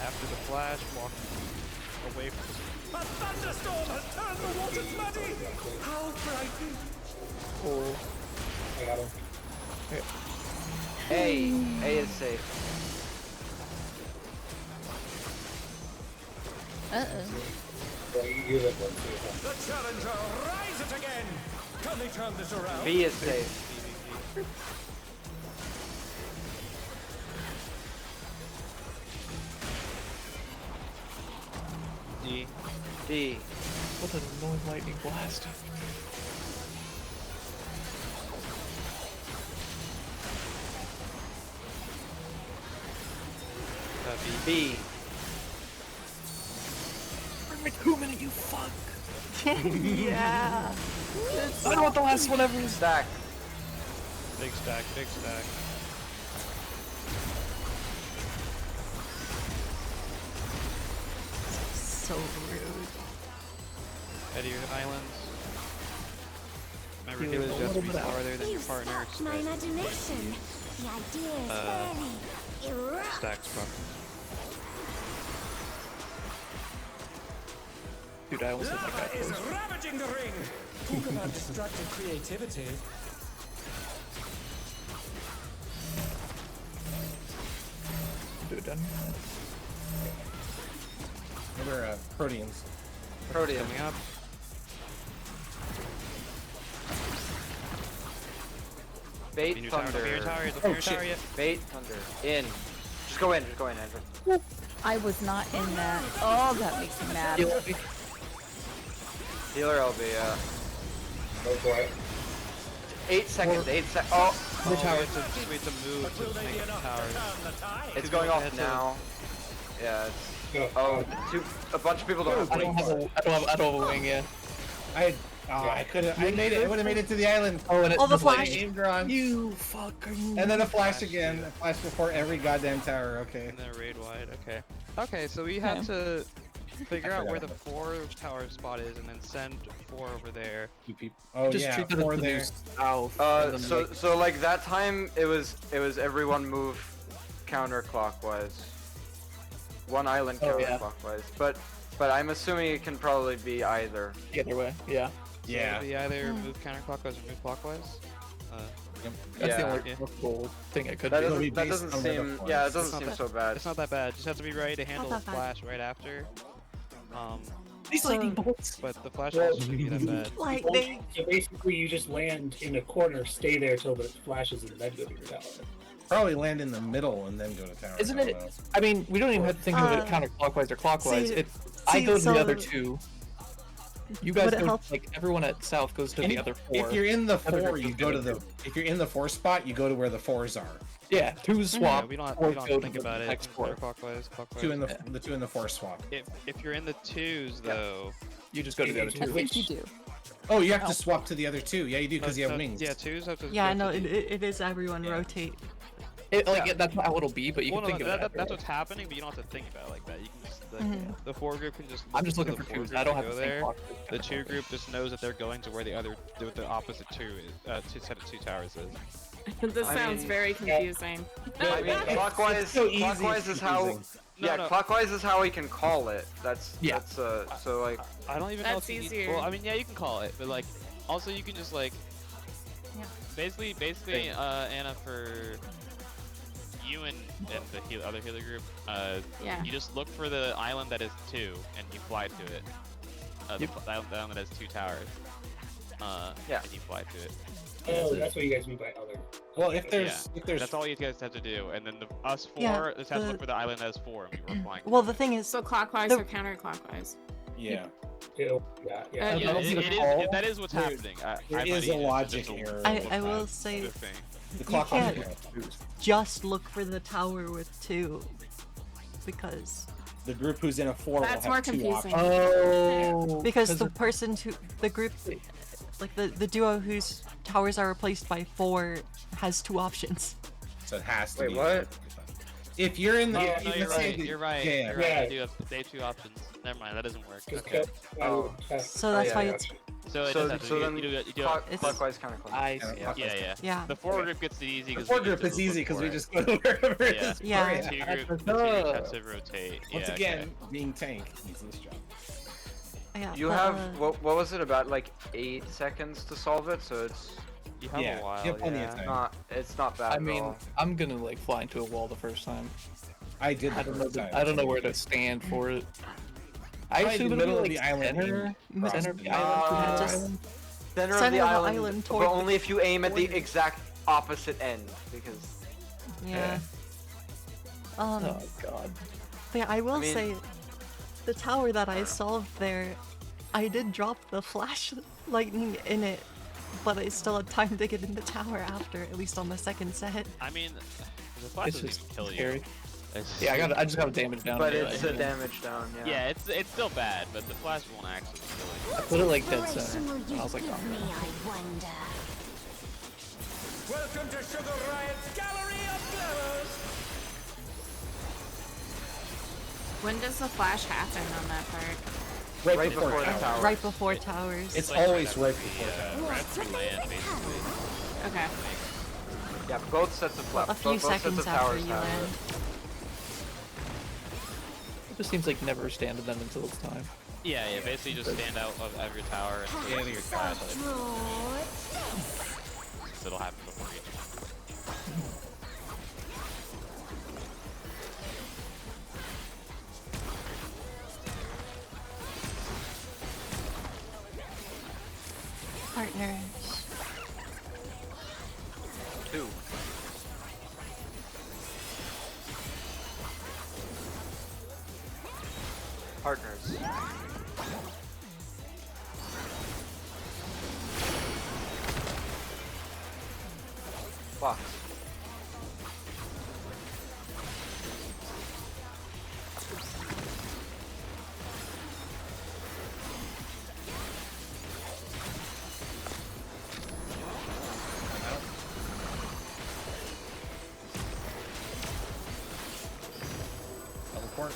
After the flash, walk away from A thunderstorm has turned the waters muddy. How frightening. Oh. I got him. A is safe. Well, you live one too. The challenger, rise it again. Can they turn this around? B is safe. D. D. What an annoying lightning blast. B. Bring me 2 minutes, you fuck. Yeah. I don't want the last one ever. Stack. Big stack, big stack. So rude. Head to your islands. Remember, Heal heal it is a just little be bit out. farther than You your partner. sparked my imagination. The ideas barely erupt. Stacks, bro. Dude, I almost hit my guy Is close. ravaging the ring. Talk about destructive creativity. Do it done. Remember, Proteans. Protean. Coming up. Bait Be your tower, thunder. be your tower, Oh, your tower shit. yet. Bait thunder. In. Just go in, Andrew. I was not in that. Oh, that makes me mad. Healer LB, yeah. Go for it. 8 seconds, 8 seconds. Oh! The tower to just wait to move to make the tower. It's going off now. Yeah, it's... Go. Oh, a bunch of people don't have I don't have wings. I don't have a wing yet. I couldn't. I made it. I would have made it to the island. Oh, and it Oh, the was like, flash. Aim drawn. you fuck, are you? And then a flash again. A flash before every goddamn tower. Okay. And then a raid wide. Okay. Okay, so we have to figure out where the 4 tower spot is, and then send 4 over there. Two people. Oh Just yeah, treat it 4 as the there. new south. and then, So like, so like that time it was everyone move counterclockwise. One island Oh, yeah. counterclockwise. But I'm assuming it can probably be either. either way, yeah. So Yeah. it'll be either move counterclockwise or move clockwise. That's Yeah. the only Yeah. workable thing it could That be. It'll be doesn't, that based doesn't on where the seem flash yeah, it is. doesn't seem so bad. It's not that bad. Just have to be ready to handle the that bad. flash right after. These lightning bolts. But the flash also shouldn't be that bad. Lightning. So basically, you just land in a corner, stay there till the flashes, and then go to your tower. Probably land in the middle and then go to tower. Isn't I it? don't know. I mean, we don't even have to think of it counterclockwise or clockwise. I go to the other two. You guys Would it go, help- like, everyone at south goes to the other 4. If you're in the Other 4, group you goes go to the the. If you're in the 4 spot, you go to where the 4s are. Yeah, 2 swap. Yeah, we don't have, 4 we don't go have to to think the about it. next 4. Clockwise, clockwise. 2 in the 2 and the 4 swap. If you're in the 2s though, You just go to the other I 2. think you do. Oh, you have to swap to the other 2. Yeah, you do because you have no, wings. yeah, 2s have to. Yeah, go no, to the- it is everyone rotate. That's not how it'll be, but you Well, can no, think of it. that's what's happening, but you don't have to think about it like that. You can just the four group can just. I'm just look looking to for the four twos. group I don't to have go to think there. block. The two group just knows that they're going to where the opposite two is. Two set of two towers is. This I sounds mean- very confusing. I mean, clockwise, so easy, clockwise it's is how. confusing. Yeah, No. clockwise is how we can call it. That's Yeah. so like. I don't even know That's if you need- easier. well, I mean, yeah, you can call it, but like, also you can just like. Yeah. Basically, Anna, for you and the other healer group, Yeah. you just look for the island that is 2, and you fly to it. The island that has 2 towers. Yeah. And you fly to it. Oh, that's what you guys mean by other. Well, if there's That's all you guys have to do, and then us 4 Yeah, just have to look for the island that has 4, and we're flying. Well, the thing is, So clockwise The- or counterclockwise? yeah, Yeah. Yeah, that is what's happening. there is a logic error. I will say, The you clockwise. can't just look for the tower with 2, because The group who's in a 4 will That's have more 2 confusing. options. because the person who the group, like the duo whose towers are replaced by 4 has 2 options. So it has to Wait, be. what? If you're in the, No, let's you're say right. that- You're right. Yeah, You're right. They have 2 options. Never mind. That doesn't work. Okay. So that's why it's So it So, does have to so be- then you do It's- clockwise, counterclockwise. Yeah. The 4 group gets it easy The because 4 group is easy because we just go wherever it is. Yeah. The 2 group has to rotate. Once Yeah, again, okay. being tank easiest job. Yeah, You but, have what was it about like 8 seconds to solve it, so it's You have Yeah, a while. you have plenty of yeah. time. it's not bad I at mean, all. I'm gonna like fly into a wall the first time. I did. I don't know. I don't know where to stand for it. I Probably assume the it'll middle be of like the island. center of Just- the island. Center Center of the island, but toward only if you aim at the toward- exact opposite end, because yeah. Oh god. But yeah, I will mean- say, the tower that I solved there, I did drop the flash lightning in it, but I still had time to get in the tower after, at least on the second set. I mean, the flash It's doesn't just even kill you. scary. It's- Yeah, I just got a damage down. but anyway. it's a damage down. Yeah. Yeah, it's still bad, but the flash won't actually kill you. I put it like dead Inspiration center. will And you I was like, give oh, me, I wonder. Welcome to Sugar Riot's Gallery of Glamours! When does the flash happen on that part? Right before the tower. tower. Right before towers. It's like always right right before that. Right after you land, basically. Okay. Yeah, both sets of a few both sets seconds of after towers you have land. it just seems like never stand with them until it's time. Yeah, basically just stand out of your tower and Perhaps stand your I'll flash. draw So it'll happen before you. Partners. 2. Partners. Box. Teleport.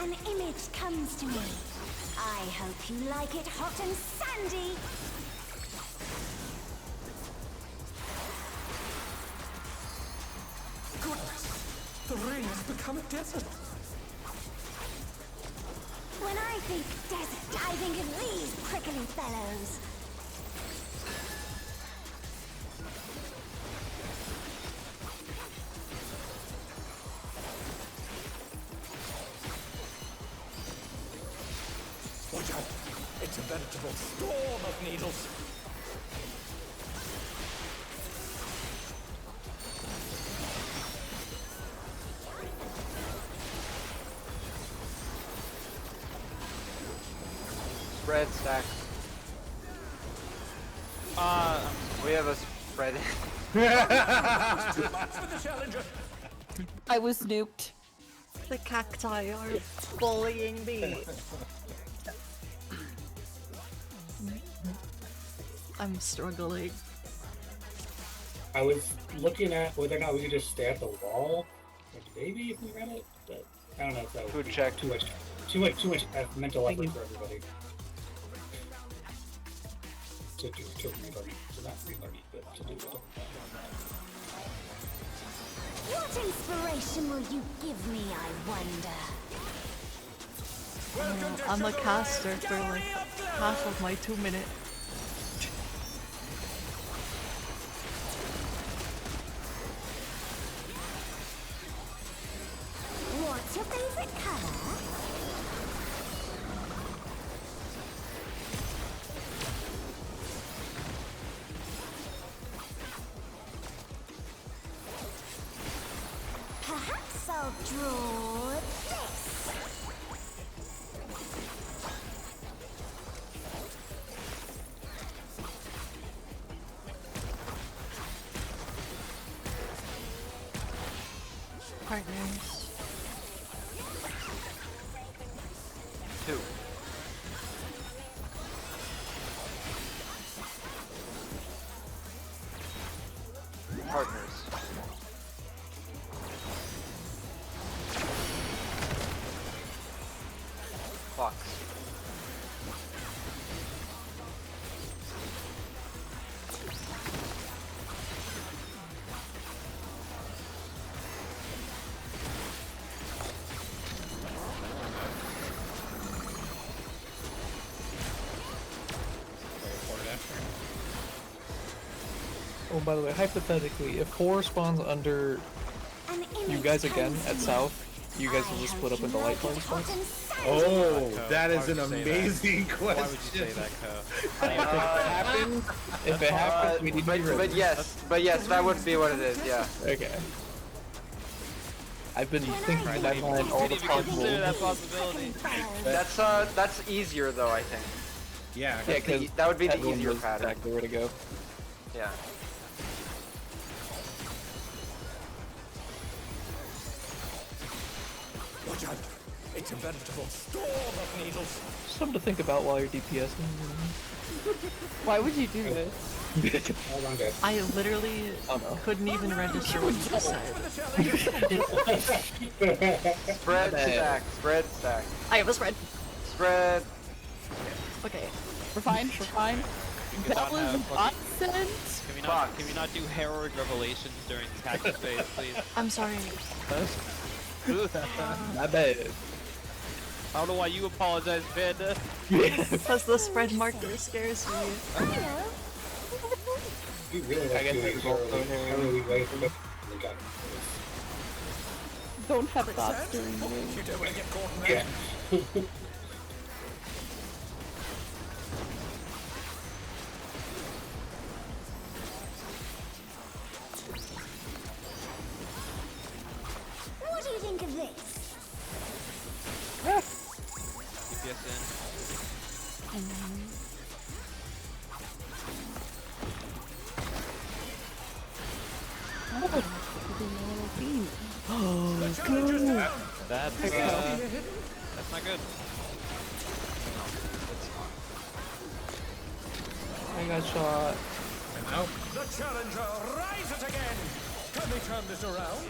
An image comes to me. I hope you like it hot and sandy. Goodness! The ring has become a desert! When I think desert, I think of these prickly fellows. Watch out! It's a veritable storm of needles! Spread stack. We have a spread. Too much for the challenger! I was nuked. The cacti are bullying me. I'm struggling. I was looking at whether or not we could just stay at the wall, like maybe if we read it, but I don't know if that would Food be check. too much mental effort for everybody. To relearn it, to not relearn it, but to do it. What inspiration will you give me, I wonder? I'm a caster for like half of my 2 minute. What's your favorite color? Perhaps I'll draw this. Partners. 2. Partners. Fox. Oh, by the way, hypothetically, if 4 spawns under you guys again at south, you guys will just split up into light party spots? Oh, that Why is would an you say that? amazing Why question. would you say that, Co? If it happens, we need to be ready. But yes, that would be what it is, yeah. Okay. I've been thinking in my mind all the possible. that possibility. That's easier though, I think. Yeah, Yeah, because that would be the easier pattern. Exactly where to go. Yeah. Watch out! It's a veritable storm of needles. Something to think about while you're DPSing. Why would you do this? Hold on, guys. I literally couldn't even register what you just said. Spread stack. Spread stack. I have a spread. Spread. Okay. We're fine. We're fine. That was nonsense. Can we not do Herald Revelations during tactics phase, please? I'm sorry. My bad. I don't know why you apologize, Panda. Because the spread marker scares me. We really like doing early wave, but we got Don't have thoughts during the game. You don't want to get caught in yeah. What do you think of this? DPS in. That's not good. I got shot. Nope. The challenger rises again. Can we turn this around?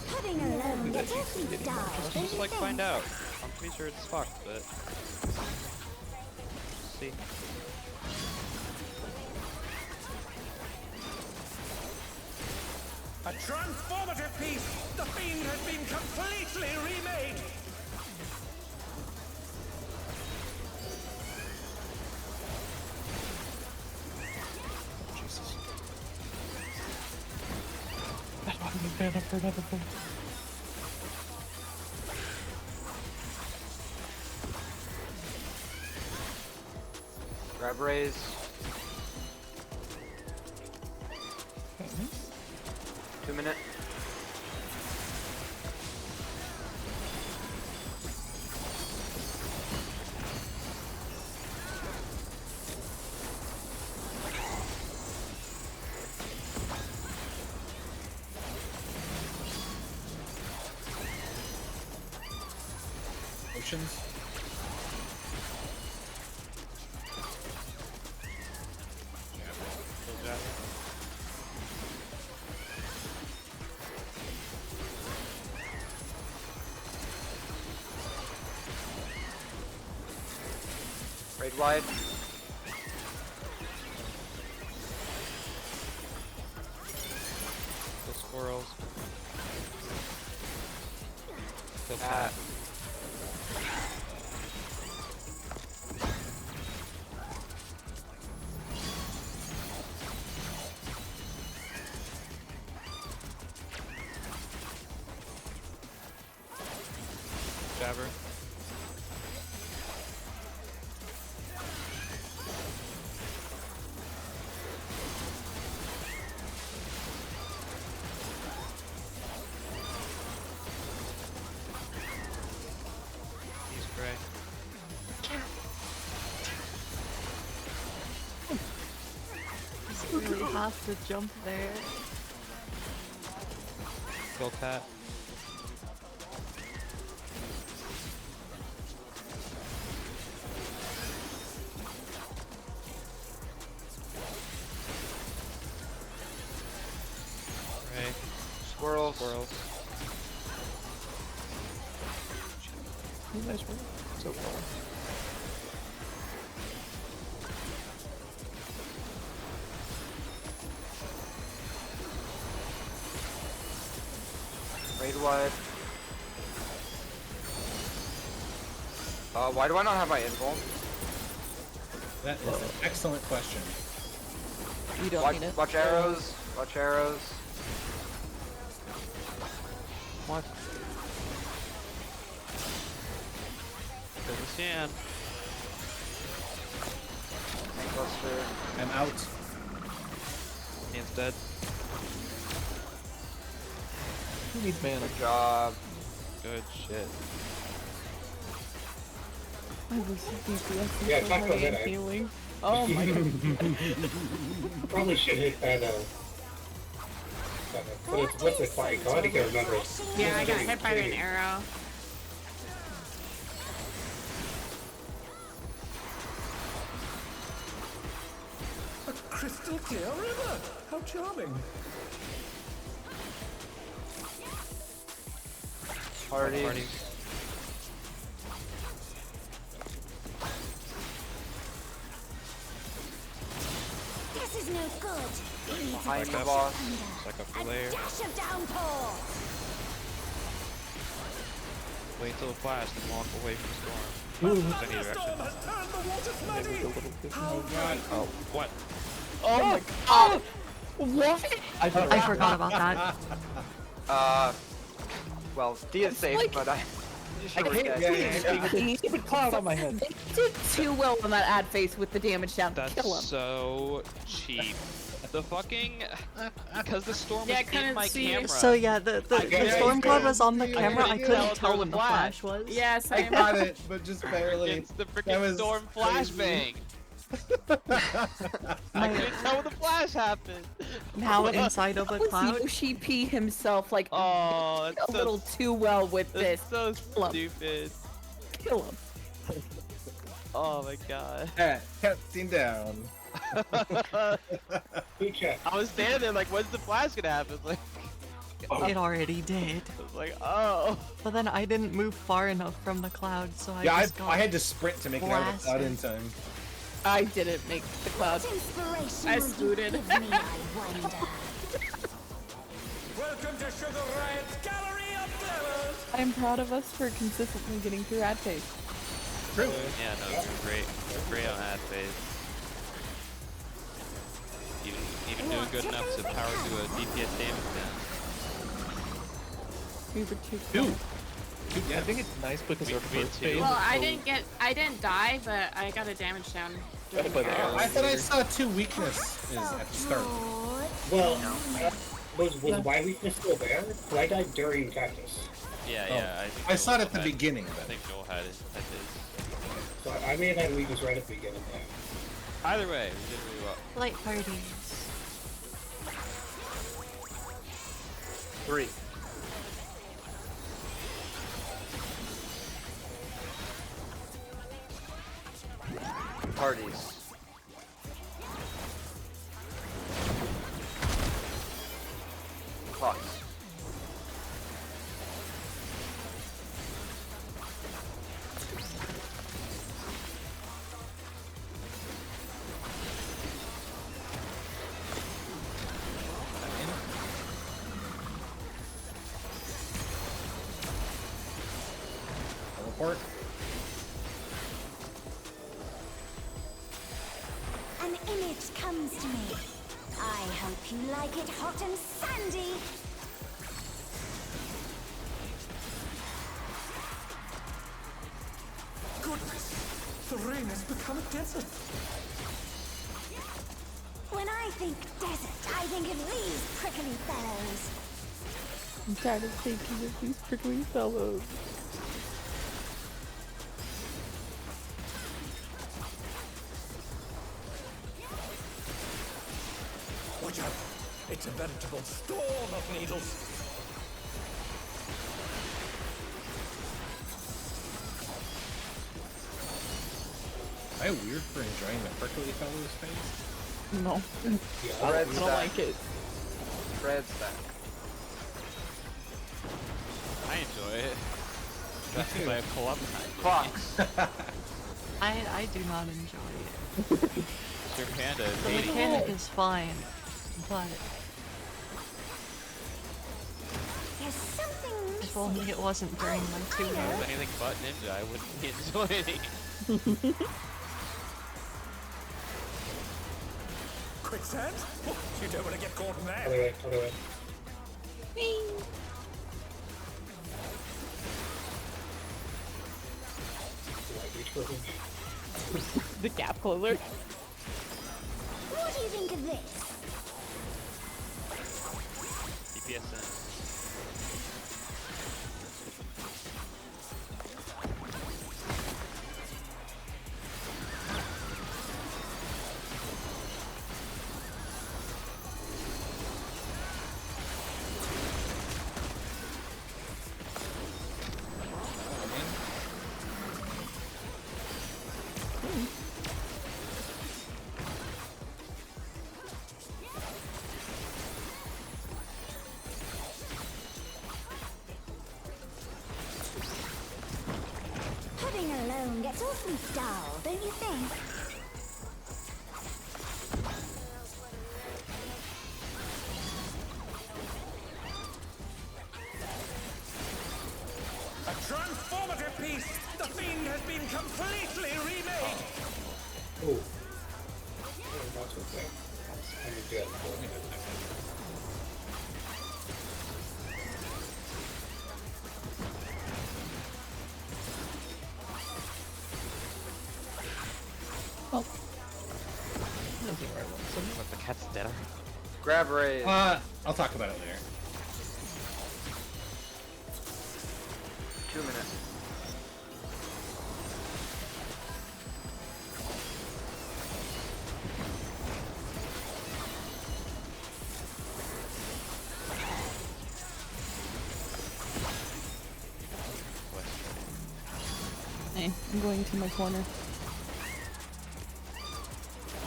Having alone that every die. Let's just like find out. I'm pretty sure it's fucked, but see. A transformative piece. The fiend has been completely remade. Jesus. That wasn't bad enough for another thing. Grab raise. Okay. 2 minute. potions. Raid wide. The squirrels. Kill Ah. cat. Jabber. He's gray. Just really have to jump there. Kill cat. Right. Squirrels. Squirrels. Nice one. So far. Raid wide. Why do I not have my invuln? That is an excellent question. You don't Watch, need it. watch arrows. Watch arrows. What? There's a stand. Cluster. I'm out. Stand's dead. Who needs mana? Good job. Good shit. I was DPS Yeah, so talk hard about and that. healing. Oh my god. Probably should hit that. What's it fight? God, I can't remember. Yeah, I got hit by an arrow. A crystal clear river. How charming. Parties. This is no good. Need to Behind the touch boss. under. Suck up A layer. dash of downpour. Wait till it flashes and walk away from the storm. A Any thunderstorm direction. has turned the waters muddy. How God. Oh, what? Oh my god! What? I forgot about that. Well, D is safe, like- but I. I can't see a stupid cloud on my head. They did too well on that ad face with the damage down. That's Kill him. so cheap. The fucking... Because the storm Yeah, I was in couldn't my see. camera. So yeah, the storm cloud was on the camera. I couldn't tell couldn't if tell there when the was a flash flash. was. Yeah, I same. got it, but just barely. It's the That freaking was storm crazy. flashbang. I couldn't tell when the flash happened. Now inside of a Was cloud. Yoshi P himself like Oh, a that's so, little too well with this? that's so Kill him. stupid. Kill him. Oh my god. Counting down. Food check. I was standing there like, when's the flash gonna happen? Like, It already did. I was like, oh. But then I didn't move far enough from the cloud, so I Yeah, just got I had to sprint to make it out of the cloud in blasted. time. I didn't make the cloud. What inspiration I will you scooted. give me, I wonder? Welcome to Sugar Riot's Gallery of Glamours. I'm proud of us for consistently getting through ad face. True. Yeah, no, you're great. You're great on ad phase. Even doing good enough to power through a DPS damage down. We were too Two. I think it's nice because our We first too. phase. Well, is so- I didn't die, but I got a damage down. during But, the arrow. I thought I saw 2 weaknesses at the start. Well, was my weakness still there? But I died during Cactus. Yeah, Oh, yeah. think I saw it Joel at the had- beginning, I but think Joel had his. So I may have had weakness right at the beginning. Either way, we did really well. light parties. 3. Fox. Teleport. An image comes to me. I hope you like it hot and sandy. Goodness, the rain has become a desert. When I think desert, I think of these prickly fellows. I'm tired of thinking of these prickly fellows. Watch out! It's a veritable storm of needles. Am I weird for enjoying the prickly fellow's face? No. Yeah, I red don't stack. like it. Red stack. I enjoy it. That's because I have co-op time. Fox. I do not enjoy it. Your panda is The hating mechanic is fine, but There's something if only it wasn't during my If it tuner. was anything but ninja, I wouldn't be enjoying it. Quicksand? Oh, you don't want to get caught in there. Other way, other way. Do I reach for him? The gap closer. What do you think of this? DPS Pudding alone gets awfully dull, don't you think? A transformative piece! The fiend has been completely remade! Oh. Oh, that's okay. I'm dead. Oh. What, the cat's dead already? Grab raise. I'll talk about it later. 2 minutes. Hey, I'm going to my corner.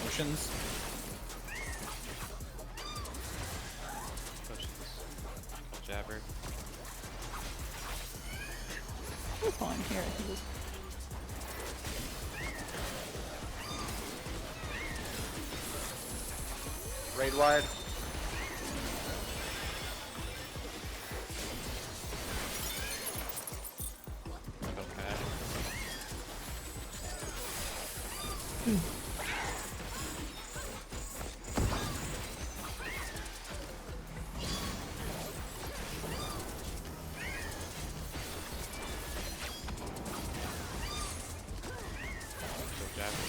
Potions. Potions. Jabber. It's fine. Here, I can just... Raid wide. Okay. Jabber.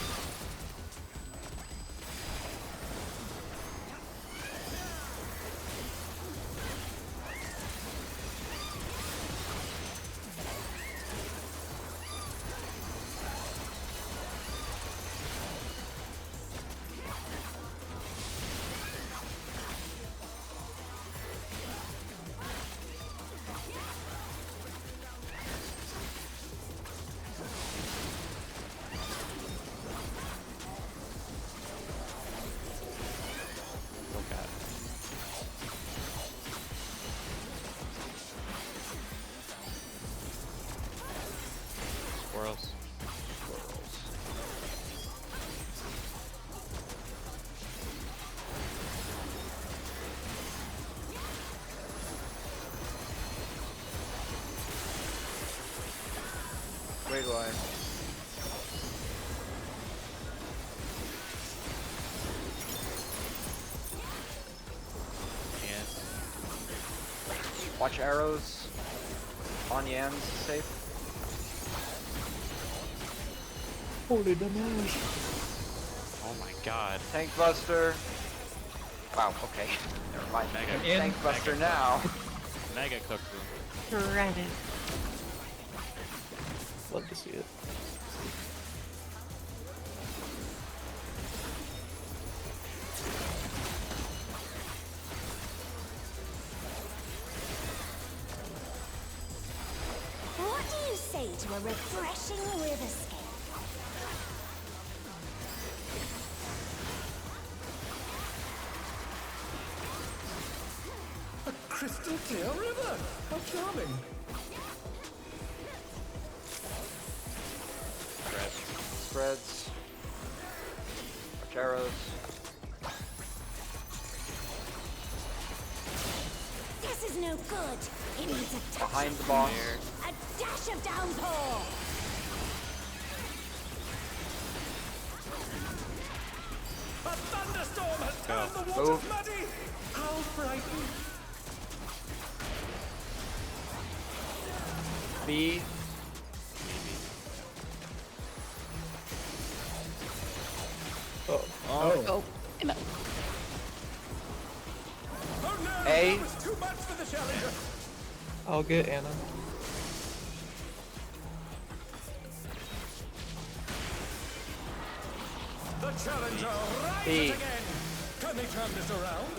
Wait, why? Yeah. Watch arrows. On Yan's safe. Holy damage. Oh my god. Tank Buster. Wow, okay. Never mind. Tank Buster now. Mega cooked them. Shredded. Love to see it. What do you say to a refreshing riverscape? A crystal clear river! How charming! Spreads. Watch arrows. This is no good. It needs a touch Behind of the boss. a dash of downpour. A thunderstorm has turned the water Move. muddy! How frightening! B. Oh. Oh. No. Oh no! A. That was too much for the challenger! I'll get Anna. The challenger rises B. again! Can they turn this around?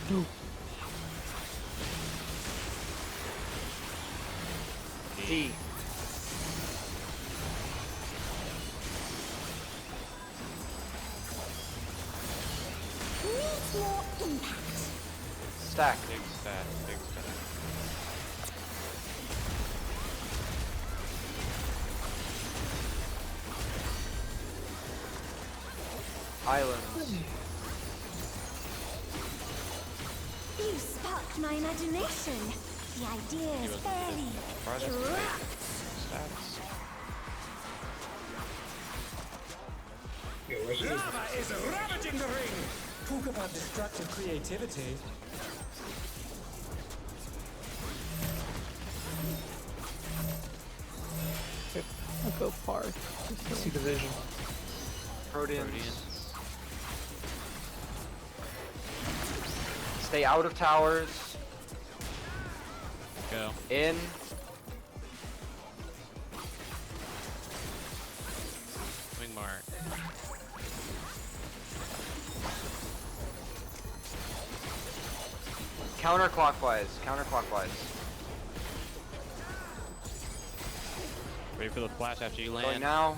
No. D. Needs more impact. Stack. Big stat, big stat. Islands. You sparked my imagination. The idea is fairly corrupt. Stats. Yeah, where's this? Lava is ravaging the ring! Talk about destructive creativity. I'll go far. See the vision. Proteans. Stay out of towers. Go. In. Wing mark. Counterclockwise. Counterclockwise. Ready for the flash after you Going land. now.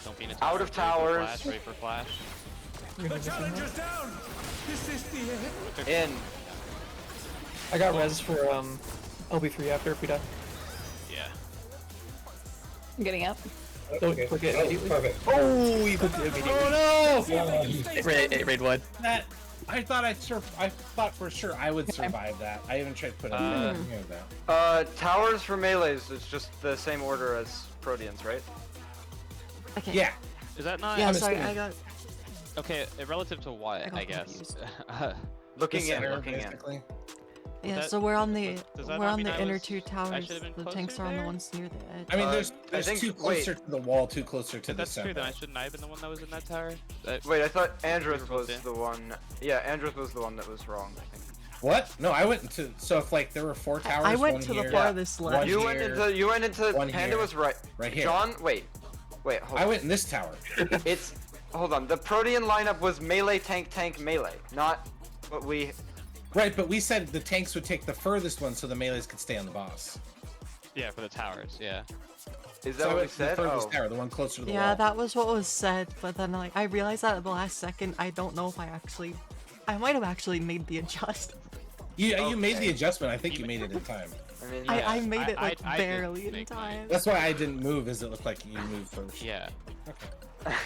Don't be in a Out of Ready for towers. Flash. Ready for flash. The challenger's down! Is this the end? In. I got res for LB3 after if we die. Yeah. I'm getting up. Don't Okay. click it Oh, immediately. perfect. Oh, you clicked it immediately. Oh no! Raid 1. That I thought I thought for sure I would survive that. I even tried to put a thing of that. Towers for melees is just the same order as Proteans, right? Okay. Yeah. Is that not? Yeah, I'm sorry, assuming. I got. Okay, relative to what? got I guess. confused. Looking The in. center, Looking in. basically. Yeah, that- so we're on the does that we're not on mean the I inner was- two I towers. should have been The closer tanks are on the there? ones near the edge. I mean, Uh, there's I think- too closer to the wall, too closer to If the that's center. true, then shouldn't I have been the one that was in that tower? Wait, I thought Andreth We're both was in. the one. Yeah, Andreth was the one that was wrong, I think. What? No, I went into. So if like there were 4 towers, I went one to the here, farthest one left. You here, went into one Panda here, was right. right here. John, wait, hold I on. went in this tower. It's hold on. The Protean lineup was melee, tank, tank, melee, not what we. Right, but we said the tanks would take the furthest one so the melees could stay on the boss. Yeah, for the towers. Yeah. Is that So I what we went to the said? furthest Oh. tower, the one closer to the Yeah, wall. that was what was said, but then like I realized that at the last second. I don't know if I might have actually made the adjust. You made the Okay. adjustment. I think you made it in time. I mean, I yeah. made it like I did barely in make mine. time. That's why I didn't move, as it looked like you moved first. Yeah. Okay.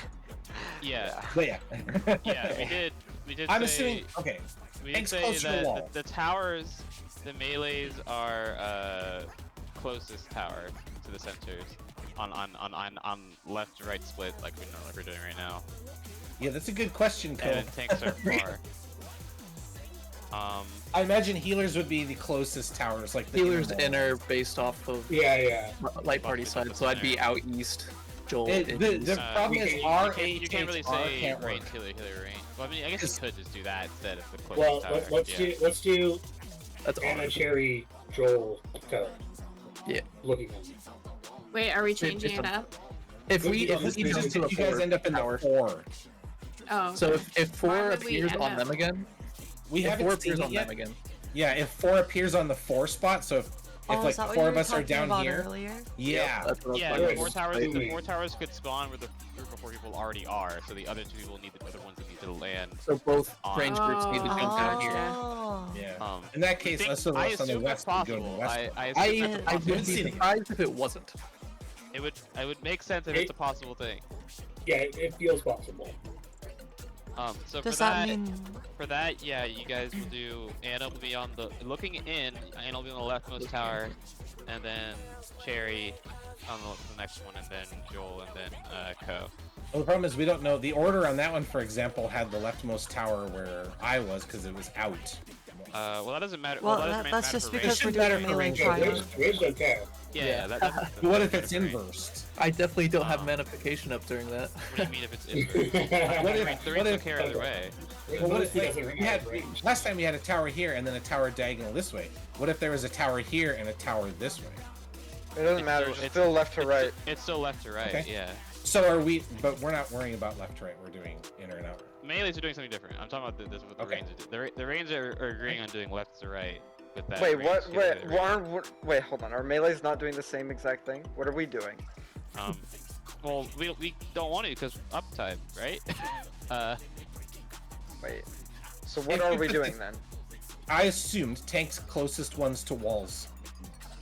Yeah. But yeah. Yeah. We did. We did. I'm say, assuming. Okay. We did tanks say closer to the that wall. the towers, the melees are closest tower to the centers on left to right split like we're doing right now. Yeah, that's a good question, Cole. And then tanks are far. I imagine healers would be the closest towers, like the Healers inner based off of light party side, so I'd be out east. Joel. The problem is our you can't really say range healer range. Well, I mean, I guess you could just do that instead of the closest tower. Let's do that's Anna, Cherry, Joel, Co. Yeah. Looking at. Wait, are we changing it up? If we just you guys end up in the 4. Oh. So if 4 Why would we appears end on up- them again, we if haven't 4 seen appears it on yet. them again. Yeah, if 4 appears on the 4 spot, so if like is that what 4 you of were us are talking down about here, earlier? yeah, Yeah, the 4 towers could spawn where the 3 or 4 people already are, so the other 2 people need the other ones that need to land. So both on. range groups need to jump down here. Yeah. In that case, let's on the assume west that's and go to the possible. west. I would be surprised if it wasn't. It would make sense if it's a possible thing. Yeah, it feels possible. So Does for that mean- for that, yeah, you guys will do. Anna will be on the looking in. Anna will be on the leftmost tower, and then Cherry on the next one, and then Joel, and then Co. Well, the problem is we don't know the order on that one. For example, had the leftmost tower where I was because it was out. Well, that doesn't matter. Well, that doesn't that's matter just for because range. we're doing melee trials. Yeah, that What if it's inversed? I definitely don't have manification up during that. What do you mean if it's inverse? What if- the what range if- will carry either way. What if, like, last time we had a tower here and then a tower diagonal this way. What if there was a tower here and a tower this way? It doesn't matter. It's still left to right. It's still left to right. Okay. Yeah. So are we? But we're not worrying about left to right. We're doing inner and outer. Melees are doing something different. I'm talking about this what the range is. The range are agreeing on doing left to right with that. Wait, range what? to Wait, the right. wait, hold on. Are melees not doing the same exact thing? What are we doing? Well, we don't want to because uptime, right? Wait. So what are we doing then? I assumed tanks closest ones to walls.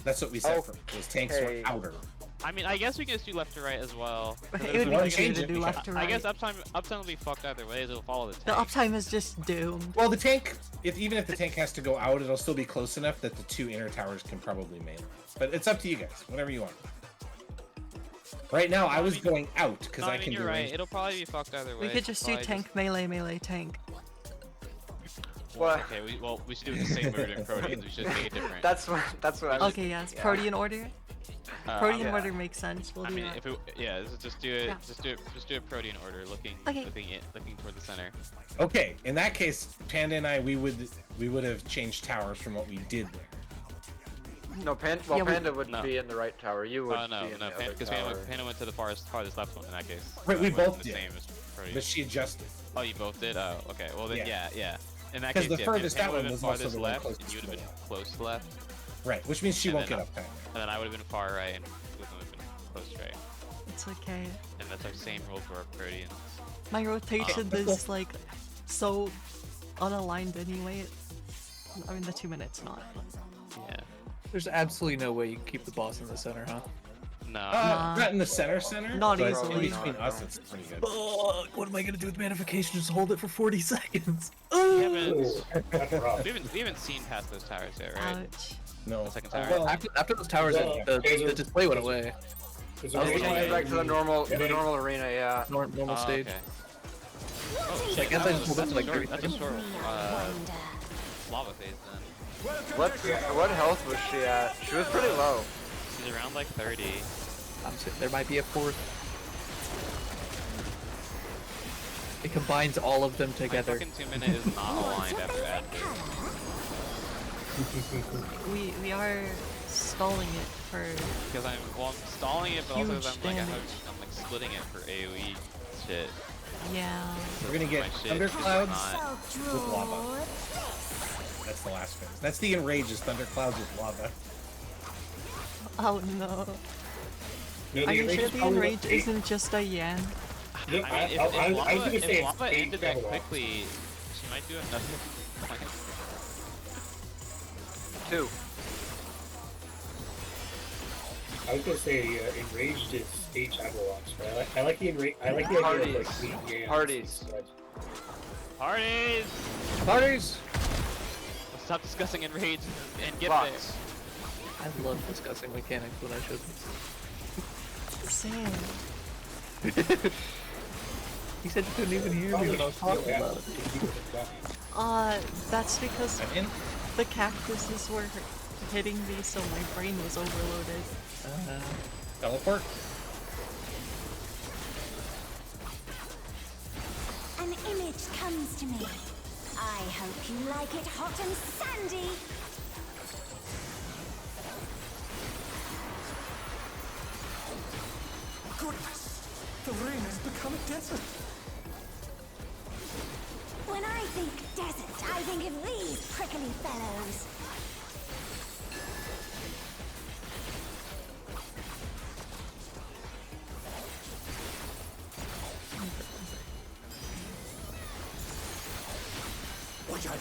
That's what we said. Was tanks were outer. I mean, I guess we can just do left to right as well. It would be easier to do left to right. I guess uptime will be fucked either way. It'll follow the tank. The uptime is just doomed. Well, the tank, even if the tank has to go out, it'll still be close enough that the 2 inner towers can probably melee. But it's up to you guys. Whatever you want. Right now, I was going out because I can you're do right. range. It'll probably be fucked either way. We could just do tank melee melee tank. Well, okay, we should do it the same way we're doing Proteans. We should make it different. That's what I was. Okay, yes, Protean order. Protean order makes sense. We'll I do mean, that. if it, yeah, just do it. Yeah. Just do a Protean order, looking toward the center. Okay, in that case, Panda and I, we would have changed towers from what we did there. No, Panda would be in the right tower. You would no, be in the other because tower. Panda went to the farthest left one in that case. Right, we both the did. Same as Protean. But she adjusted. Oh, you both did? Oh, okay. Well then, yeah. In that Because case, the furthest Panda that one would've was been also farthest the one left, closest and you would to have the been close left. Right, which means she won't get then uptime. And then I would have been far right, and Luke would have been close right. It's okay. And that's our same rule for our Proteans. My rotation is like so unaligned anyway. I mean, the 2 minutes not. Yeah. There's absolutely no way you can keep the boss in the center, huh? No. Not in the center, Not but easily. Between us, it's pretty good. What am I gonna do with manification? Just hold it for 40 seconds. We haven't seen past those towers yet, right? Ouch. No. The second tower. Well, after those towers, the display went away. I was going back to the normal arena, yeah. Normal stage. Okay. I guess I just hold it to like 30 That's a seconds. short lava phase then. What health was she at? She was pretty low. She's around like 30. There might be a 4th. It combines all of them together. My fucking 2 minute is not aligned after that. We are stalling it for. Because I'm stalling it, but also Huge because I'm damage. like splitting it for AOE shit. Yeah. We're gonna get My shit is thunderclouds not- with lava. That's the last phase. That's the enrage is thunderclouds with lava. Oh no. Are you sure the enrage isn't just a Yan? I mean, if lava ended that quickly, she might do another. 2. I was gonna say enraged is stage Avalons, but I like the enrage. I like the idea of like the Parties. Parties! Parties! Let's stop discussing enrage and get Box. I love discussing mechanics when I shouldn't. Same. He said you couldn't even hear me when I was talking about it. That's because the cactuses were hitting me, so my brain was overloaded. Teleport. An image comes to me. I hope you like it hot and sandy. Goodness, the rain has become a desert. When I think desert, I think of these prickly fellows. Watch out!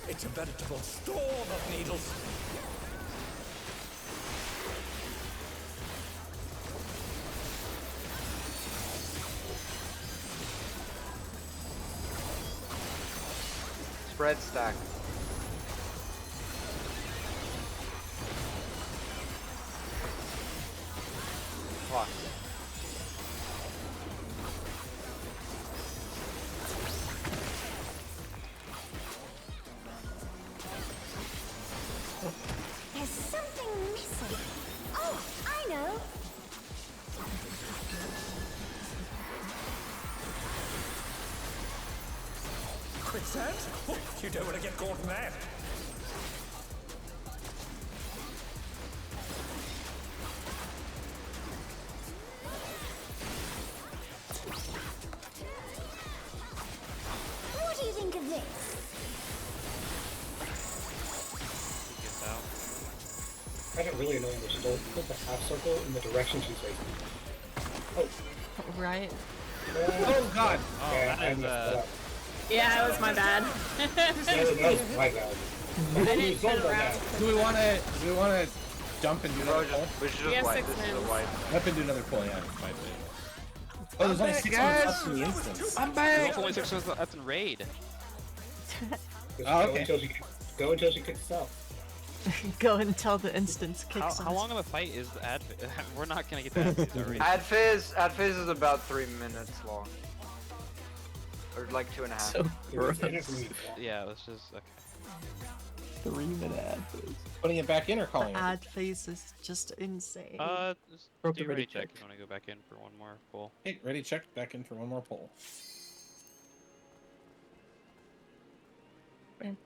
It's a veritable storm of needles. Spread stack. Fuck. There's something missing. Oh, I know. Quicksand? Oh, you don't want to get caught in that. What do you think of this? Gets out. I find it really annoying that she don't put the half circle in the direction she's facing. Oh. Right. Oh god! Oh, Yeah, that I is messed that up. Yeah, that was my bad. That was my bad. I didn't turn around. Do we wanna jump and do another pull? We should We have just wipe. 6 This is a minutes. wipe. Jump and do another pull, yeah. Oh, there's only 6 minutes left in the instance. I'm There's back! only 6 minutes left in raid. Oh, okay. Go until she kicks out. Go until the instance kicks How off. long of a fight is the ad? We're not gonna get to ad phase already. Ad phase is about 3 minutes long. Or like 2.5. So gross. Yeah, let's just okay. 3-minute ad phase. Putting it back in or calling The it? ad phase is just insane. Just Broke do the ready ready check check. if you want to go back in for one more pull. Okay, ready, check, back in for one more pull. One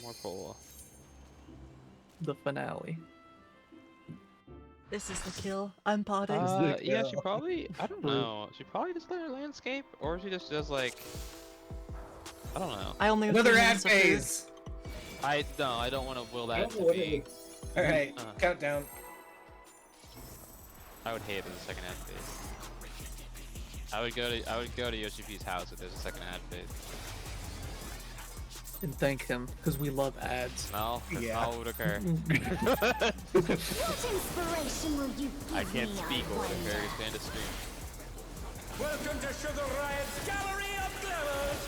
more pull. The finale. This is the kill. I'm potting. Yeah, she probably. I don't know. She probably just let her landscape, or she just does like. I don't know. I only have Another 3 ad minutes of food. phase! I don't want to will that to What be. Alright, countdown. I would hate it as a second ad phase. I would go to Yoshi P's house if there's a second ad phase. And thank him, because we love ads. No, that's not what would occur. What inspiration will you give I can't me, speak I what would wonder? occur. It's been to stream. Welcome to Sugar Riot's Gallery of Glamours.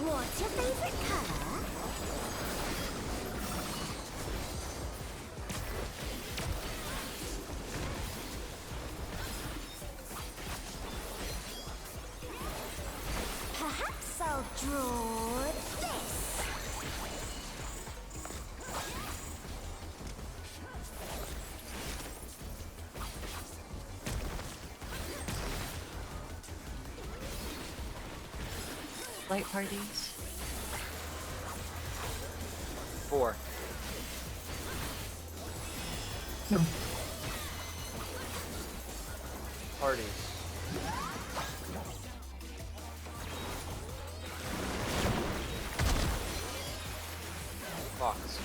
What's your favorite color? Perhaps I'll draw this. Light parties. 4. Parties. Fox.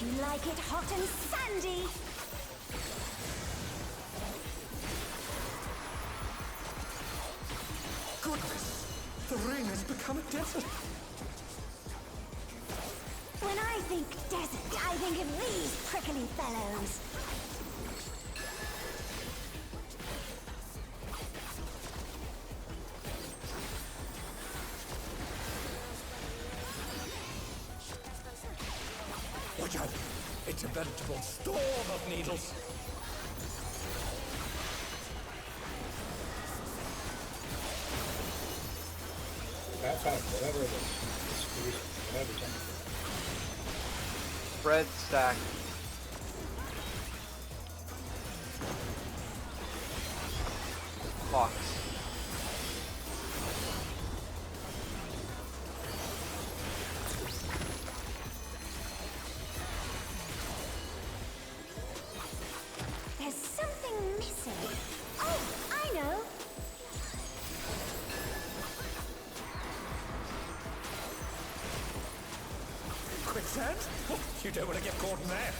you like it hot and sandy? Goodness, the ring has become a desert. When I think desert, I think of these prickly fellows. Watch out! It's a veritable storm of needles. That's how, whatever it is. Whatever time. Bread stack. Fox. There's something missing. Oh, I know. Quicksand? Oh, you don't want to get caught in there.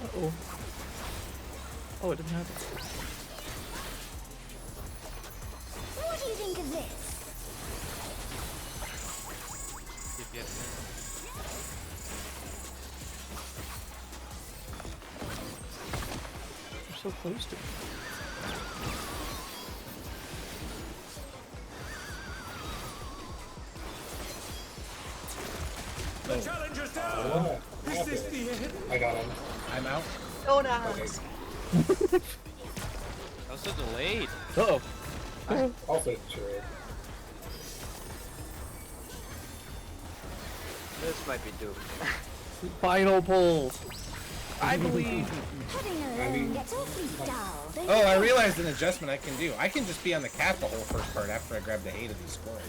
Uh-oh. Oh, it didn't happen. What do you think of this? You're so close to me. The challenger's down! Oh, Is this the end? I got him. I'm out. Oh no. Okay. That was so delayed. Uh-oh. Also true. This might be doomed. Final pull. I believe. Having alone gets awfully dull. don't Oh, you I think? realized an adjustment I can do. I can just be on the cat the whole first part after I grab the 8 of these squares.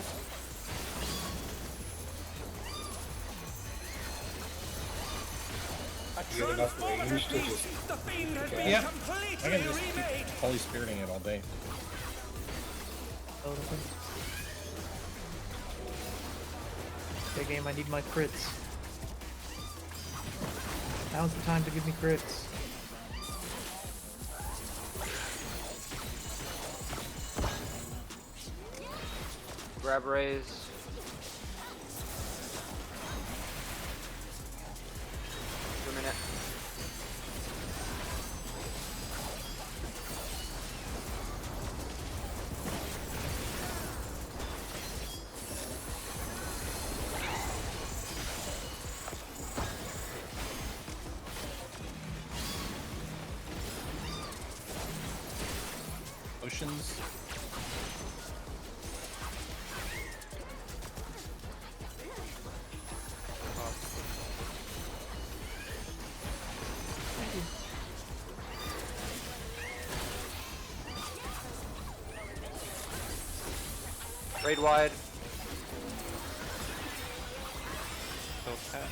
A You get enough transformative range to beast! just... The fiend has been Yeah. I completely can just keep remade! Holy Spiriting it all day. Oh, okay. Okay, game, I need my crits. Now's the time to give me crits. Grab raise. A minute. Oceans. Raid wide. So fast.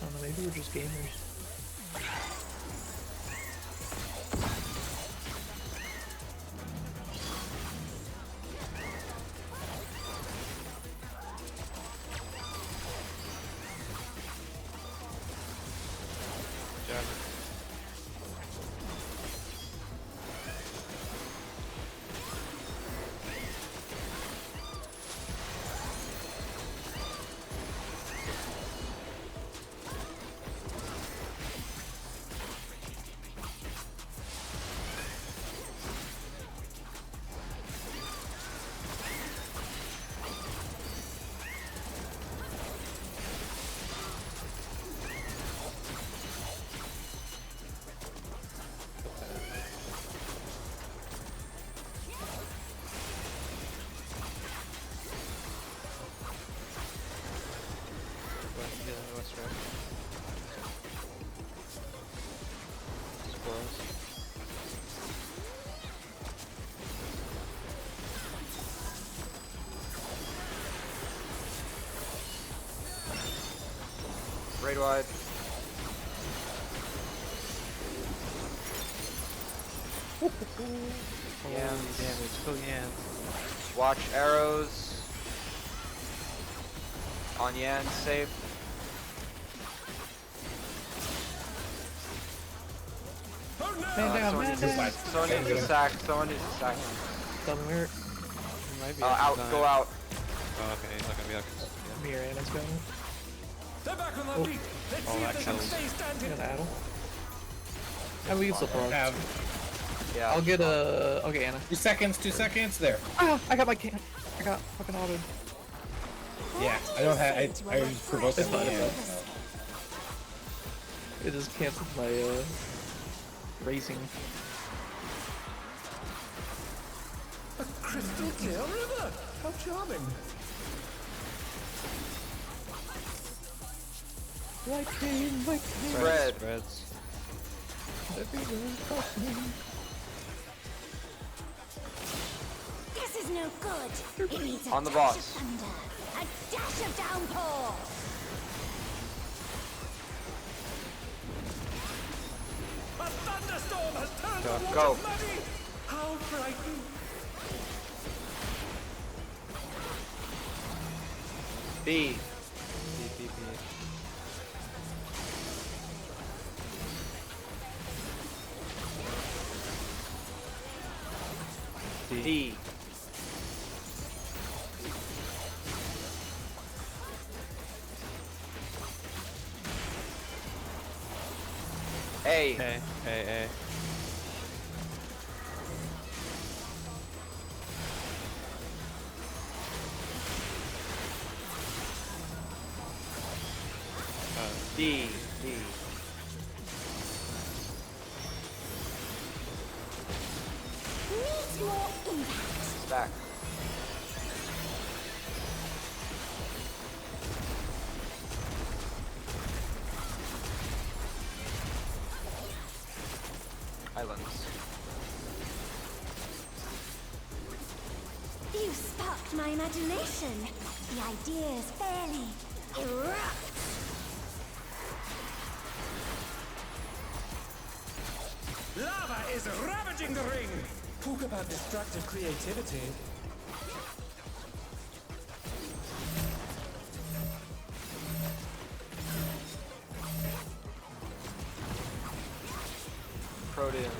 I don't know, maybe we're just gamers. Jab. West right. Squirrels. Raid wide. Damage. Kill Yan. Watch arrows. On Yan, safe. Someone needs to sack. Someone needs to sack. Doesn't hurt. Out. Go out. Oh, okay, he's not gonna be out. Mirror Anna's going. They're back on their feet. Let's see if they can stay standing. Got Addle. And we can still Prog. Yeah. I'll get Anna. 2 seconds. 2 seconds. There. Ah, I got my can. I got fucking autoed. Yeah. I don't have. I provoked him. It just canceled my racing. A crystal clear river. How charming. Spread. Spreads. This is no good. It needs a On the dash boss. of thunder, a dash of downpour. A thunderstorm has turned the Go. water muddy. How frightening. B. D. A. A. D. Needs more impact. Stack. Islands. You sparked my imagination. The ideas fairly erupt. Lava is ravaging the ring. Talk about destructive creativity. Protean.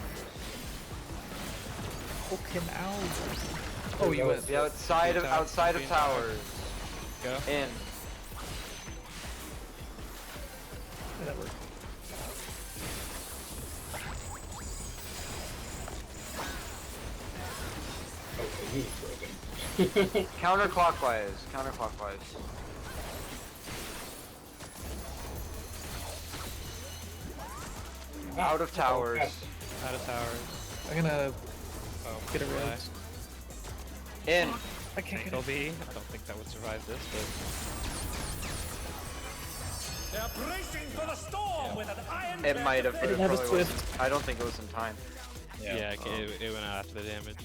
Fucking out. Oh, you went. The outside of towers. Go. In. Yeah, that worked. Counterclockwise. Out of towers. Out of towers. I'm gonna get a die. red. In. I can't get Ankle it. B. I don't think that would survive this, but They're bracing for the storm with an iron. It might have, but it didn't have a probably swift. wasn't. I don't think it was in time. yeah, it went out after the damage.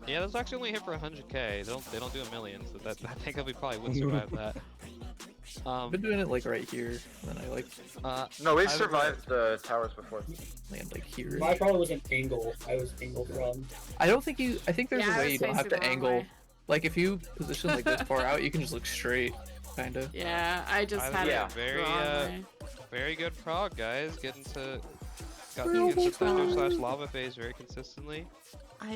Yeah, those actually only hit for 100k. They don't do a million, so that I think we probably would survive that. I've been doing it like right here, and then I like No, we've survived the towers before. land like here. My problem was an angle. I was angled wrong. I don't think you. I think there's Yeah, a I way was you don't have facing to the wrong angle. way. Like if you position like this far out, you can just look straight, kinda. Yeah, I just had Yeah. it Very wrong way. very good prog, guys. Got the Real thunder / lava phase very consistently.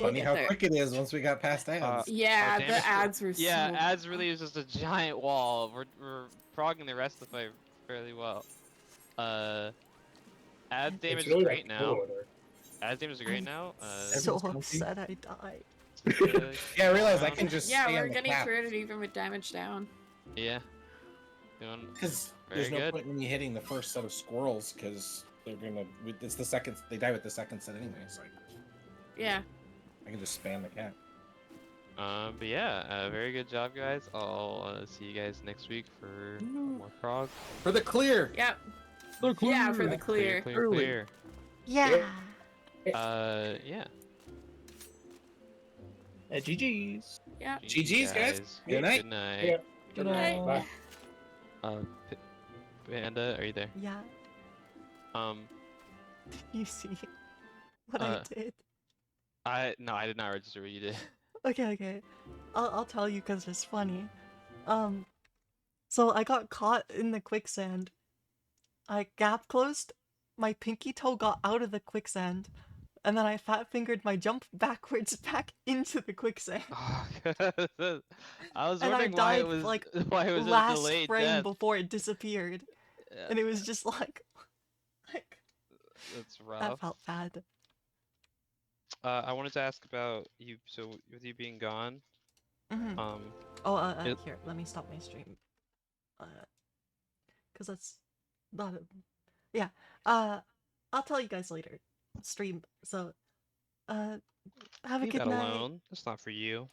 Funny how quick it is once we got past ads. Yeah, our the damage- ads were Yeah, so... ads really is just a giant wall. We're progging the rest of the fight fairly well. Ad damage is really great like now. order. Ad damage is great now. So upset I died. Yeah, I realize I can just Yeah, stay we're on the getting cap. through it even with damage down. Yeah. Doing Because very there's no good. point in me hitting the first set of squirrels because they're gonna. It's the second. They die with the second set anyway. So Yeah. I can just spam the cat. But yeah, very good job, guys. I'll see you guys next week for more prog. For the clear. Yep. Yeah, for the clear. Clear. Yeah. Yeah. GG's. Yeah. GG's, guys. Good night. Good night. Yeah. Good night. Bye. Panda, are you there? Yeah. Um, You see. what I did. No, I did not register what you did. Okay. I'll tell you because it's funny. So I got caught in the quicksand. I gap closed, my pinky toe got out of the quicksand, and then I fat fingered my jump backwards back into the quicksand. I was And I wondering why died it was like why it was a last delayed frame death. before it disappeared. And it was just like That's that rough. felt bad. I wanted to ask about you. So with you being gone, Here, let me stop my stream. Cause that's not yeah. I'll tell you guys later. Stream. So have a leave good that night. alone. That's not for you.